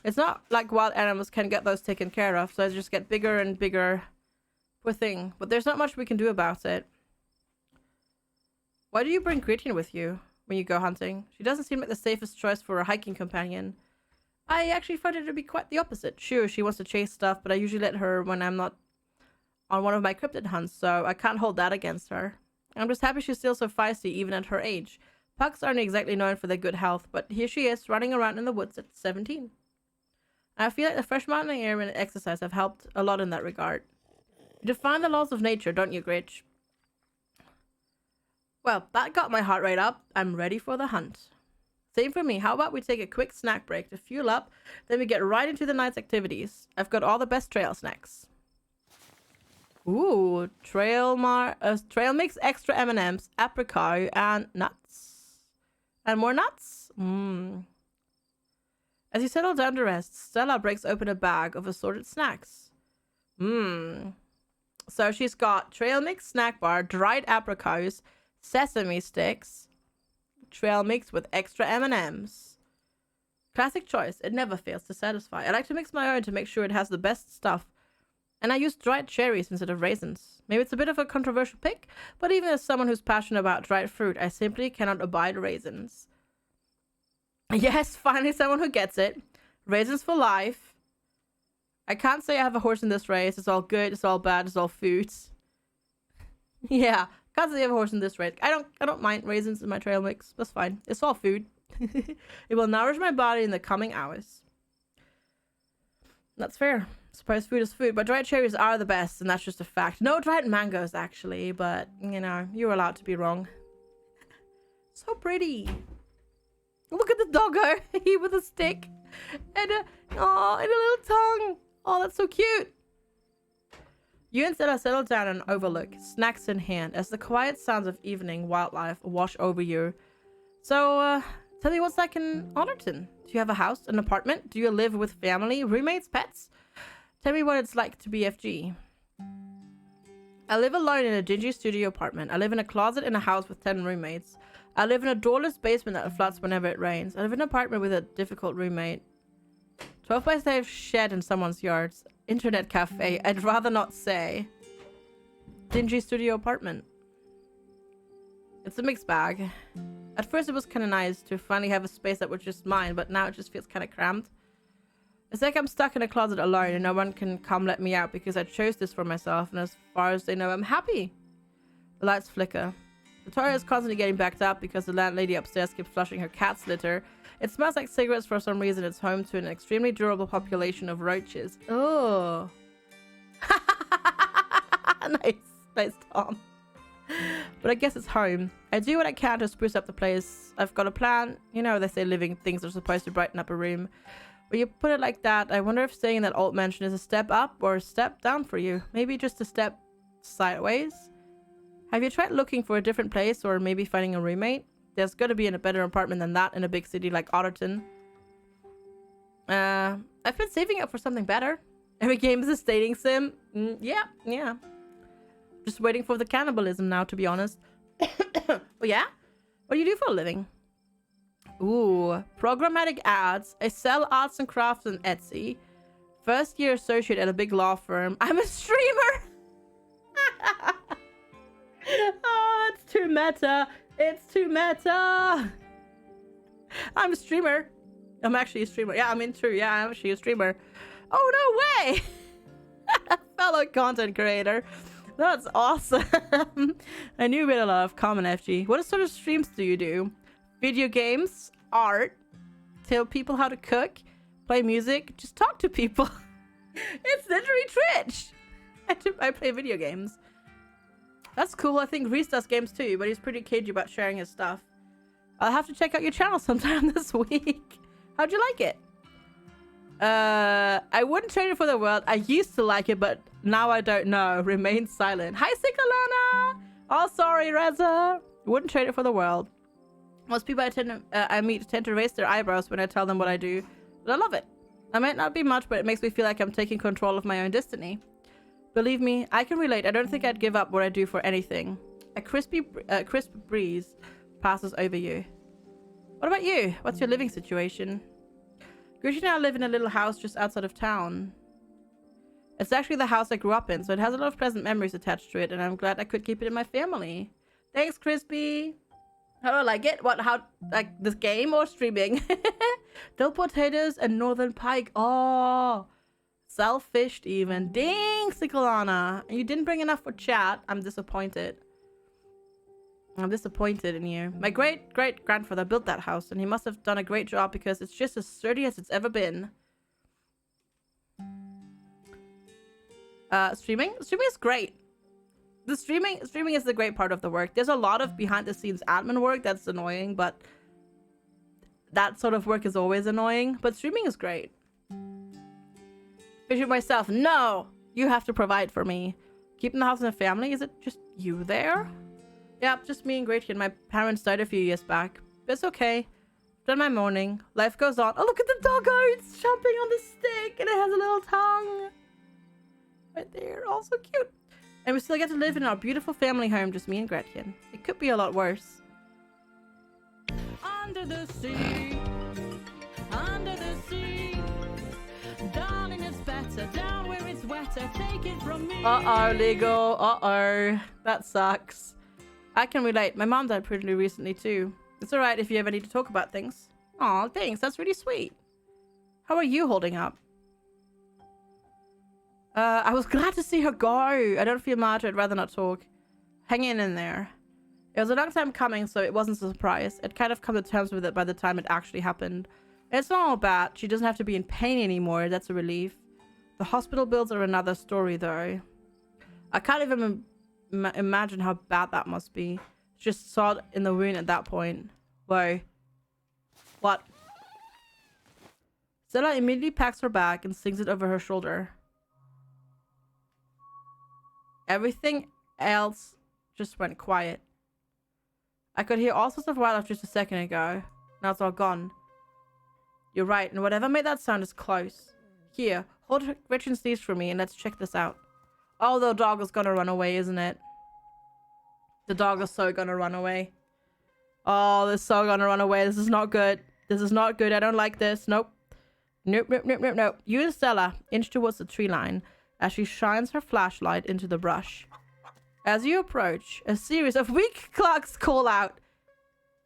It's not like wild animals can get those taken care of, so they just get bigger and bigger. Poor thing. But there's not much we can do about it. Why do you bring Gretchen with you when you go hunting? She doesn't seem like the safest choice for a hiking companion. I actually find it to be quite the opposite. Sure, she wants to chase stuff, but I usually let her when I'm not on one of my cryptid hunts, so I can't hold that against her. I'm just happy she's still so feisty, even at her age. Pugs aren't exactly known for their good health, but here she is, running around in the woods at 17. I feel like the fresh mountain air and exercise have helped a lot in that regard. You define the laws of nature, don't you, Gritch? Well, that got my heart rate up. I'm ready for the hunt. Same for me. How about we take a quick snack break to fuel up, then we get right into the night's activities. I've got all the best trail snacks. Ooh, trail mix, extra M&Ms, apricot, and nuts. And more nuts? As you settle down to rest, Stella breaks open a bag of assorted snacks. So she's got trail mix snack bar, dried apricots, sesame sticks, trail mix with extra M&Ms. Classic choice. It never fails to satisfy. I like to mix my own to make sure it has the best stuff. And I use dried cherries instead of raisins. Maybe it's a bit of a controversial pick, but even as someone who's passionate about dried fruit, I simply cannot abide raisins. Yes, finally someone who gets it. Raisins for life. I can't say I have a horse in this race. It's all good, it's all bad, it's all foods. Yeah, can't say I have a horse in this race. I don't mind raisins in my trail mix. That's fine. It's all food. It will nourish my body in the coming hours. That's fair. I suppose food is food, but dried cherries are the best, and that's just a fact. No dried mangoes, actually, but, you know, you're allowed to be wrong. So pretty. Look at the doggo. He with a stick. And a little tongue. Oh, that's so cute. You and Stella settle down and overlook, snacks in hand, as the quiet sounds of evening wildlife wash over you. So, tell me what's like in Otterton. Do you have a house, an apartment? Do you live with family, roommates, pets? Tell me what it's like to be FG. I live alone in a dingy studio apartment. I live in a closet in a house with 10 roommates. I live in a doorless basement that floods whenever it rains. I live in an apartment with a difficult roommate. 12 by 5 shed in someone's yard. Internet cafe. I'd rather not say. Dingy studio apartment. It's a mixed bag. At first it was kind of nice to finally have a space that was just mine, but now it just feels kind of cramped. It's like I'm stuck in a closet alone and no one can come let me out because I chose this for myself, and as far as they know, I'm happy. The lights flicker. The toilet is constantly getting backed up because the landlady upstairs keeps flushing her cat's litter. It smells like cigarettes for some reason. It's home to an extremely durable population of roaches. Oh. Nice, Tom. But I guess it's home. I do what I can to spruce up the place. I've got a plan. You know, they say living things are supposed to brighten up a room. When you put it like that, I wonder if staying in that old mansion is a step up or a step down for you. Maybe just a step sideways. Have you tried looking for a different place or maybe finding a roommate? There's got to be in a better apartment than that in a big city like Otterton. I've been saving up for something better. Every game is a dating sim. Yeah. Just waiting for the cannibalism now, to be honest. Oh yeah? What do you do for a living? Ooh, programmatic ads. I sell arts and crafts on Etsy. First year associate at a big law firm. I'm a streamer. Oh, it's too meta. It's too meta. I'm a streamer. I'm actually a streamer. Yeah, I mean, true. Yeah, I'm actually a streamer. Oh, no way. Fellow content creator. That's awesome. I knew we had a lot of common FG. What sort of streams do you do? Video games, art, tell people how to cook, play music, just talk to people. It's literally Twitch. I play video games. That's cool. I think Reese does games too, but he's pretty cagey about sharing his stuff. I'll have to check out your channel sometime this week. How'd you like it? I wouldn't trade it for the world. I used to like it, but now I don't know. Remain silent. Hi, Sikalana. Oh, sorry, Reza. Wouldn't trade it for the world. Most people I meet tend to raise their eyebrows when I tell them what I do, but I love it. I might not be much, but it makes me feel like I'm taking control of my own destiny. Believe me, I can relate. I don't think I'd give up what I do for anything. A crisp breeze passes over you. What about you? What's your living situation? Gretchen and I live in a little house just outside of town. It's actually the house I grew up in, so it has a lot of pleasant memories attached to it, and I'm glad I could keep it in my family. Thanks, Crispy. How do I like it? What, how, like this game or streaming? Dill potatoes and northern pike. Oh, selfished even. Dang, Sikalana. You didn't bring enough for chat. I'm disappointed. I'm disappointed in you. My great-great-grandfather built that house, and he must have done a great job because it's just as sturdy as it's ever been. Streaming? Streaming is great. The streaming is the great part of the work. There's a lot of behind-the-scenes admin work that's annoying, but that sort of work is always annoying. But streaming is great. Fishing myself. No! You have to provide for me. Keeping the house in the family? Is it just you there? Yeah, just me and Gretchen. My parents died a few years back. But it's okay. Done my mourning. Life goes on. Oh, look at the doggo! It's jumping on the stick and it has a little tongue. Right there. Oh, so cute. And we still get to live in our beautiful family home, just me and Gretchen. It could be a lot worse. Under the sea, darling, it's better down where it's wetter. Take it from me. Uh-oh, Lego. Uh-oh. That sucks. I can relate. My mom died pretty recently, too. It's alright if you ever need to talk about things. Aw, thanks. That's really sweet. How are you holding up? I was glad to see her go. I don't feel much. I'd rather not talk. Hanging in there. It was a long time coming, so it wasn't a surprise. I'd kind of come to terms with it by the time it actually happened. It's not all bad. She doesn't have to be in pain anymore. That's a relief. The hospital bills are another story, though. I can't even imagine how bad that must be. Just sawed in the wound at that point. Whoa. What? Stella immediately packs her bag and slings it over her shoulder. Everything else just went quiet. I could hear all sorts of wildlife just a second ago. Now it's all gone. You're right, and whatever made that sound is close. Here, hold Gretchen's sneeze for me and let's check this out. Oh, the dog is gonna run away, isn't it? The dog is so gonna run away. Oh, they're so gonna run away. This is not good. This is not good. I don't like this. Nope. Nope, nope, nope, nope, nope. You and Stella inch towards the tree line as she shines her flashlight into the brush. As you approach, a series of weak clucks call out.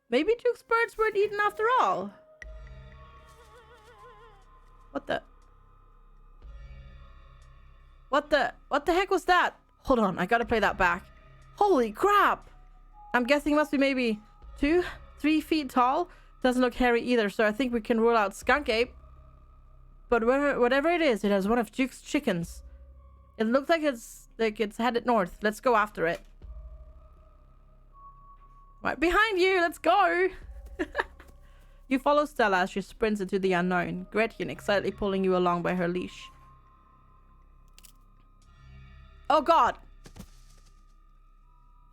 Maybe Duke's birds weren't eaten after all. What the heck was that? Hold on, I gotta play that back. Holy crap! I'm guessing it must be maybe 2-3 feet tall. Doesn't look hairy either, so I think we can rule out skunk ape. But whatever it is, it has one of Duke's chickens. It looks like it's headed north. Let's go after it. Right behind you. Let's go. You follow Stella as she sprints into the unknown. Gretchen excitedly pulling you along by her leash. Oh god.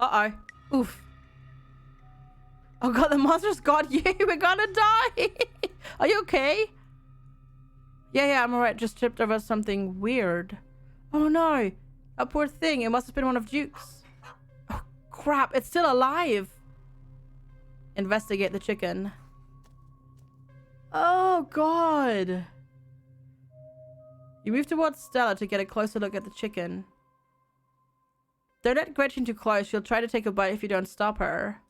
Uh-oh. Oof. Oh god, the monster's got you. We're gonna die. Are you okay? Yeah, I'm alright. Just tripped over something weird. Oh no. A poor thing. It must have been one of Duke's. Oh crap. It's still alive. Investigate the chicken. Oh god. You move towards Stella to get a closer look at the chicken. Don't let Gretchen too close. She'll try to take a bite if you don't stop her.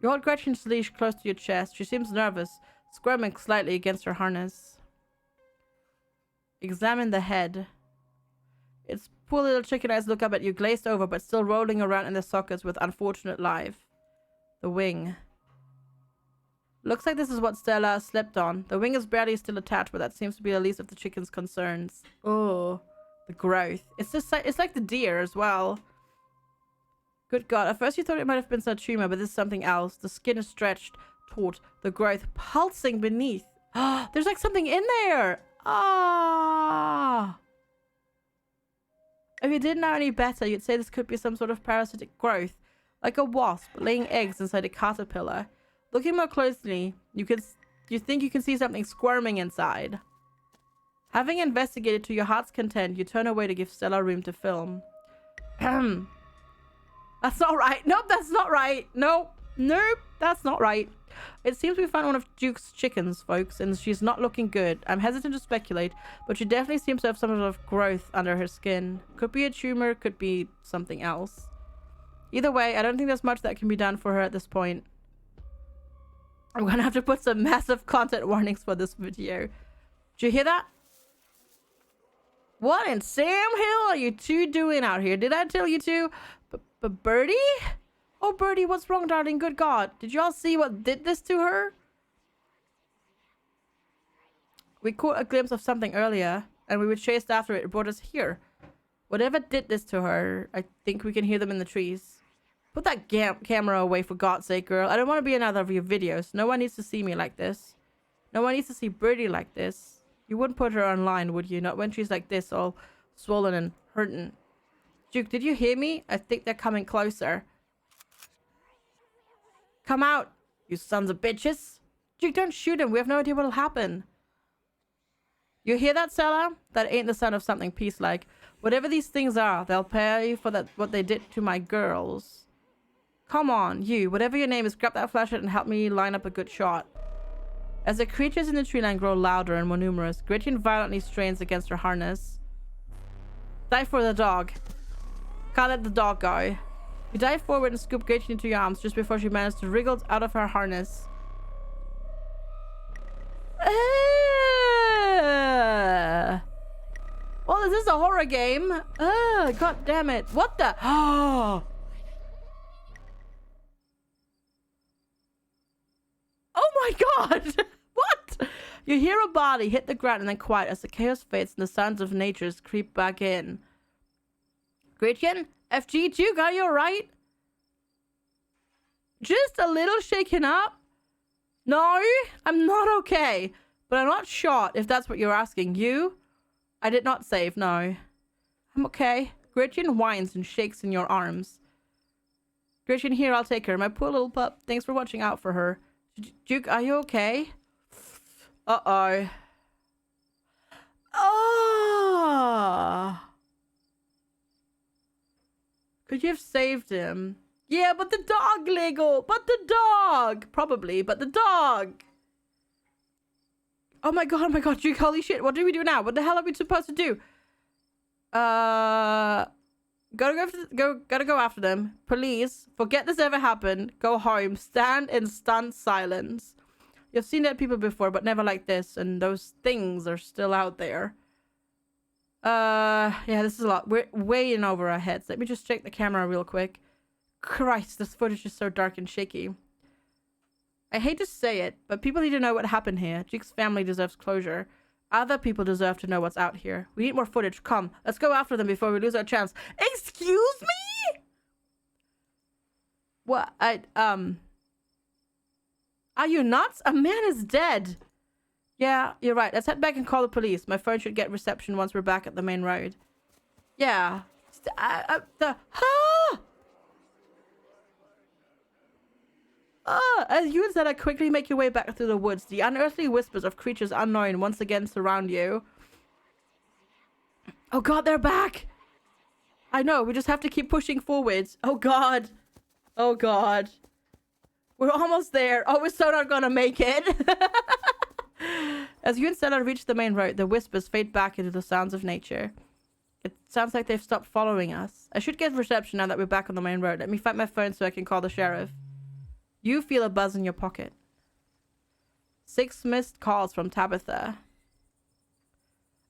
You hold Gretchen's leash close to your chest. She seems nervous, squirming slightly against her harness. Examine the head. Its poor little chicken eyes look up at you, glazed over, but still rolling around in their sockets with unfortunate life. The wing. Looks like this is what Stella slept on. The wing is barely still attached, but that seems to be the least of the chicken's concerns. Oh, the growth. It's like the deer as well. Good god, at first you thought it might have been some tumor, but this is something else. The skin is stretched taut, the growth pulsing beneath. There's like something in there. Ah. If you didn't know any better, you'd say this could be some sort of parasitic growth, like a wasp laying eggs inside a caterpillar. Looking more closely, you think you can see something squirming inside. Having investigated to your heart's content, you turn away to give Stella room to film. That's not right. Nope, that's not right. Nope, that's not right. It seems we found one of Duke's chickens, folks, and she's not looking good. I'm hesitant to speculate, but she definitely seems to have some sort of growth under her skin. Could be a tumor, could be something else. Either way, I don't think there's much that can be done for her at this point. I'm gonna have to put some massive content warnings for this video. Did you hear that? What in Sam Hill are you two doing out here? Did I tell you to? But Birdie? Oh, Birdie, what's wrong, darling? Good God. Did y'all see what did this to her? We caught a glimpse of something earlier, and we were chased after it. It brought us here. Whatever did this to her, I think we can hear them in the trees. Put that camera away, for God's sake, girl. I don't want to be in another of your videos. No one needs to see me like this. No one needs to see Birdie like this. You wouldn't put her online, would you? Not when she's like this, all swollen and hurting. Duke, did you hear me? I think they're coming closer. Come out, you sons of bitches. Duke, don't shoot him. We have no idea what'll happen. You hear that, Stella? That ain't the sound of something peace-like. Whatever these things are, they'll pay for that what they did to my girls. Come on, you, whatever your name is, grab that flashlight and help me line up a good shot. As the creatures in the tree line grow louder and more numerous, Gretchen violently strains against her harness. Dive for the dog. Can't let the dog go. You dive forward and scoop Gretchen into your arms just before she manages to wriggle out of her harness. Well, is this a horror game? God damn it. What the? Oh my God. What? You hear a body hit the ground and then quiet as the chaos fades and the sounds of nature creep back in. Gretchen? FG, Duke, are you alright? Just a little shaken up? No, I'm not okay. But I'm not shot, if that's what you're asking. You? I did not save, no. I'm okay. Gretchen whines and shakes in your arms. Gretchen, here, I'll take her. My poor little pup. Thanks for watching out for her. Duke, are you okay? Uh-oh. Oh! Could you have saved him? Yeah, but the dog, Lego! But the dog! Probably, but the dog! Oh my god, Duke, holy shit, what do we do now? What the hell are we supposed to do? Gotta go after them. Police, forget this ever happened. Go home. Stand in stunned silence. You've seen dead people before, but never like this, and those things are still out there. Yeah, this is a lot. We're way in over our heads. Let me just check the camera real quick. Christ, this footage is so dark and shaky. I hate to say it, but people need to know what happened here. Duke's family deserves closure. Other people deserve to know what's out here. We need more footage. Come, let's go after them before we lose our chance. Excuse me? What? Are you nuts? A man is dead. Yeah, you're right. Let's head back and call the police. My phone should get reception once we're back at the main road. Yeah. As you and Zeta quickly make your way back through the woods, the unearthly whispers of creatures unknown once again surround you. Oh god, they're back! I know, we just have to keep pushing forwards. Oh god. Oh god. We're almost there. Oh, we're so not gonna make it. As you and Stella reach the main road, the whispers fade back into the sounds of nature. It sounds like they've stopped following us. I should get reception now that we're back on the main road. Let me find my phone so I can call the sheriff. You feel a buzz in your pocket. 6 missed calls from Tabitha.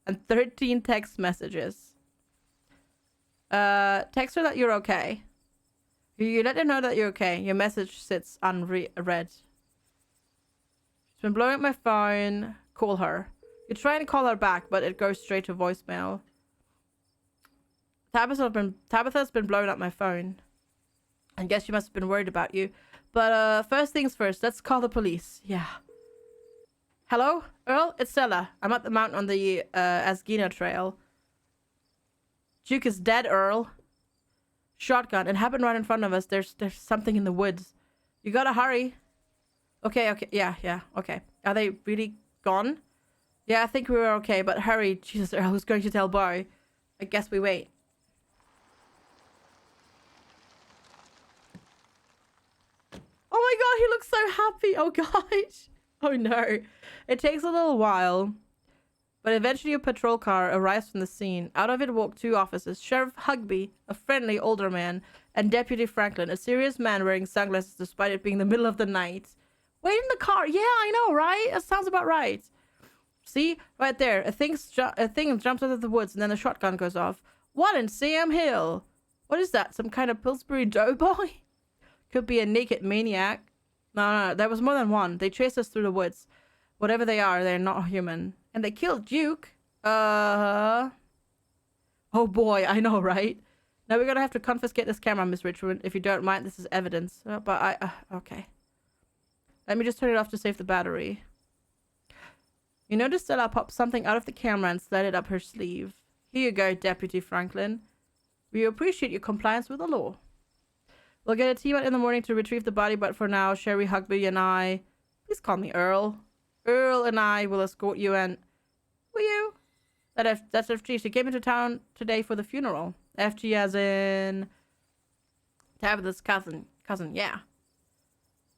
And 13 text messages. Text her that you're okay. You let her know that you're okay. Your message sits unread. She's been blowing up my phone. Call her. You try and call her back, but it goes straight to voicemail. Tabitha's been blowing up my phone. I guess she must have been worried about you. But first things first, let's call the police. Yeah. Hello, Earl? It's Stella. I'm at the mountain on the Asgina trail. Duke is dead, Earl. Shotgun. It happened right in front of us. There's something in the woods. You gotta hurry. Okay. Yeah, okay. Are they really gone? Yeah, I think we were okay, but hurry. Jesus, Earl, who's going to tell Bo? I guess we wait. Oh my god, he looks so happy. Oh gosh. Oh no. It takes a little while, but eventually a patrol car arrives from the scene. Out of it walk two officers, Sheriff Hugby, a friendly older man, and Deputy Franklin, a serious man wearing sunglasses despite it being the middle of the night. Wait in the car. Yeah, I know, right? That sounds about right. See? Right there. A thing jumps out of the woods and then a shotgun goes off. What in Sam Hill? What is that? Some kind of Pillsbury Doughboy? Could be a naked maniac. No, there was more than one. They chased us through the woods. Whatever they are, they're not human. And they killed Duke. Oh boy, I know, right? Now we're gonna have to confiscate this camera, Miss Richmond. If you don't mind, this is evidence. Okay. Let me just turn it off to save the battery. You noticed Stella popped something out of the camera and slid it up her sleeve. Here you go, Deputy Franklin. We appreciate your compliance with the law. We'll get a team out in the morning to retrieve the body, but for now, Sherry Hugby and I... Please call me Earl. Earl and I will escort you and... Will you? That's FG. She came into town today for the funeral. FG as in... Tabitha's cousin. Yeah.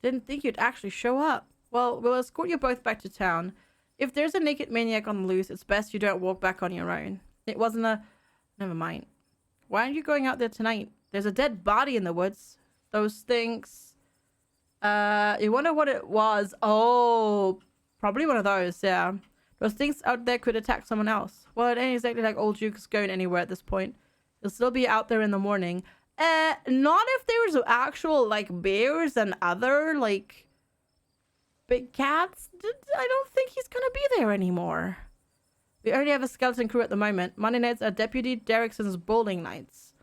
Didn't think you'd actually show up. Well, we'll escort you both back to town. If there's a naked maniac on the loose, it's best you don't walk back on your own. It wasn't a... Never mind. Why aren't you going out there tonight? There's a dead body in the woods. Those things... you wonder what it was. Oh, probably one of those, yeah. Those things out there could attack someone else. Well, it ain't exactly like old Duke's going anywhere at this point. He'll still be out there in the morning. Not if there was actual, like, bears and other, like, big cats. I don't think he's gonna be there anymore. We only have a skeleton crew at the moment. Monday nights are Deputy Derrickson's bowling nights.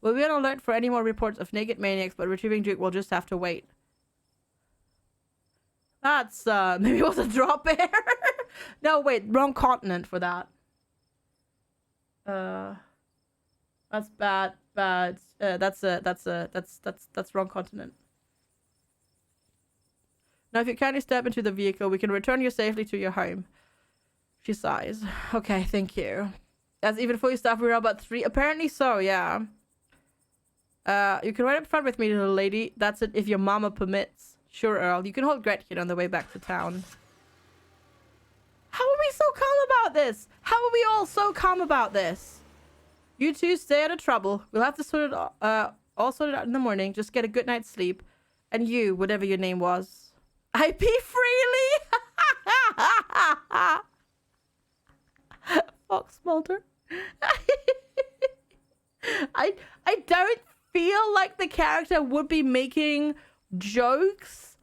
We'll be on alert for any more reports of naked maniacs, but retrieving Duke will just have to wait. That's, maybe it was a drop bear? No, wait, wrong continent for that. That's bad. That's wrong continent. Now, if you kindly step into the vehicle, we can return you safely to your home. She sighs. Okay, thank you. That's even fully staffed. We're about 3. Apparently so, yeah. You can ride up front with me, little lady. That's it, if your mama permits. Sure, Earl. You can hold Gretchen on the way back to town. How are we so calm about this? How are we all so calm about this? You two stay out of trouble. We'll have to sort it all sorted out in the morning. Just get a good night's sleep. And you, whatever your name was. I pee freely! Fox Mulder. I don't feel like the character would be making jokes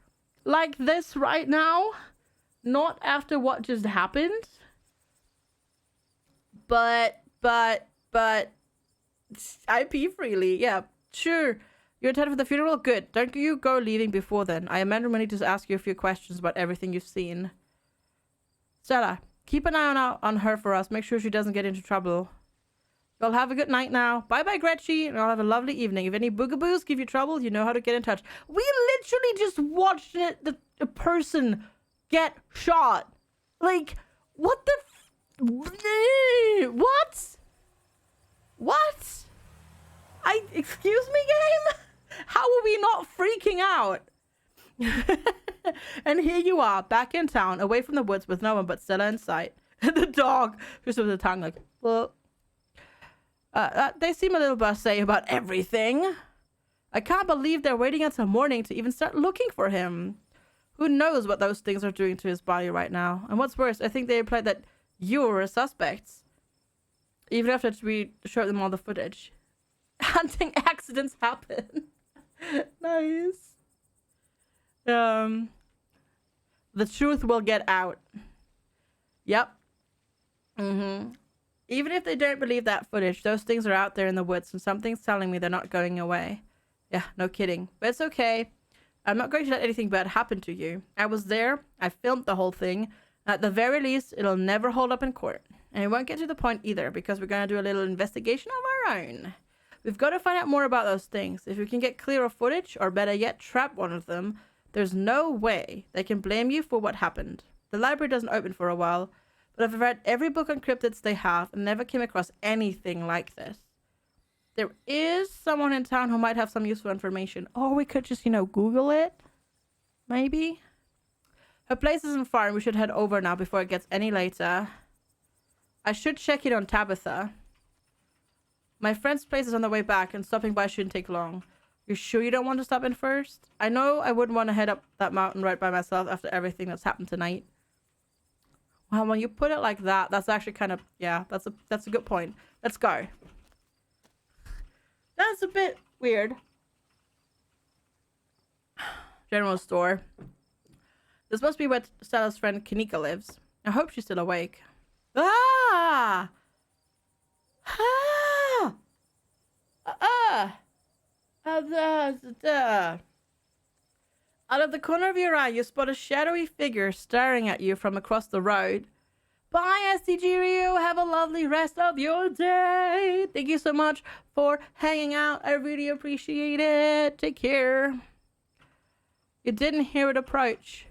like this right now. Not after what just happened. But I pee freely. Yeah, sure. You're attended for the funeral? Good. Don't you go leaving before then. I imagine we need to ask you a few questions about everything you've seen. Stella, keep an eye on her for us. Make sure she doesn't get into trouble. You'll have a good night now. Bye-bye, Gretchen. And I'll have a lovely evening. If any boogaboos give you trouble, you know how to get in touch. We literally just watched a person get shot. Like, what the... What? Excuse me, game? How are we not freaking out? And here you are, back in town, away from the woods with no one but Stella in sight. The dog, just with the tongue like, well... they seem a little blasé about everything. I can't believe they're waiting until morning to even start looking for him. Who knows what those things are doing to his body right now? And what's worse, I think they implied that you were a suspect. Even after we showed them all the footage. Hunting accidents happen. Nice. The truth will get out. Yep. Even if they don't believe that footage, those things are out there in the woods, and something's telling me they're not going away. Yeah, no kidding. But it's okay. I'm not going to let anything bad happen to you. I was there. I filmed the whole thing. At the very least, it'll never hold up in court. And it won't get to the point either, because we're going to do a little investigation of our own. We've got to find out more about those things. If we can get clearer footage, or better yet, trap one of them, there's no way they can blame you for what happened. The library doesn't open for a while, but I've read every book on cryptids they have and never came across anything like this. There is someone in town who might have some useful information. Or we could just, Google it. Maybe. Her place isn't far and we should head over now before it gets any later. I should check in on Tabitha. My friend's place is on the way back and stopping by shouldn't take long. You sure you don't want to stop in first? I know I wouldn't want to head up that mountain right by myself after everything that's happened tonight. Well, when you put it like that, that's actually kind of, yeah, that's a good point. Let's go. That's a bit weird. General store. This must be where Stella's friend Kanika lives. I hope she's still awake. Ah! Ah! Out of the corner of your eye, you spot a shadowy figure staring at you from across the road. Bye, STG Ryu. Have a lovely rest of your day. Thank you so much for hanging out. I really appreciate it. Take care. You didn't hear it approach.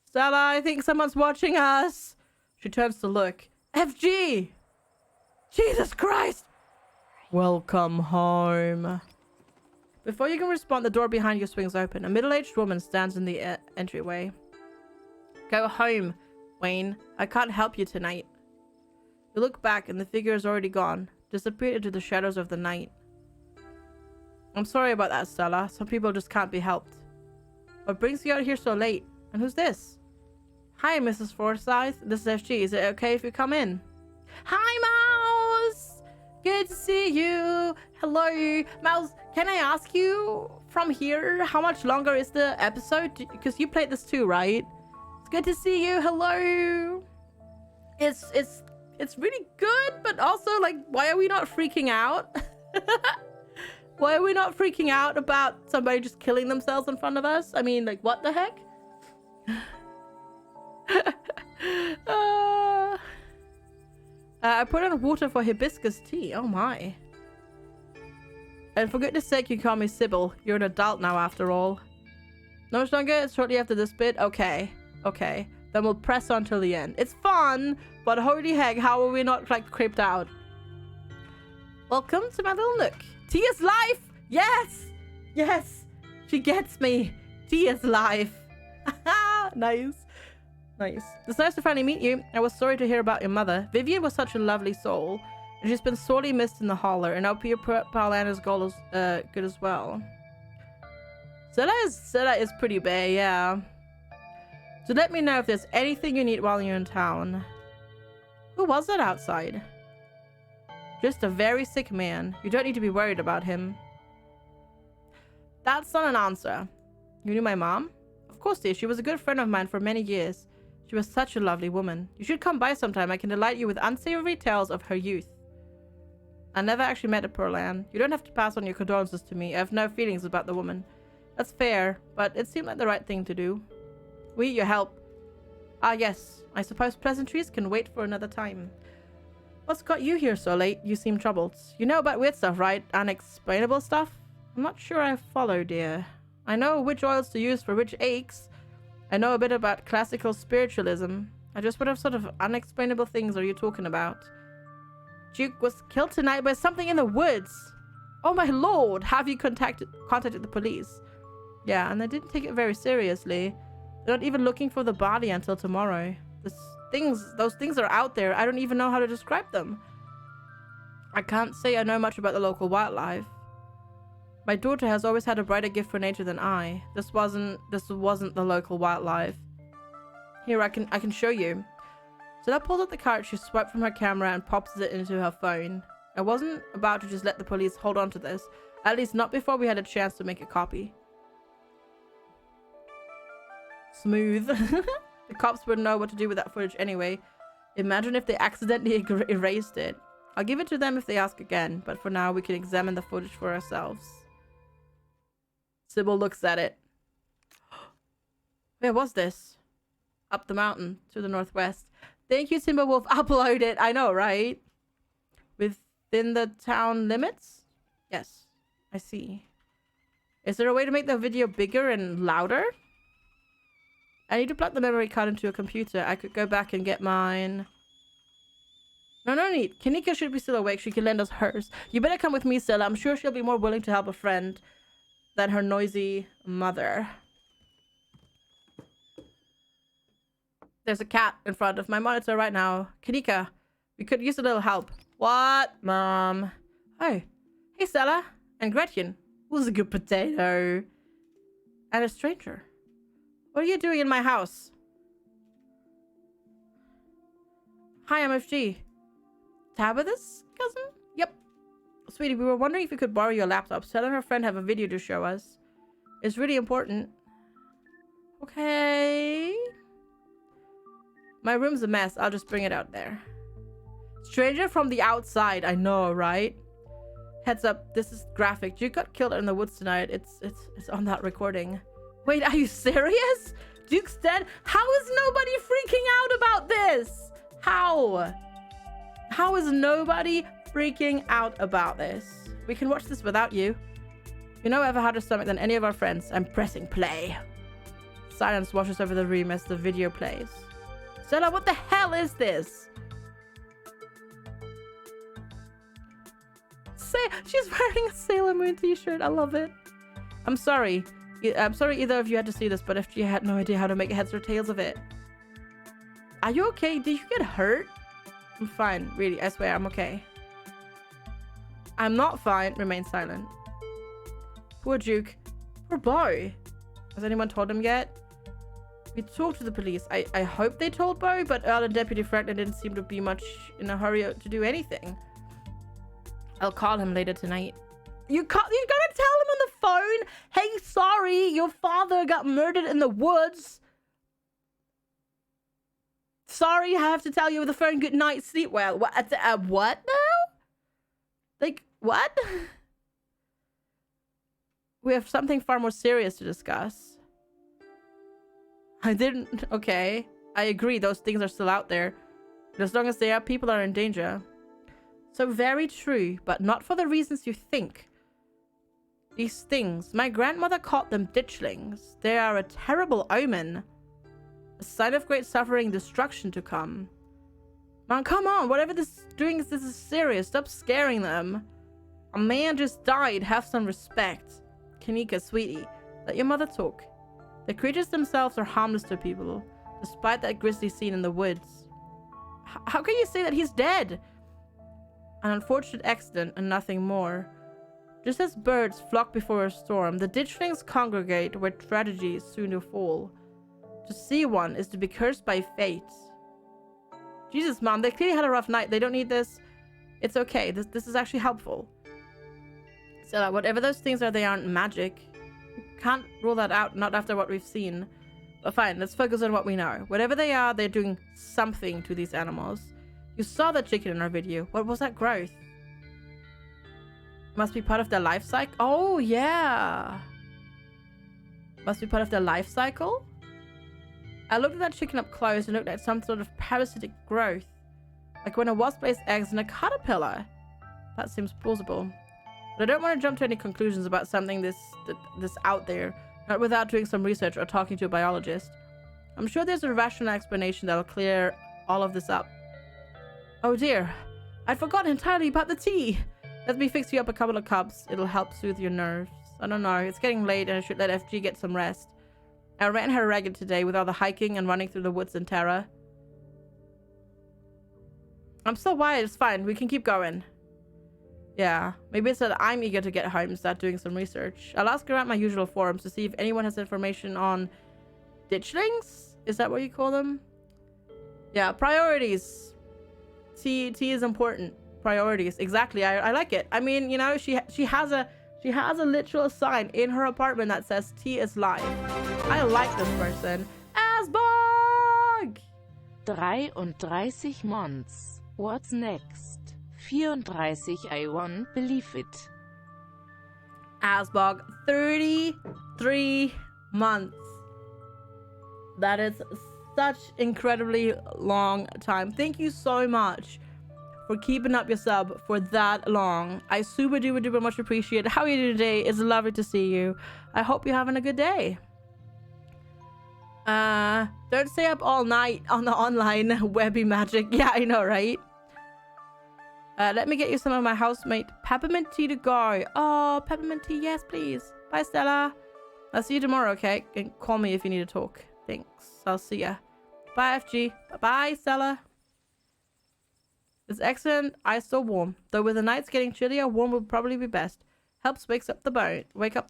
Stella, I think someone's watching us. She turns to look. FG! Jesus Christ! Welcome home. Before you can respond, the door behind you swings open. A middle-aged woman stands in the entryway. Go home, Wayne. I can't help you tonight. You look back and the figure is already gone, disappeared into the shadows of the night. I'm sorry about that, Stella. Some people just can't be helped. What brings you out here so late? And who's this? Hi, Mrs. Forsyth. This is FG. Is it okay if you come in? Hi, Mouse! Good to see you. Hello. Mouse, can I ask you from here, how much longer is the episode? Because you played this too, right? It's good to see you. Hello. It's really good, but also, like, why are we not freaking out? Why are we not freaking out about somebody just killing themselves in front of us? I mean, like, what the heck? I put on water for hibiscus tea. Oh my. And for goodness sake, you call me Sybil. You're an adult now, after all. No much longer? It's shortly after this bit? Okay. Okay. Then we'll press on till the end. It's fun, but holy heck, how are we not, like, creeped out? Welcome to my little nook. Tia's life! Yes! Yes! She gets me. Tia's life. Nice. Nice. It's nice to finally meet you. I was sorry to hear about your mother. Vivian was such a lovely soul. And she's been sorely missed in the holler. And I hope your Paulana's goal is good as well. Zilla is pretty bad, yeah. So let me know if there's anything you need while you're in town. Who was that outside? Just a very sick man. You don't need to be worried about him. That's not an answer. You knew my mom? Of course, dear. She was a good friend of mine for many years. She was such a lovely woman. You should come by sometime. I can delight you with unsavory tales of her youth. I never actually met a Pearl Ann. You don't have to pass on your condolences to me. I have no feelings about the woman. That's fair, but it seemed like the right thing to do. We need your help. Ah, yes. I suppose pleasantries can wait for another time. What's got you here so late? You seem troubled. You know about weird stuff, right? Unexplainable stuff? I'm not sure I follow, dear. I know which oils to use for which aches. I know a bit about classical spiritualism. I just what sort of unexplainable things are you talking about? Duke was killed tonight by something in the woods. Oh my lord, have you contacted the police? Yeah, and they didn't take it very seriously. They're not even looking for the body until tomorrow. Those things are out there. I don't even know how to describe them. I can't say I know much about the local wildlife. My daughter has always had a brighter gift for nature than I. This wasn't the local wildlife. Here, I can show you. So that pulls out the card. She swipes from her camera and pops it into her phone. I wasn't about to just let the police hold on to this. At least not before we had a chance to make a copy. Smooth. The cops wouldn't know what to do with that footage anyway. Imagine if they accidentally erased it. I'll give it to them if they ask again, but for now we can examine the footage for ourselves. Sybil looks at it. Where was this? Up the mountain to the northwest. Thank you, Timberwolf. Upload it. I know, right? With within the town limits? Yes, I see. Is there a way to make the video bigger and louder? I need to plug the memory card into a computer. I could go back and get mine. No need. Kanika should be still awake. She can lend us hers. You better come with me, Stella. I'm sure she'll be more willing to help a friend than her noisy mother. There's a cat in front of my monitor right now. Kanika, we could use a little help. What, Mom? Oh. Hey, Stella. And Gretchen. Who's a good potato? And a stranger. What are you doing in my house? Hi, I'm FG. Tabitha's cousin? Yep. Sweetie, we were wondering if we could borrow your laptop. Stella and her friend have a video to show us. It's really important. Okay. My room's a mess. I'll just bring it out there. Stranger from the outside. I know, right? Heads up, this is graphic. Duke got killed in the woods tonight. It's on that recording. Wait, are you serious? Duke's dead? How is nobody freaking out about this? How? How is nobody freaking out about this? We can watch this without you. You know I have a harder stomach than any of our friends. I'm pressing play. Silence washes over the room as the video plays. Stella, what the hell is this? She's wearing a Sailor Moon t-shirt. I love it. I'm sorry. I'm sorry either of you had to see this, but FG had no idea how to make heads or tails of it. Are you okay? Did you get hurt? I'm fine. Really, I swear I'm okay. I'm not fine. Remain silent. Poor Duke. Poor boy. Has anyone told him yet? We talked to the police. I hope they told Bo, but Earl and Deputy Franklin didn't seem to be much in a hurry to do anything. I'll call him later tonight. You're gonna tell him on the phone? Hey, sorry, your father got murdered in the woods. Sorry, I have to tell you over the phone. Good night, sleep well. What now? Like, what? We have something far more serious to discuss. Okay. I agree, those things are still out there. But as long as they are, people are in danger. So very true, but not for the reasons you think. These things, my grandmother called them ditchlings. They are a terrible omen. A sign of great suffering and destruction to come. Man, come on, whatever this is serious. Stop scaring them. A man just died, have some respect. Kanika, sweetie, let your mother talk. The creatures themselves are harmless to people, despite that grisly scene in the woods. How can you say that he's dead? An unfortunate accident and nothing more. Just as birds flock before a storm, the ditchlings congregate where tragedy is soon to fall. To see one is to be cursed by fate. Jesus, Mom, they clearly had a rough night. They don't need this. It's okay. This is actually helpful. So whatever those things are, they aren't magic. Can't rule that out, not after what we've seen. But fine, let's focus on what we know. Whatever they are, they're doing something to these animals. You saw that chicken in our video. What was that growth? Must be part of their life cycle? Oh, yeah. Must be part of their life cycle? I looked at that chicken up close and looked at some sort of parasitic growth. Like when a wasp lays eggs in a caterpillar. That seems plausible. But I don't want to jump to any conclusions about something this out there. Not without doing some research or talking to a biologist. I'm sure there's a rational explanation that'll clear all of this up. Oh dear, I'd forgotten entirely about the tea. Let me fix you up a couple of cups. It'll help soothe your nerves. I don't know, it's getting late and I should let FG get some rest. I ran her ragged today with all the hiking and running through the woods in terror. I'm still wired, it's fine. We can keep going. Yeah, maybe it's that I'm eager to get home and start doing some research. I'll ask around my usual forums to see if anyone has information on ditchlings? Is that what you call them? Yeah, priorities. Tea is important. Priorities. Exactly. I like it. I mean, you know, she has a literal sign in her apartment that says tea is life. I like this person. Asbog! 33 months. What's next? 34, I won't believe it. Asbog, 33 months. That is such incredibly long time. Thank you so much for keeping up your sub for that long. I super duper much appreciate it. How are you doing today? It's lovely to see you. I hope you're having a good day. Don't stay up all night on the online webby magic. Yeah, I know, right? Let me get you some of my housemate peppermint tea to go. Oh, peppermint tea, yes, please. Bye, Stella. I'll see you tomorrow, okay? And call me if you need to talk. Thanks. I'll see ya. Bye, FG. Bye, Stella. It's excellent. Ice so warm. Though with the nights getting chillier, warm would probably be best. Helps wake up the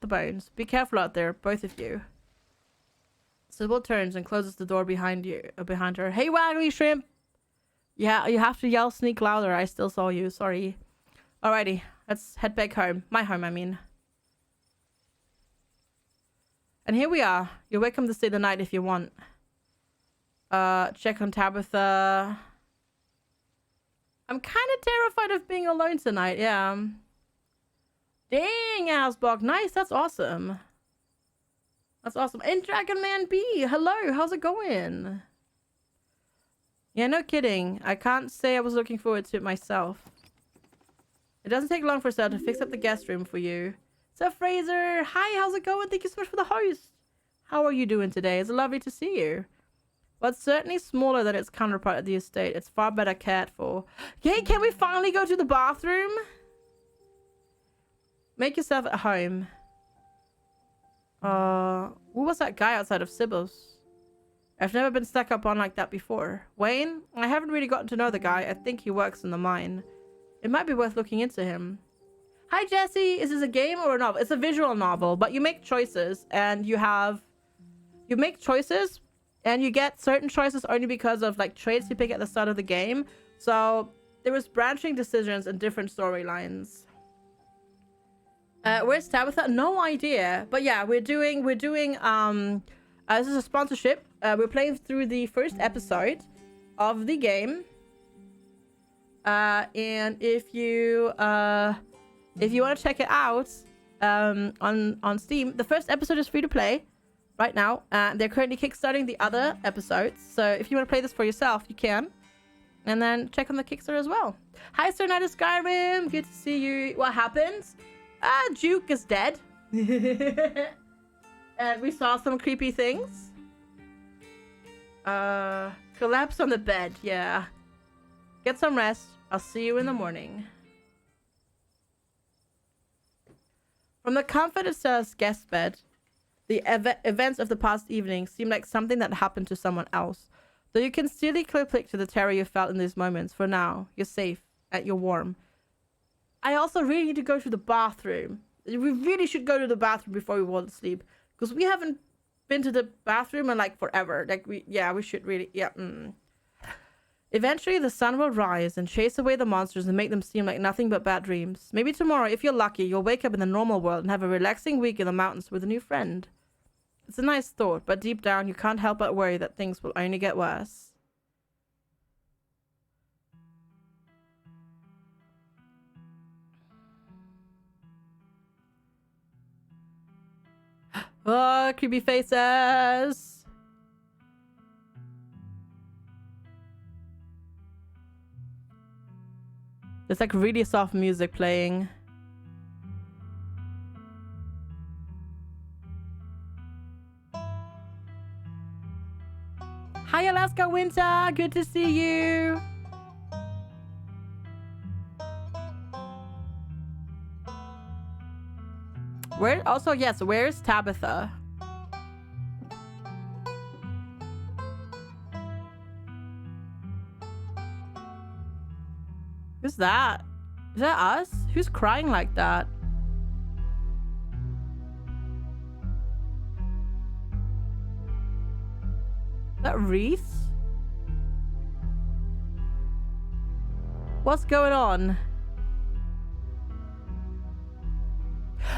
bones. Be careful out there, both of you. Sybil turns and closes the door behind her. Hey, Waggly Shrimp! Yeah, you have to yell sneak louder. I still saw you. Sorry. Alrighty. Let's head back home. My home, I mean. And here we are. You're welcome to stay the night if you want. Check on Tabitha. I'm kind of terrified of being alone tonight. Yeah. Dang, Asbog. Nice. That's awesome. That's awesome. And Dragon Man B. Hello. How's it going? Yeah, no kidding. I can't say I was looking forward to it myself. It doesn't take long for Stella to fix up the guest room for you. So Fraser, hi, how's it going? Thank you so much for the host. How are you doing today? It's lovely to see you. Well, it's certainly smaller than its counterpart at the estate. It's far better cared for. Hey, can we finally go to the bathroom? Make yourself at home. Who was that guy outside of Sybil's? I've never been stuck up on like that before. Wayne? I haven't really gotten to know the guy. I think he works in the mine. It might be worth looking into him. Hi, Jesse. Is this a game or a novel? It's a visual novel, but you make choices and you make choices and you get certain choices only because of like traits you pick at the start of the game. So there was branching decisions and different storylines. Where's Tabitha? No idea. But yeah, we're doing this is a sponsorship. We're playing through the first episode of the game. And if you want to check it out on Steam, the first episode is free to play right now. They're currently kickstarting the other episodes. So if you want to play this for yourself, you can. And then check on the Kickstarter as well. Hi, Sir Knight of Skyrim. Good to see you. What happens? Duke is dead. And we saw some creepy things. Collapse on the bed. Yeah. Get some rest. I'll see you in the morning. From the comfort of Sarah's guest bed, the events of the past evening seem like something that happened to someone else. Though you can still click to the terror you felt in these moments. For now, you're safe and you're warm. I also really need to go to the bathroom. We really should go to the bathroom before we fall asleep. Because we haven't been to the bathroom in like forever. Like we should really, yeah. Eventually, the sun will rise and chase away the monsters and make them seem like nothing but bad dreams. Maybe tomorrow, if you're lucky, you'll wake up in the normal world and have a relaxing week in the mountains with a new friend. It's a nice thought, but deep down, you can't help but worry that things will only get worse. Oh, creepy faces. There's like really soft music playing. Hi, Alaska Winter. Good to see you. Where? Also, yes. Where's Tabitha? Who's that? Is that us? Who's crying like that? Is that Reese? What's going on?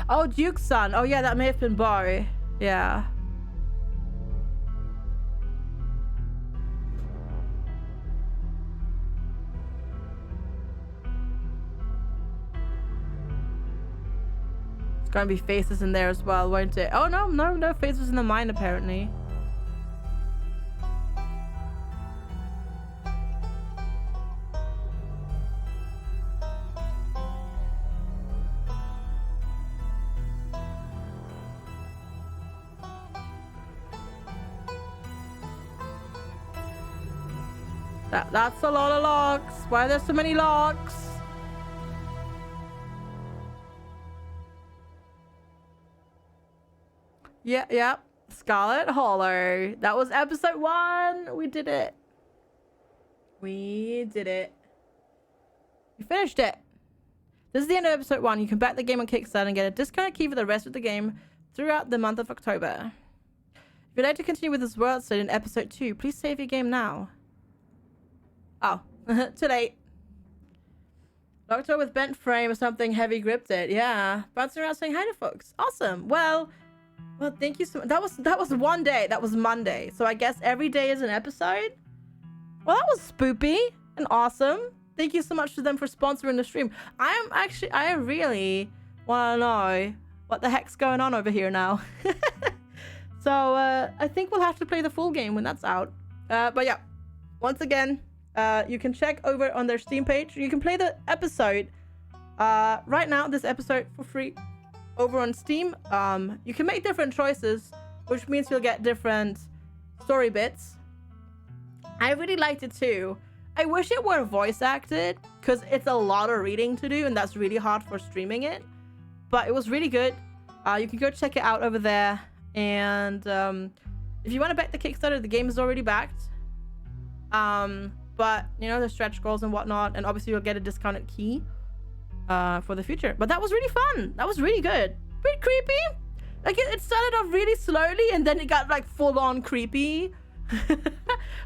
Oh, Duke's son. Oh, yeah, that may have been Barry. Yeah. It's gonna be faces in there as well, won't it? Oh, no faces in the mine, apparently. That's a lot of locks. Why are there so many locks? Yeah. Scarlet Hollow. That was episode 1. We did it. We finished it. This is the end of episode 1. You can back the game on Kickstarter and get a discounted key for the rest of the game throughout the month of October. If you'd like to continue with this world study in episode 2, please save your game now. Oh, too late. Locked her with bent frame or something heavy gripped it. Yeah, bouncing around saying hi to folks. Awesome. Well, thank you so much. That was one day. That was Monday. So I guess every day is an episode. Well, that was spoopy and awesome. Thank you so much to them for sponsoring the stream. I really want to know what the heck's going on over here now. So I think we'll have to play the full game when that's out. But yeah, once again, you can check over on their Steam page. You can play the episode right now, this episode for free over on Steam. You can make different choices, which means you'll get different story bits. I really liked it too. I wish it were voice acted because it's a lot of reading to do and that's really hard for streaming it. But it was really good. You can go check it out over there. And if you want to back the Kickstarter, the game is already backed. But you know, there's stretch goals and whatnot, and obviously you'll get a discounted key for the future. But that was really fun. That was really good. Bit creepy. Like it started off really slowly and then it got like full on creepy.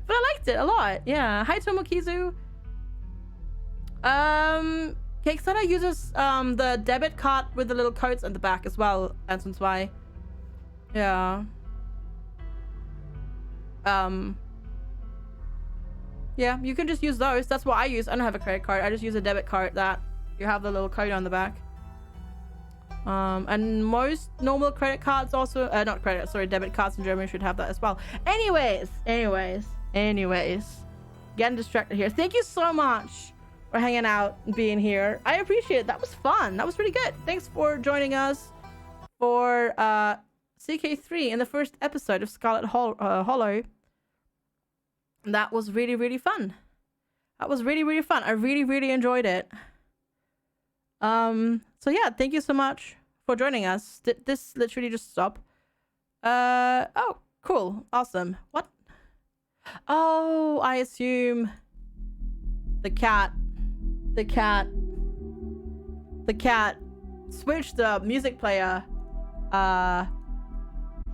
But I liked it a lot. Yeah. Hi Tomokizu. Kickstarter uses the debit card with the little codes at the back as well, and since why. Yeah. Yeah, you can just use those. That's what I use. I don't have a credit card. I just use a debit card that you have the little code on the back. And most normal credit cards also, debit cards in Germany should have that as well. Anyways, getting distracted here. Thank you so much for hanging out and being here. I appreciate it. That was fun. That was really good. Thanks for joining us for CK3 in the first episode of Scarlet Hollow. That was really, really fun. I really enjoyed it. So yeah, thank you so much for joining us. Did this literally just stop? Oh, cool. Awesome. What? Oh, I assume the cat switched the music player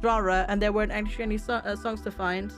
genre and there weren't actually any songs to find.